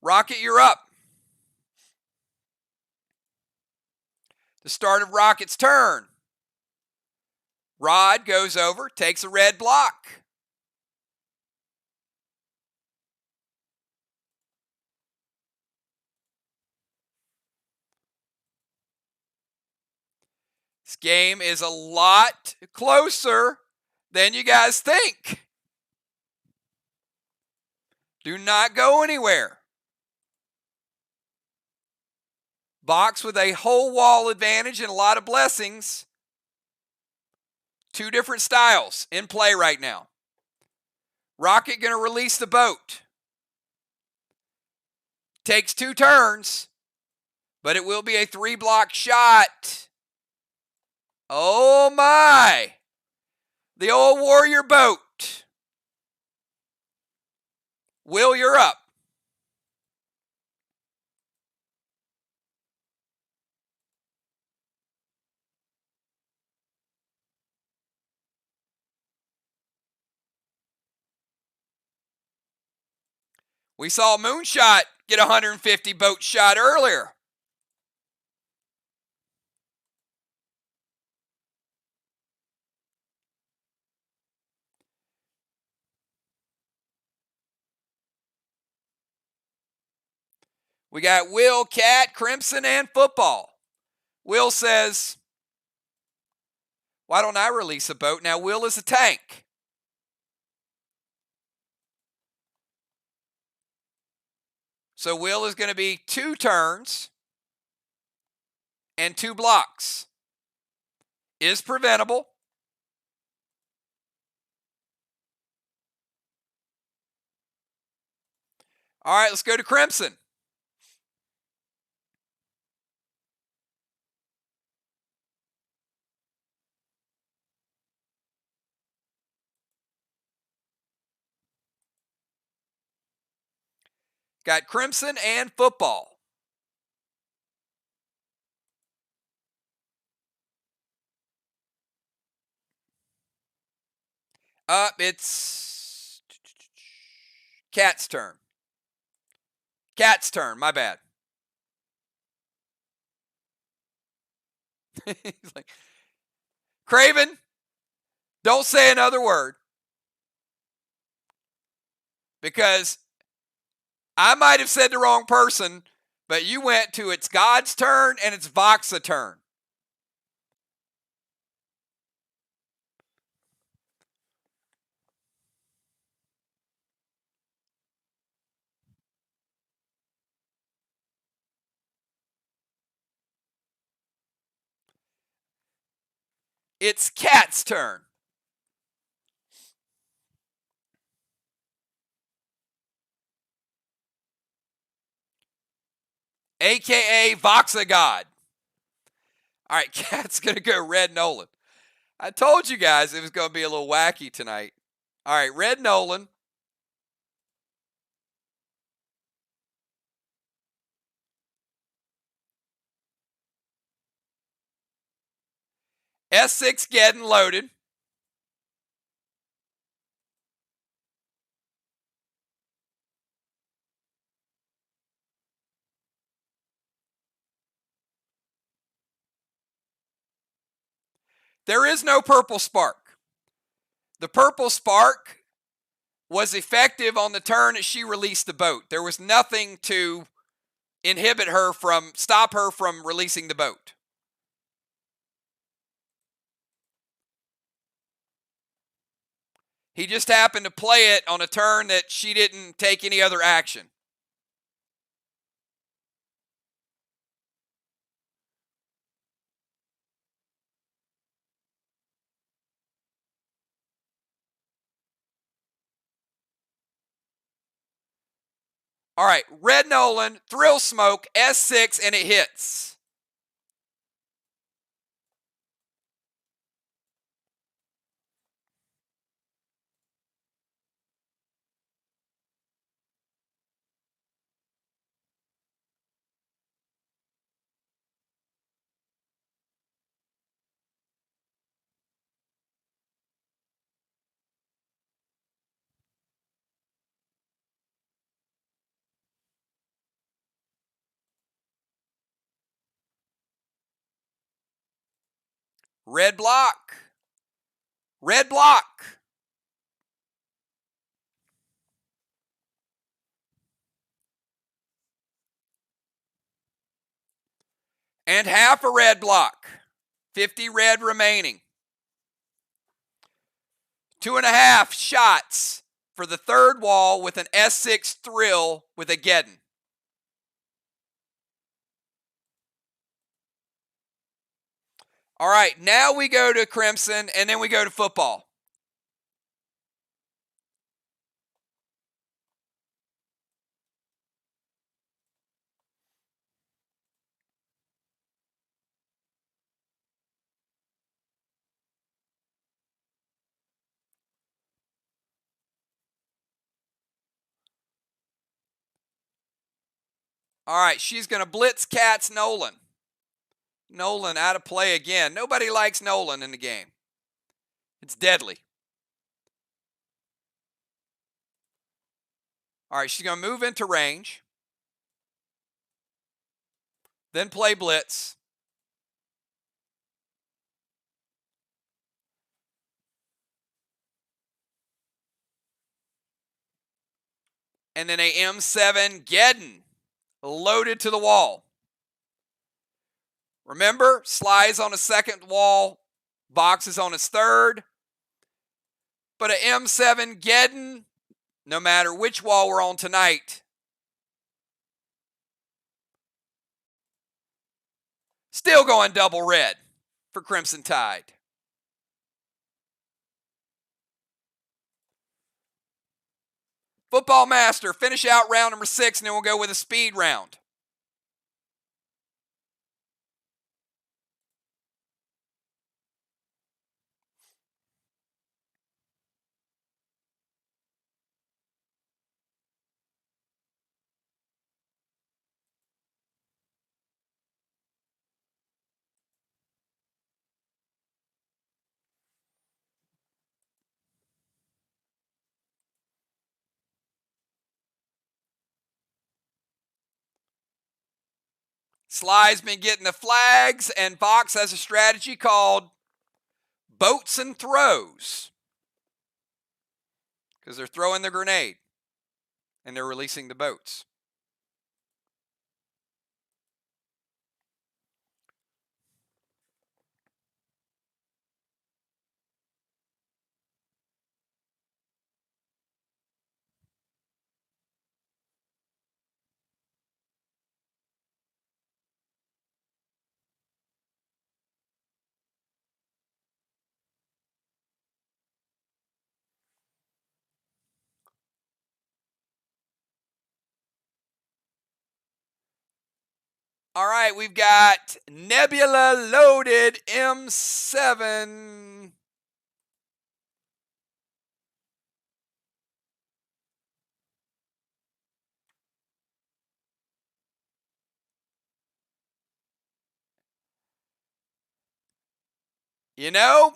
Rocket, you're up. The start of Rocket's turn. Rod goes over, takes a red block. This game is a lot closer than you guys think. Do not go anywhere. VOX with a whole wall advantage and a lot of blessings. 2 different styles in play right now. Rocket going to release the boat. Takes 2 turns, but it will be a 3-block shot. Oh my! The old warrior boat. Will, you're up. We saw Moonshot get 150 boat shot earlier. We got Will, Cat, Crimson, and Football. Will says, why don't I release a boat? Now, Will is a tank. So Will is going to be 2 turns and 2 blocks. Is preventable. All right, let's go to Crimson. Got Crimson and Football. It's Cat's turn. Cat's turn, my bad. He's like, Craven, don't say another word. Because I might have said the wrong person, but you went to it's God's turn and it's VOX's turn. It's Cat's turn. AKA Voxa God. All right, Cat's going to go Red Nolan. I told you guys it was going to be a little wacky tonight. All right, Red Nolan. S6 getting loaded. There is no purple spark. The purple spark was effective on the turn that she released the boat. There was nothing to stop her from releasing the boat. He just happened to play it on a turn that she didn't take any other action. All right, Red Nolan, Thrill Smoke, S6, and it hits. Red block. Red block. And half a red block. 50 red remaining. 2.5 shots for the third wall with an S6 thrill with a Geddon. All right, now we go to Crimson, and then we go to football. All right, she's going to blitz Cats Nolan. Nolan out of play again. Nobody likes Nolan in the game. It's deadly. All right, she's going to move into range. Then play blitz. And then a M7 Geddon loaded to the wall. Remember, SLY's on a second wall, VOX is on his third. But a M7 Geddon, no matter which wall we're on tonight, still going double red for Crimson Tide. Football Master, finish out round number 6, and then we'll go with a speed round. SLY's been getting the flags, and VOX has a strategy called boats and throws, because they're throwing the grenade and they're releasing the boats. All right, we've got Nebula loaded M7. You know,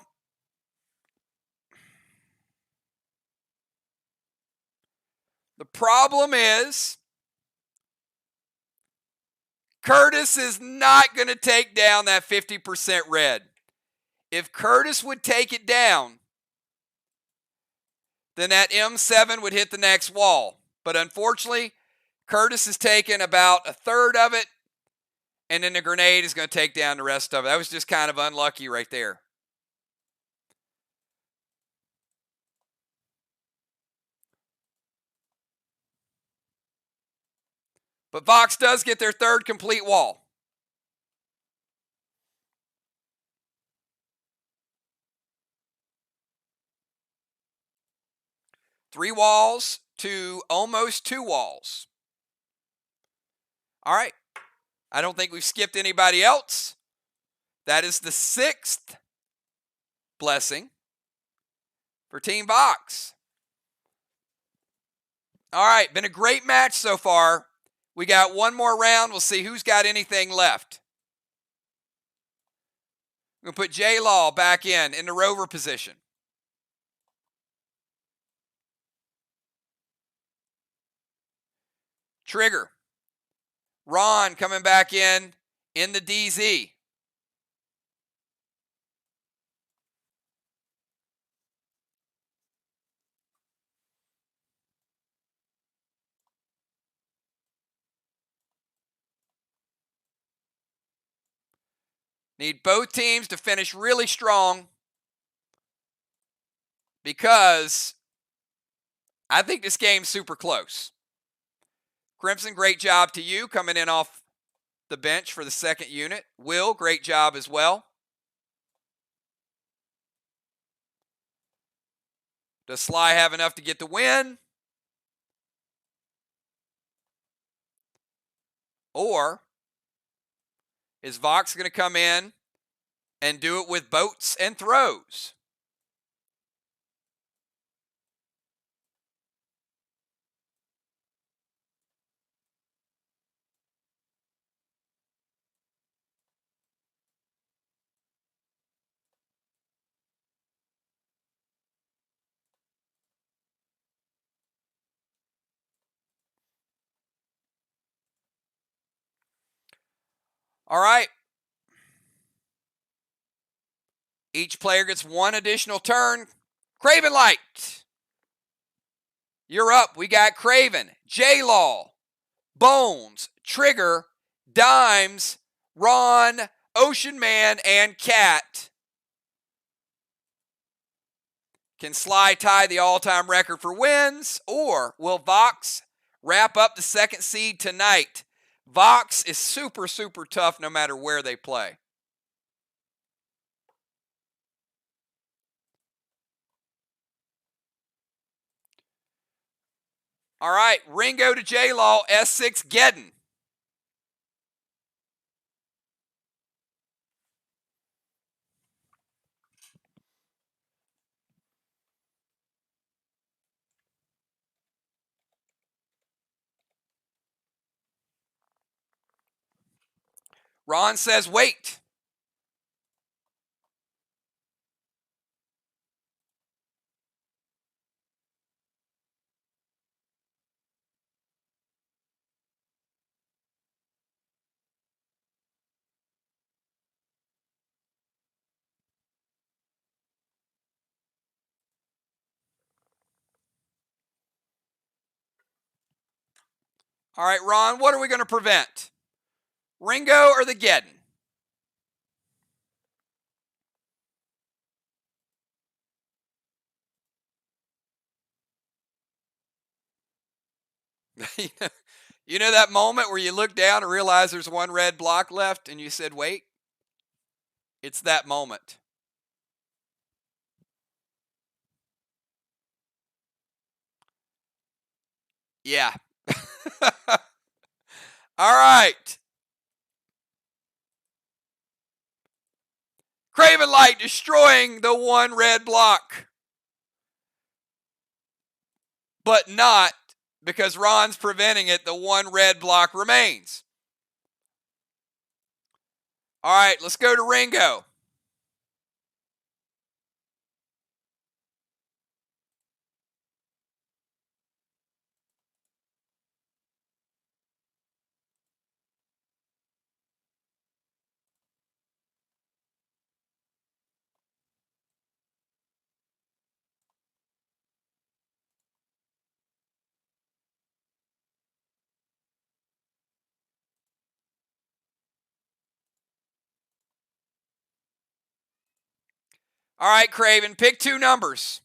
the problem is Curtis is not going to take down that 50% red. If Curtis would take it down, then that M7 would hit the next wall. But unfortunately, Curtis has taken about a third of it, and then the grenade is going to take down the rest of it. That was just kind of unlucky right there. But VOX does get their third complete wall. Three walls to almost two walls. All right. I don't think we've skipped anybody else. That is the 6th blessing for Team VOX. All right. Been a great match so far. We got one more round. We'll see who's got anything left. We're going to put J-Law back in the rover position. Trigger. Ron coming back in the DZ. Need both teams to finish really strong because I think this game's super close. Crimson, great job to you coming in off the bench for the second unit. Will, great job as well. Does SLY have enough to get the win? Or is VOX going to come in and do it with boats and throws? All right. Each player gets one additional turn. Craven Light, you're up. We got Craven, J-Law, Bones, Trigger, Dimes, Ron, Ocean Man, and Cat. Can SLY tie the all-time record for wins, or will VOX wrap up the second seed tonight? VOX is super, super tough no matter where they play. All right, Ringo to J-Law, S6 Geddon. Ron says wait. All right, Ron, what are we going to prevent? Ringo or the Geddon? You know that moment where you look down and realize there's one red block left and you said, wait? It's that moment. Yeah. All right. Craven Light destroying the one red block. But not because Ron's preventing it. The one red block remains. All right, let's go to Ringo. All right, Craven, pick two numbers.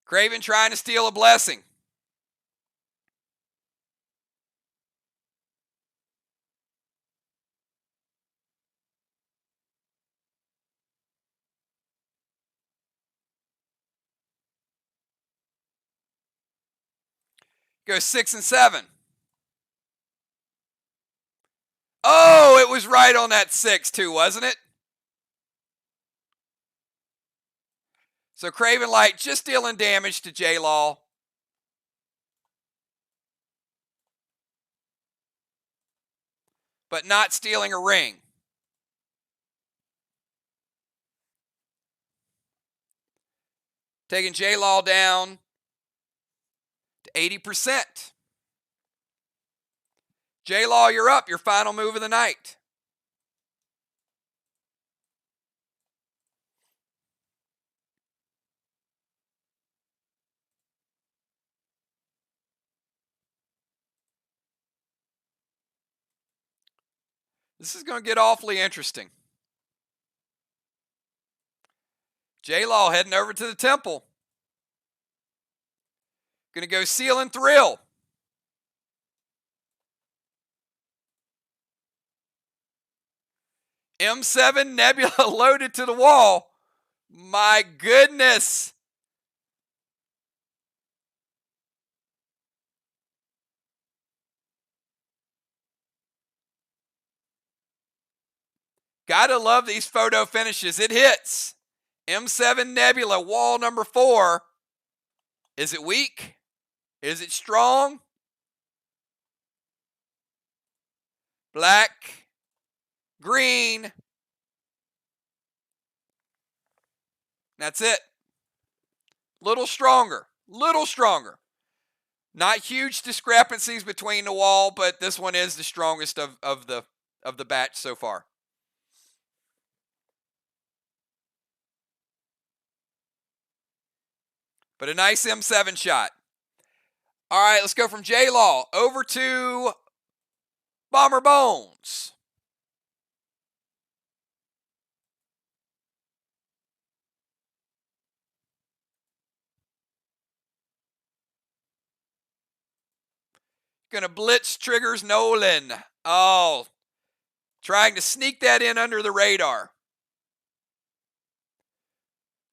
Craven trying to steal a blessing. Go 6 and 7. Oh, it was right on that 6 too, wasn't it? So Craven Light just dealing damage to J-Law. But not stealing a ring. Taking J-Law down to 80%. J-Law, you're up. Your final move of the night. This is going to get awfully interesting. J-Law heading over to the temple. Going to go Seal and Thrill. M7 Nebula loaded to the wall. My goodness. Gotta love these photo finishes. It hits. M7 Nebula, wall number 4. Is it weak? Is it strong? Black, green. That's it. Little stronger. Little stronger. Not huge discrepancies between the wall, but this one is the strongest of the batch so far. But a nice M7 shot. All right, let's go from J-Law over to Bomber Bones. Gonna blitz triggers Nolan. Oh, trying to sneak that in under the radar.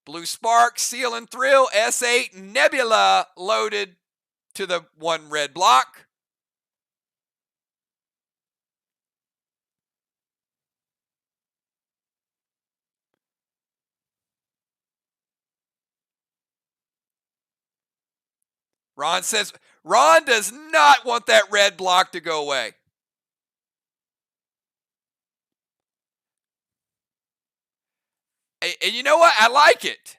Blue Spark, Seal and Thrill, S8 Nebula loaded to the one red block. Ron says, Ron does not want that red block to go away. And you know what? I like it.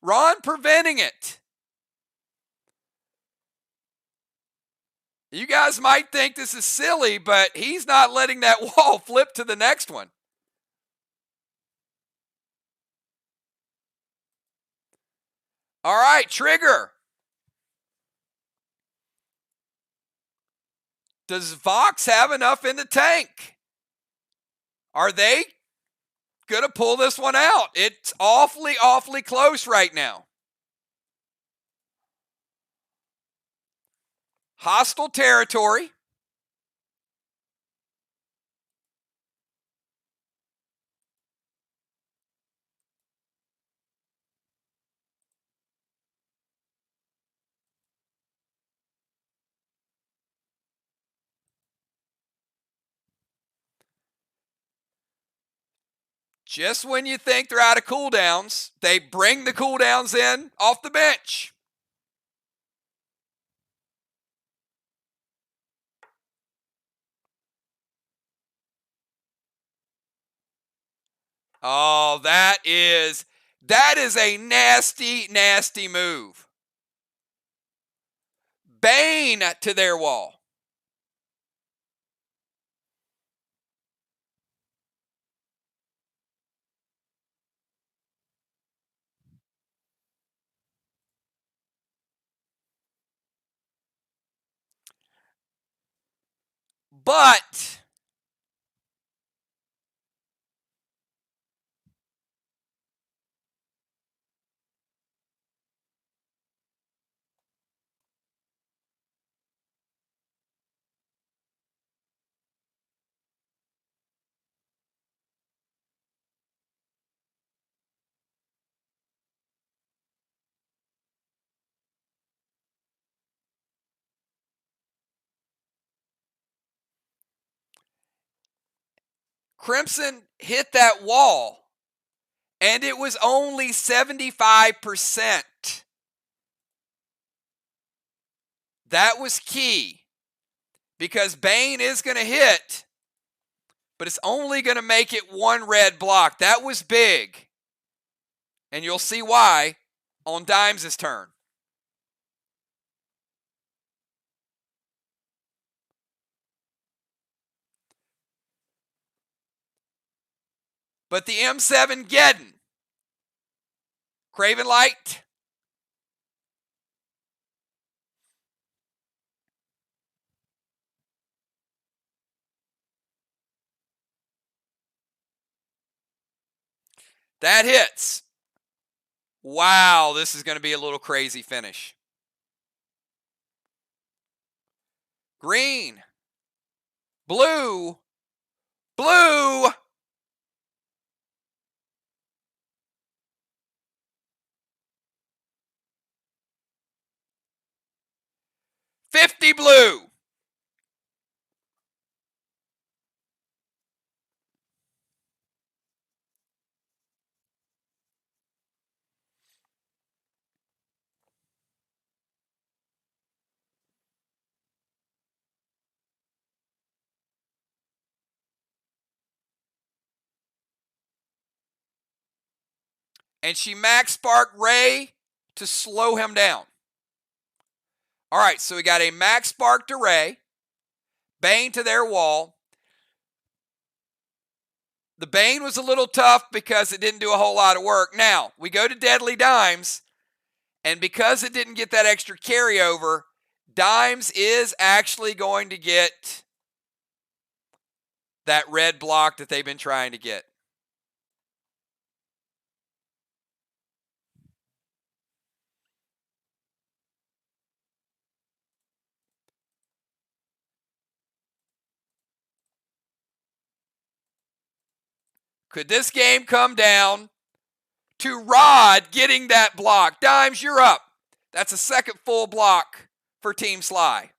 Ron preventing it. You guys might think this is silly, but he's not letting that wall flip to the next one. All right, trigger. Does VOX have enough in the tank? Are they going to pull this one out? It's awfully, awfully close right now. Hostile territory. Just when you think they're out of cooldowns, they bring the cooldowns in off the bench. Oh, that is a nasty, nasty move. Bane to their wall. But Crimson hit that wall, and it was only 75%. That was key, because Bane is going to hit, but it's only going to make it one red block. That was big, and you'll see why on Dimes' turn. But the M7 Geddon, Craven Light, that hits. Wow, this is going to be a little crazy finish. Green, blue, blue. $50 blue. And she max spark Ray to slow him down. All right, so we got a max spark to Ray, Bane to their wall. The Bane was a little tough because it didn't do a whole lot of work. Now, we go to Deadly Dimes, and because it didn't get that extra carryover, Dimes is actually going to get that red block that they've been trying to get. Could this game come down to Rod getting that block? Dimes, you're up. That's a second full block for Team SLY.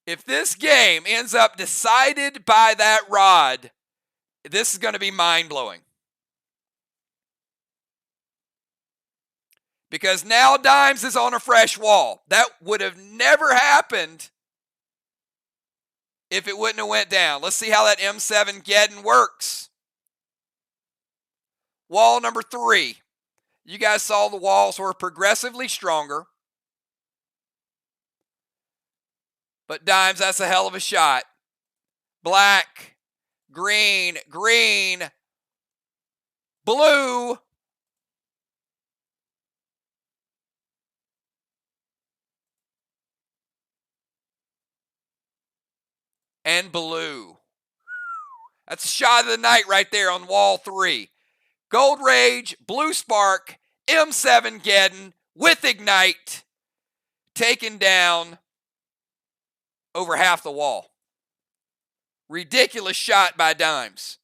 If this game ends up decided by that Rod, this is going to be mind-blowing. Because now Dimes is on a fresh wall. That would have never happened if it wouldn't have went down. Let's see how that M7 Geddon works. Wall number 3. You guys saw the walls were progressively stronger. But Dimes, that's a hell of a shot. Black, green, green, blue. And blue. That's a shot of the night right there on wall 3. Gold Rage, Blue Spark, M7 Geddon with Ignite, taking down over half the wall. Ridiculous shot by Dimes.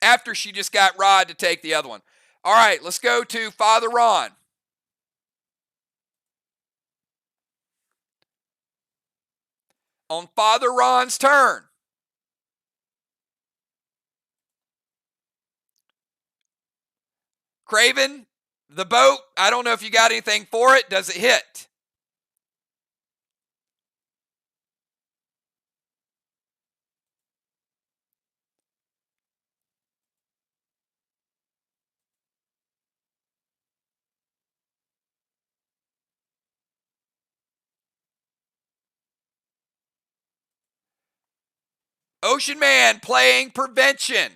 after she just got Rod to take the other one. All right, let's go to Father Ron. On Father Ron's turn, Craven, the boat, I don't know if you got anything for it. Does it hit? Ocean Man playing prevention.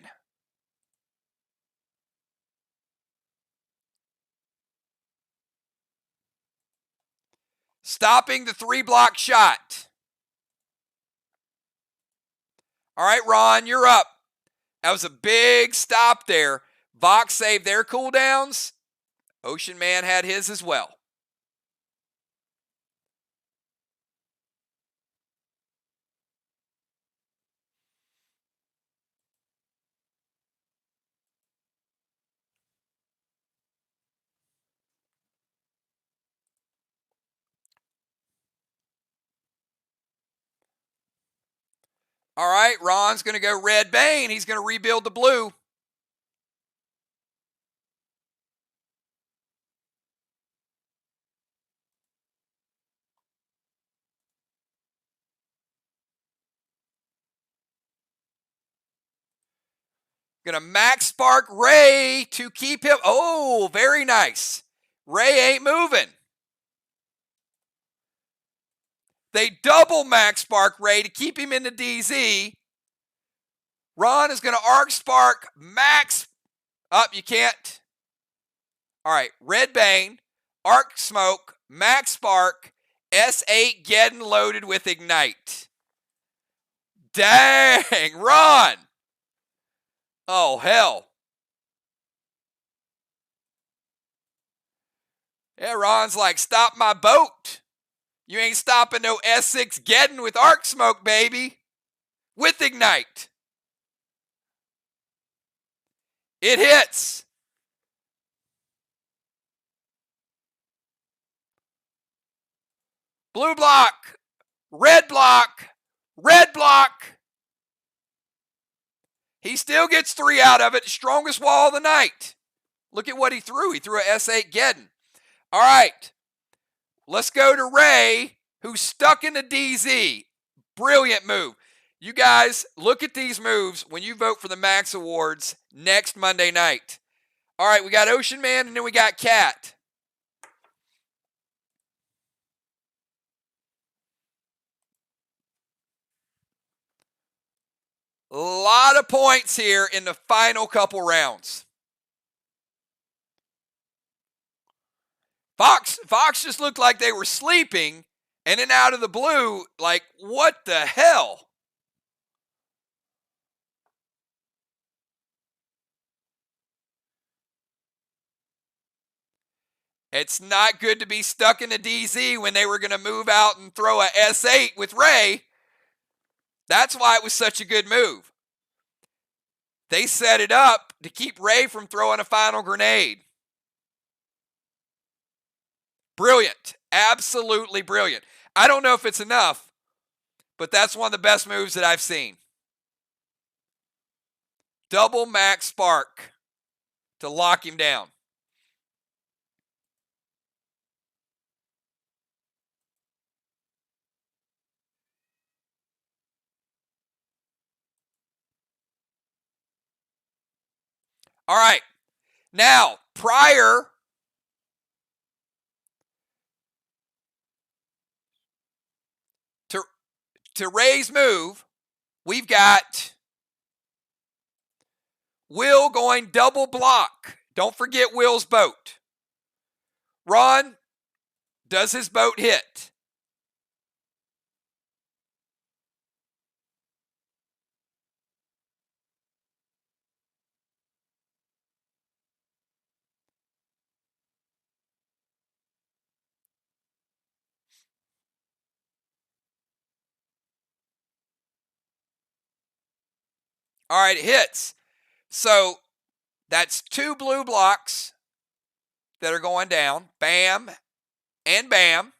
Stopping the 3-block shot. All right, Ron, you're up. That was a big stop there. VOX saved their cooldowns. Ocean Man had his as well. All right, Ron's going to go Red Bane. He's going to rebuild the blue. Going to max spark Ray to keep him. Oh, very nice. Ray ain't moving. They double max spark Ray to keep him in the DZ. Ron is going to arc spark max. Up, you can't. All right, Red Bane, arc smoke, max spark, S8 getting loaded with ignite. Dang, Ron. Oh, hell. Yeah, Ron's like, stop my boat. You ain't stopping no S6 getting with arc smoke, baby. With ignite. It hits. Blue block, red block, red block. He still gets 3 out of it. Strongest wall of the night. Look at what he threw. He threw a S8 Geddon. All right. Let's go to Ray, who's stuck in the DZ. Brilliant move. You guys, look at these moves when you vote for the Max Awards next Monday night. All right, we got Ocean Man, and then we got Cat. A lot of points here in the final couple rounds. VOX just looked like they were sleeping, and then out of the blue, like, what the hell? It's not good to be stuck in the DZ when they were going to move out and throw a S8 with Ray. That's why it was such a good move. They set it up to keep Ray from throwing a final grenade. Brilliant. Absolutely brilliant. I don't know if it's enough, but that's one of the best moves that I've seen. Double max spark to lock him down. All right. Now, prior to Ray's move, we've got Will going double block. Don't forget Will's boat. Ron, does his boat hit? All right, it hits. So that's 2 blue blocks that are going down. Bam and bam.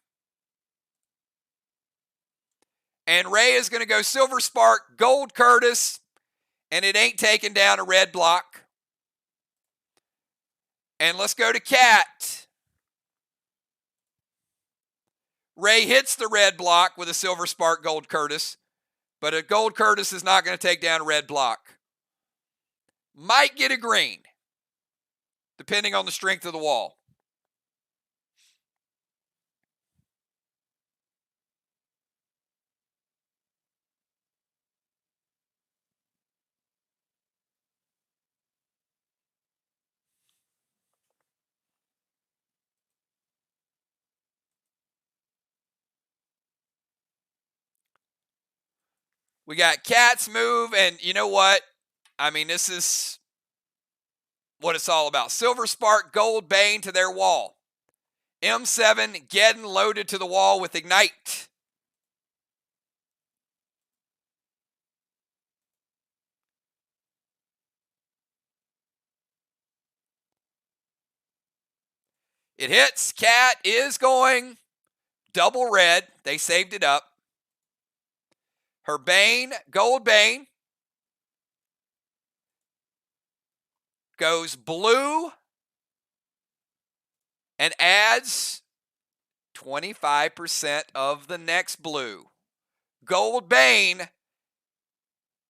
And Ray is going to go Silver Spark, Gold Curtis, and it ain't taking down a red block. And let's go to Cat. Ray hits the red block with a Silver Spark, Gold Curtis, but a Gold Curtis is not going to take down a red block. Might get a green, depending on the strength of the wall. We got Cat's move, and you know what? I mean, this is what it's all about. Silver Spark, Gold Bane to their wall. M7 getting loaded to the wall with Ignite. It hits. Cat is going double red. They saved it up. Her Bane, Gold Bane, goes blue and adds 25% of the next blue. Gold Bane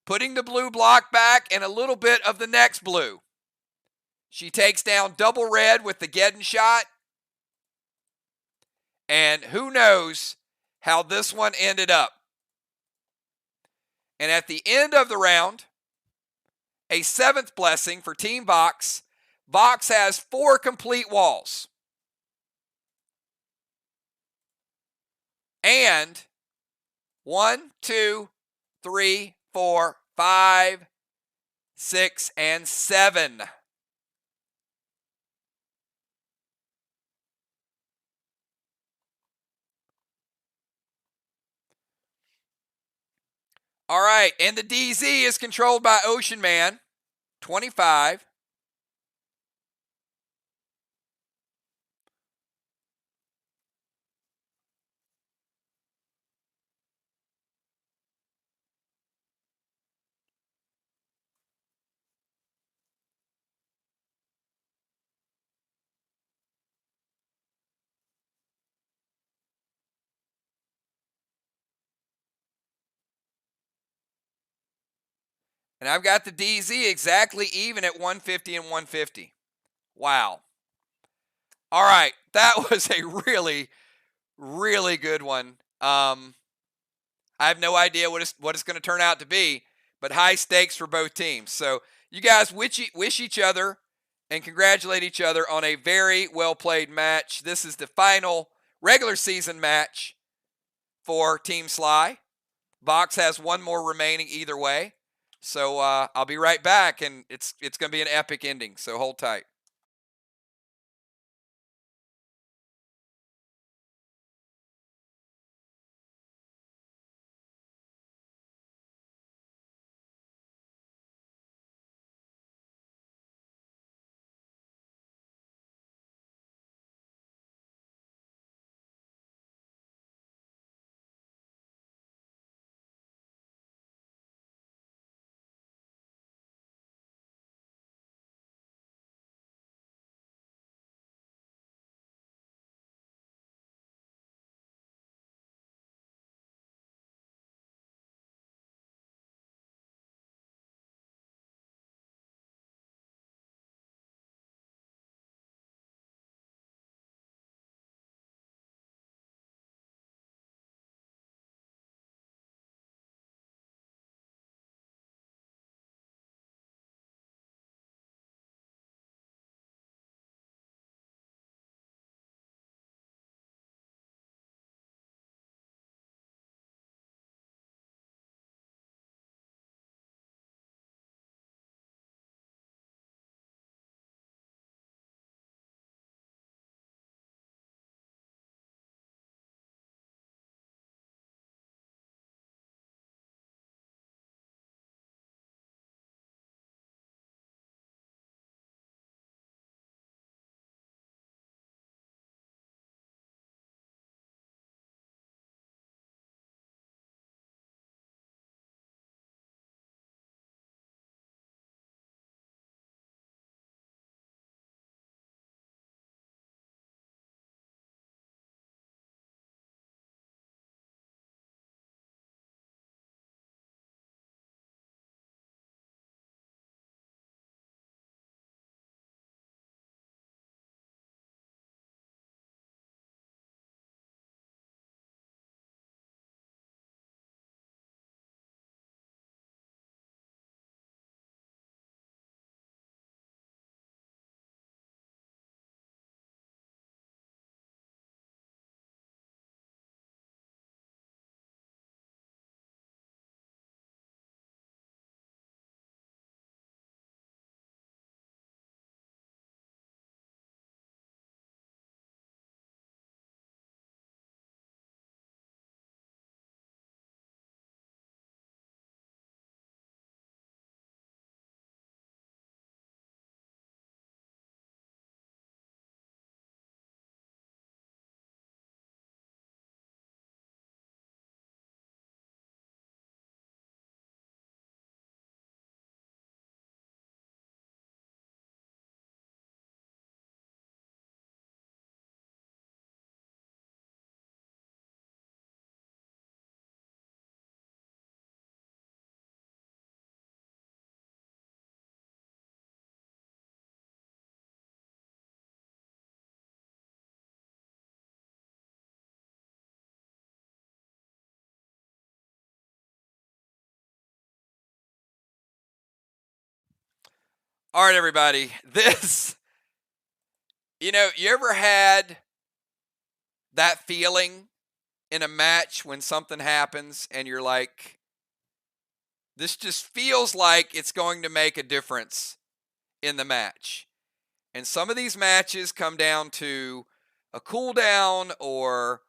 putting the blue block back and a little bit of the next blue. She takes down double red with the Geddon shot. And who knows how this one ended up. And at the end of the round, a 7th blessing for Team VOX. VOX has 4 complete walls. And 1, 2, 3, 4, 5, 6, and 7. All right, and the DZ is controlled by Ocean Man, 25. And I've got the DZ exactly even at 150 and 150. Wow. All right, that was a really, really good one. I have no idea what it's going to turn out to be, but high stakes for both teams. So you guys wish each other and congratulate each other on a very well-played match. This is the final regular season match for Team SLY. VOX has one more remaining either way. So I'll be right back, and it's going to be an epic ending, so hold tight. All right, everybody. You ever had that feeling in a match when something happens and you're like, this just feels like it's going to make a difference in the match? And some of these matches come down to a cooldown or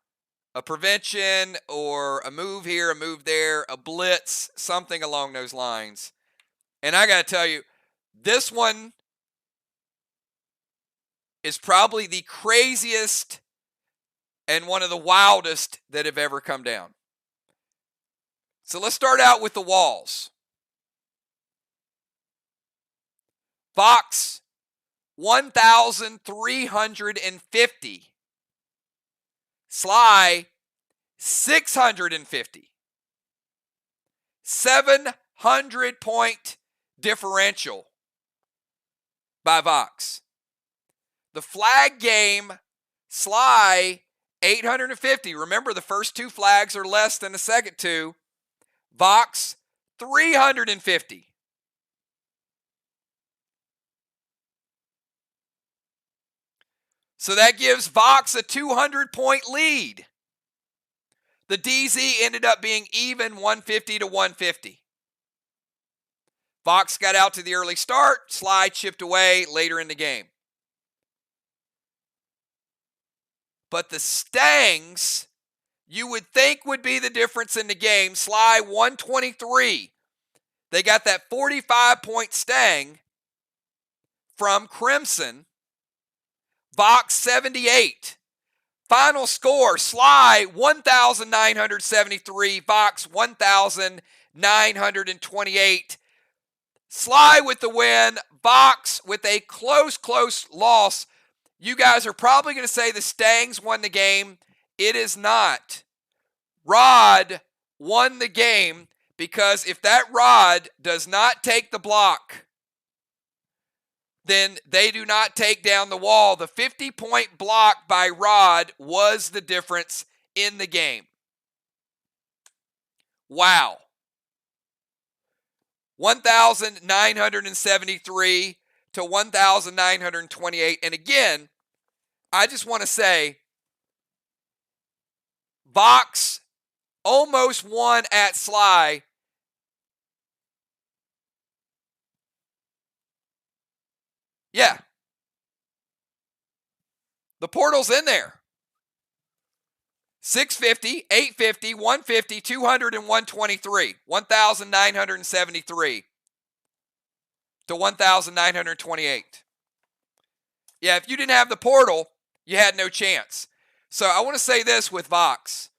a prevention or a move here, a move there, a blitz, something along those lines. And I got to tell you, this one is probably the craziest and one of the wildest that have ever come down. So let's start out with the walls. VOX, 1,350. SLY, 650. 700-point differential by VOX. The flag game, SLY, 850. Remember, the first two flags are less than the second two. VOX, 350. So that gives VOX a 200-point lead. The DZ ended up being even 150 to 150. VOX got out to the early start. SLY chipped away later in the game. But the Stangs, you would think would be the difference in the game. SLY 123. They got that 45-point Stang from Crimson. VOX 78. Final score, SLY 1,973. VOX 1,928. SLY with the win. VOX with a close loss. You guys are probably going to say the Stangs won the game. It is not. Rod won the game because if that Rod does not take the block, then they do not take down the wall. The 50-point block by Rod was the difference in the game. Wow. 1,973 to 1,928. And again, I just want to say, VOX almost won at SLY. Yeah. The portal's in there. 650, 850, 150, 200, and 123. 1,973 to 1,928. Yeah, if you didn't have the portal, you had no chance. So I want to say this with VOX.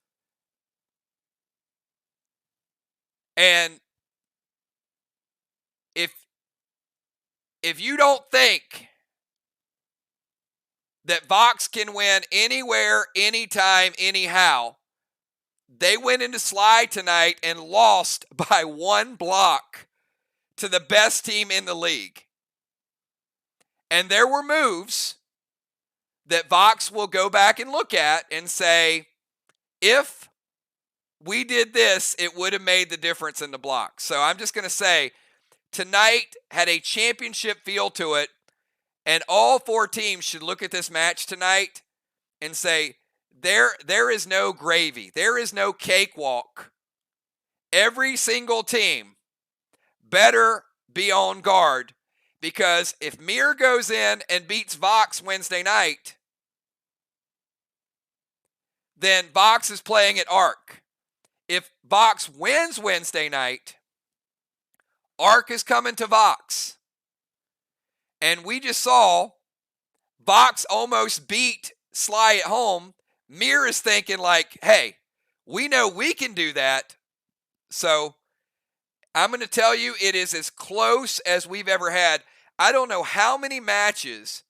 And if you don't think that VOX can win anywhere, anytime, anyhow, they went into SLY tonight and lost by one block to the best team in the league. And there were moves that VOX will go back and look at and say, if we did this, it would have made the difference in the block. So I'm just going to say, tonight had a championship feel to it, and all four teams should look at this match tonight and say, there is no gravy. There is no cakewalk. Every single team better be on guard, because if Mir goes in and beats VOX Wednesday night, then VOX is playing at ARC. If VOX wins Wednesday night, ARC is coming to VOX. And we just saw VOX almost beat SLY at home. Mir is thinking like, hey, we know we can do that. So I'm going to tell you, it is as close as we've ever had. I don't know how many matches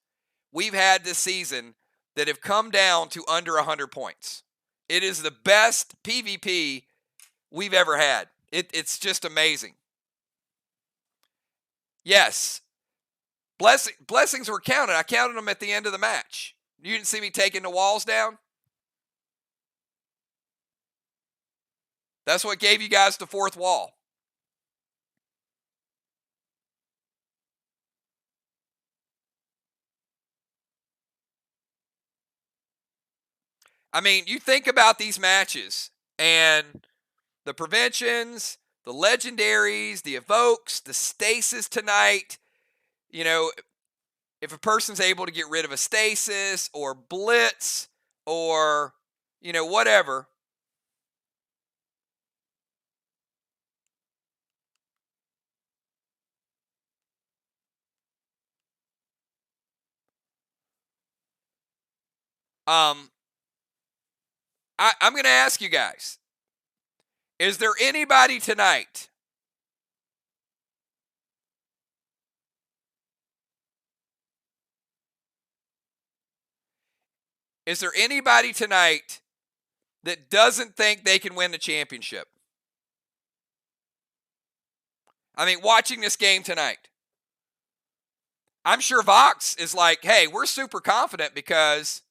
we've had this season that have come down to under 100 points. It is the best PvP we've ever had. It's just amazing. Yes, blessings were counted. I counted them at the end of the match. You didn't see me taking the walls down? That's what gave you guys the fourth wall. I mean, you think about these matches and the preventions, the legendaries, the evokes, the stasis tonight. You know, if a person's able to get rid of a stasis or blitz or, whatever. I'm going to ask you guys, is there anybody tonight that doesn't think they can win the championship? I mean, watching this game tonight, I'm sure VOX is like, hey, we're super confident because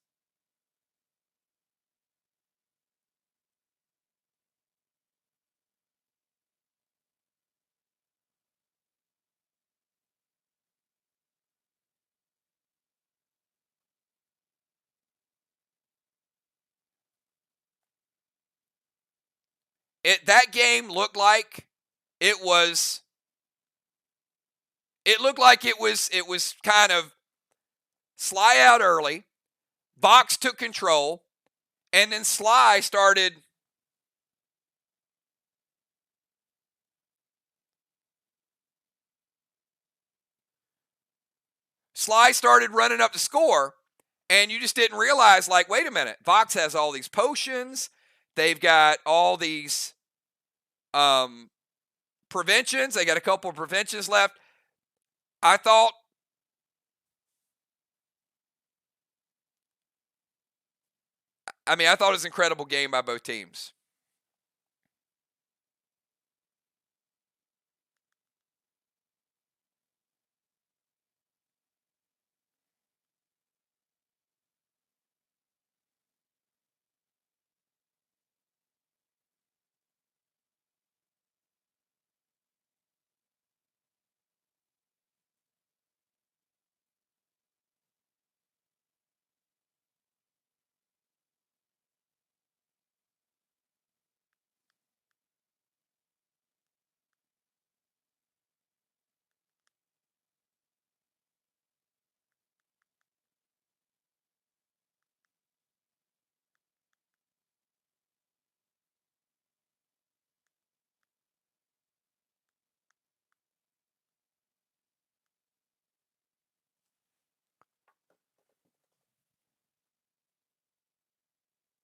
that game looked like it was kind of SLY out early. VOX took control, and then SLY started running up the score, and you just didn't realize, like, wait a minute, VOX has all these potions. They've got all these preventions. They got a couple of preventions left. I thought it was an incredible game by both teams.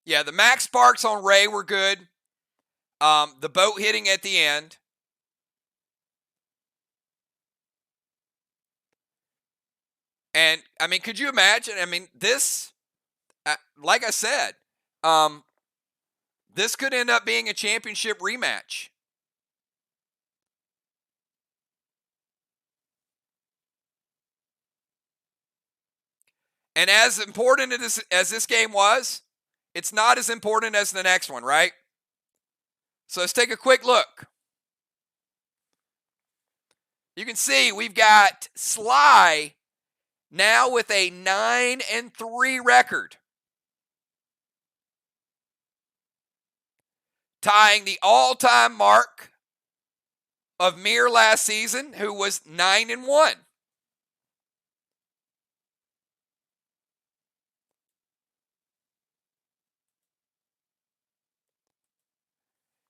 Yeah, the max sparks on Ray were good. The boat hitting at the end. And, I mean, could you imagine? I mean, this, like I said, this could end up being a championship rematch. And as important as this game was, it's not as important as the next one, right? So let's take a quick look. You can see we've got SLY now with a 9-3 record, tying the all-time mark of Mir last season, who was 9-1.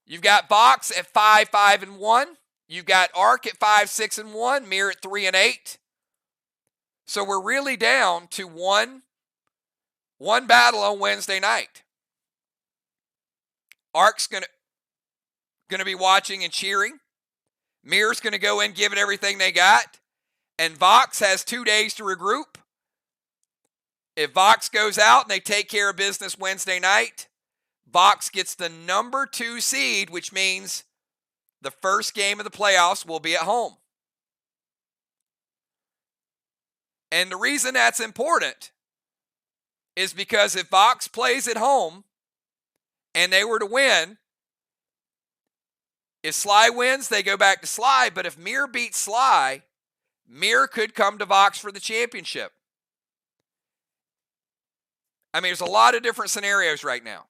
You've got VOX at 5-5-1. You've got Arc at 5-6-1. Mir at 3-8. So we're really down to one battle on Wednesday night. Arc's gonna be watching and cheering. Mir's gonna go in, give it everything they got, and VOX has 2 days to regroup. If VOX goes out and they take care of business Wednesday night, VOX gets the number 2 seed, which means the first game of the playoffs will be at home. And the reason that's important is because if VOX plays at home and they were to win, if SLY wins, they go back to SLY. But if Mir beats SLY, Mir could come to VOX for the championship. I mean, there's a lot of different scenarios right now.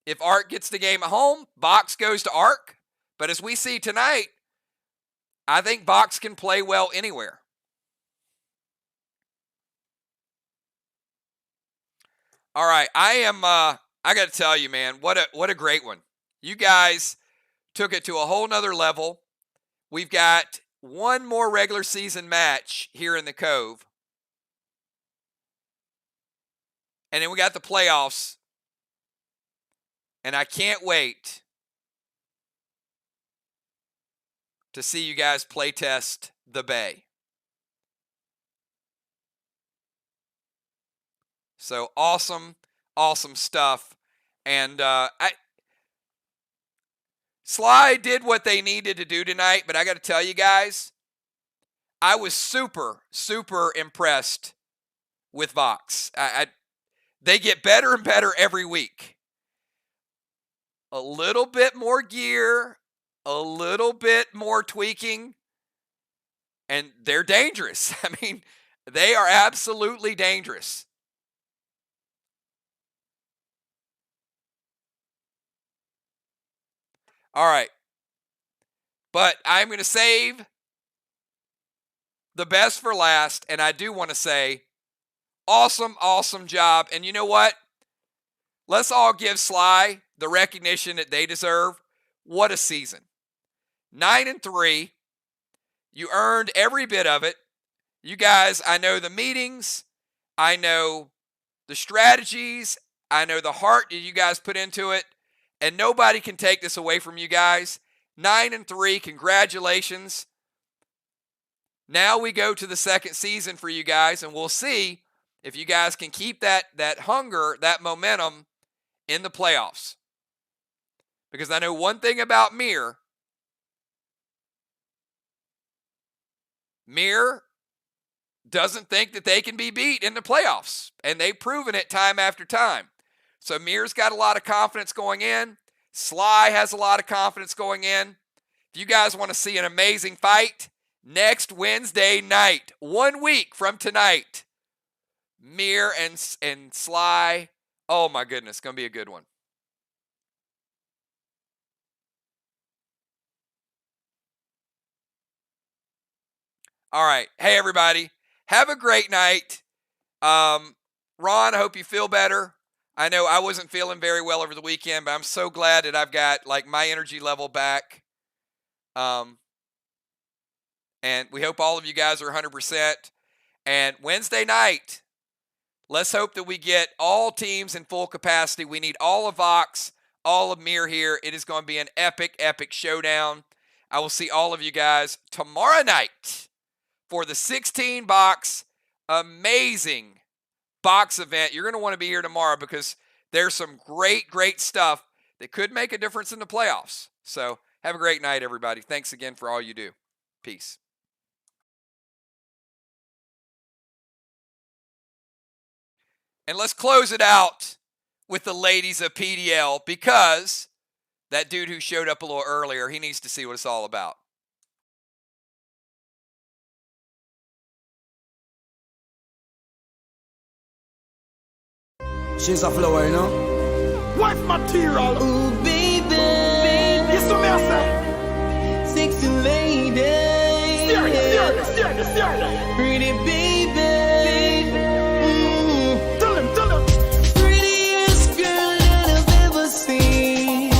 If Arc gets the game at home, VOX goes to Arc. But as we see tonight, I think VOX can play well anywhere. All right, I got to tell you, man, what a great one. You guys took it to a whole nother level. We've got one more regular season match here in the Cove. And then we got the playoffs. And I can't wait to see you guys play test the Bay. So awesome, awesome stuff. And SLY did what they needed to do tonight, but I got to tell you guys, I was super, super impressed with VOX. They get better and better every week. A little bit more gear, a little bit more tweaking, and they're dangerous. I mean, they are absolutely dangerous. All right. But I'm going to save the best for last, and I do want to say, awesome, awesome job. And you know what? Let's all give SLY the recognition that they deserve. What a season. 9-3. You earned every bit of it. You guys, I know the meetings. I know the strategies. I know the heart that you guys put into it. And nobody can take this away from you guys. 9-3. Congratulations. Now we go to the second season for you guys, and we'll see if you guys can keep that hunger, that momentum in the playoffs. Because I know one thing about Mir. Mir doesn't think that they can be beat in the playoffs. And they've proven it time after time. So Mir's got a lot of confidence going in. SLY has a lot of confidence going in. If you guys want to see an amazing fight, next Wednesday night, 1 week from tonight, Mir and SLY. Oh my goodness, it's going to be a good one. All right. Hey, everybody. Have a great night. Ron, I hope you feel better. I know I wasn't feeling very well over the weekend, but I'm so glad that I've got like my energy level back. And we hope all of you guys are 100%. And Wednesday night, let's hope that we get all teams in full capacity. We need all of VOX, all of Mir here. It is going to be an epic, epic showdown. I will see all of you guys tomorrow night for the 16-box amazing box event. You're going to want to be here tomorrow because there's some great, great stuff that could make a difference in the playoffs. So have a great night, everybody. Thanks again for all you do. Peace. And let's close it out with the ladies of PDL because that dude who showed up a little earlier, he needs to see what it's all about. She's a flower, you know? Wife material. Ooh, baby. Yes, to me, I say. Sexy lady. Steer. Pretty baby. Tell him. Prettiest girl that I've ever seen.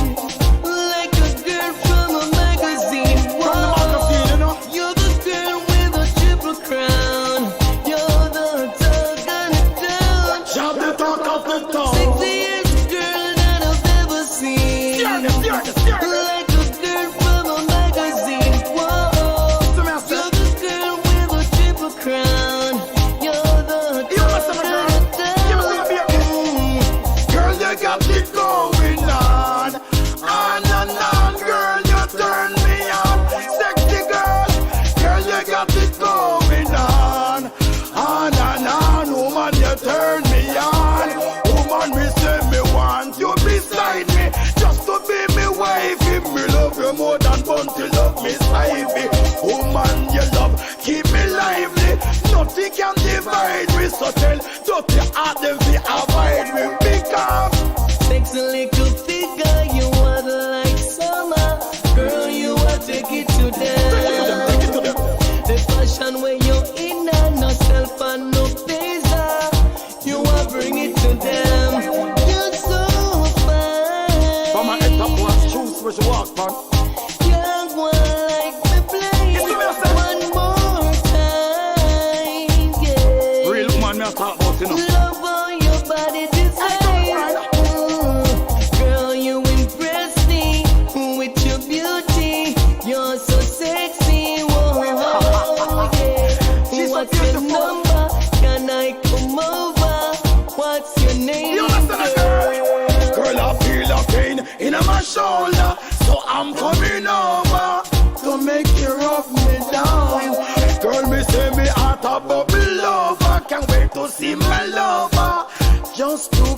Like a girl from a magazine. From the magazine, you know? You're the girl with a triple crown. You're the talk on the town. Shout the talk of the town. Sexiest girl that I've ever seen. Steer. Like a girl from a magazine. Whoa. To me, I say. You're the girl with a triple crown. You're the You must have a girl. You must have a baby. Girl, you got it going on. On, girl, you turn me on. Sexy girl, you got it going on. On, woman, you turn me on. Woman, me say me want you beside me, just to be me wifey. Me love you more than Bunty love me Ivy. Woman, you love, keep me lively. Nothing can divide me, so tell want no pizza. You want bring it to them. You're so fine. From my head top was shoes where she walk, man. Young one like me play. Yes, you will say. One more time, yeah. Real woman, me a talk about, you know. Love all your body desire. Girl, you impress me with your beauty. You're so sexy. Whoa, yeah. She's so What's your beautiful. number? Can I come over? What's your name? You understand, girl? Girl, I feel a pain in my shoulder, so I'm coming over to make you rub me down. Girl, me say me heart a bubble over. Can't wait to see my lover, just to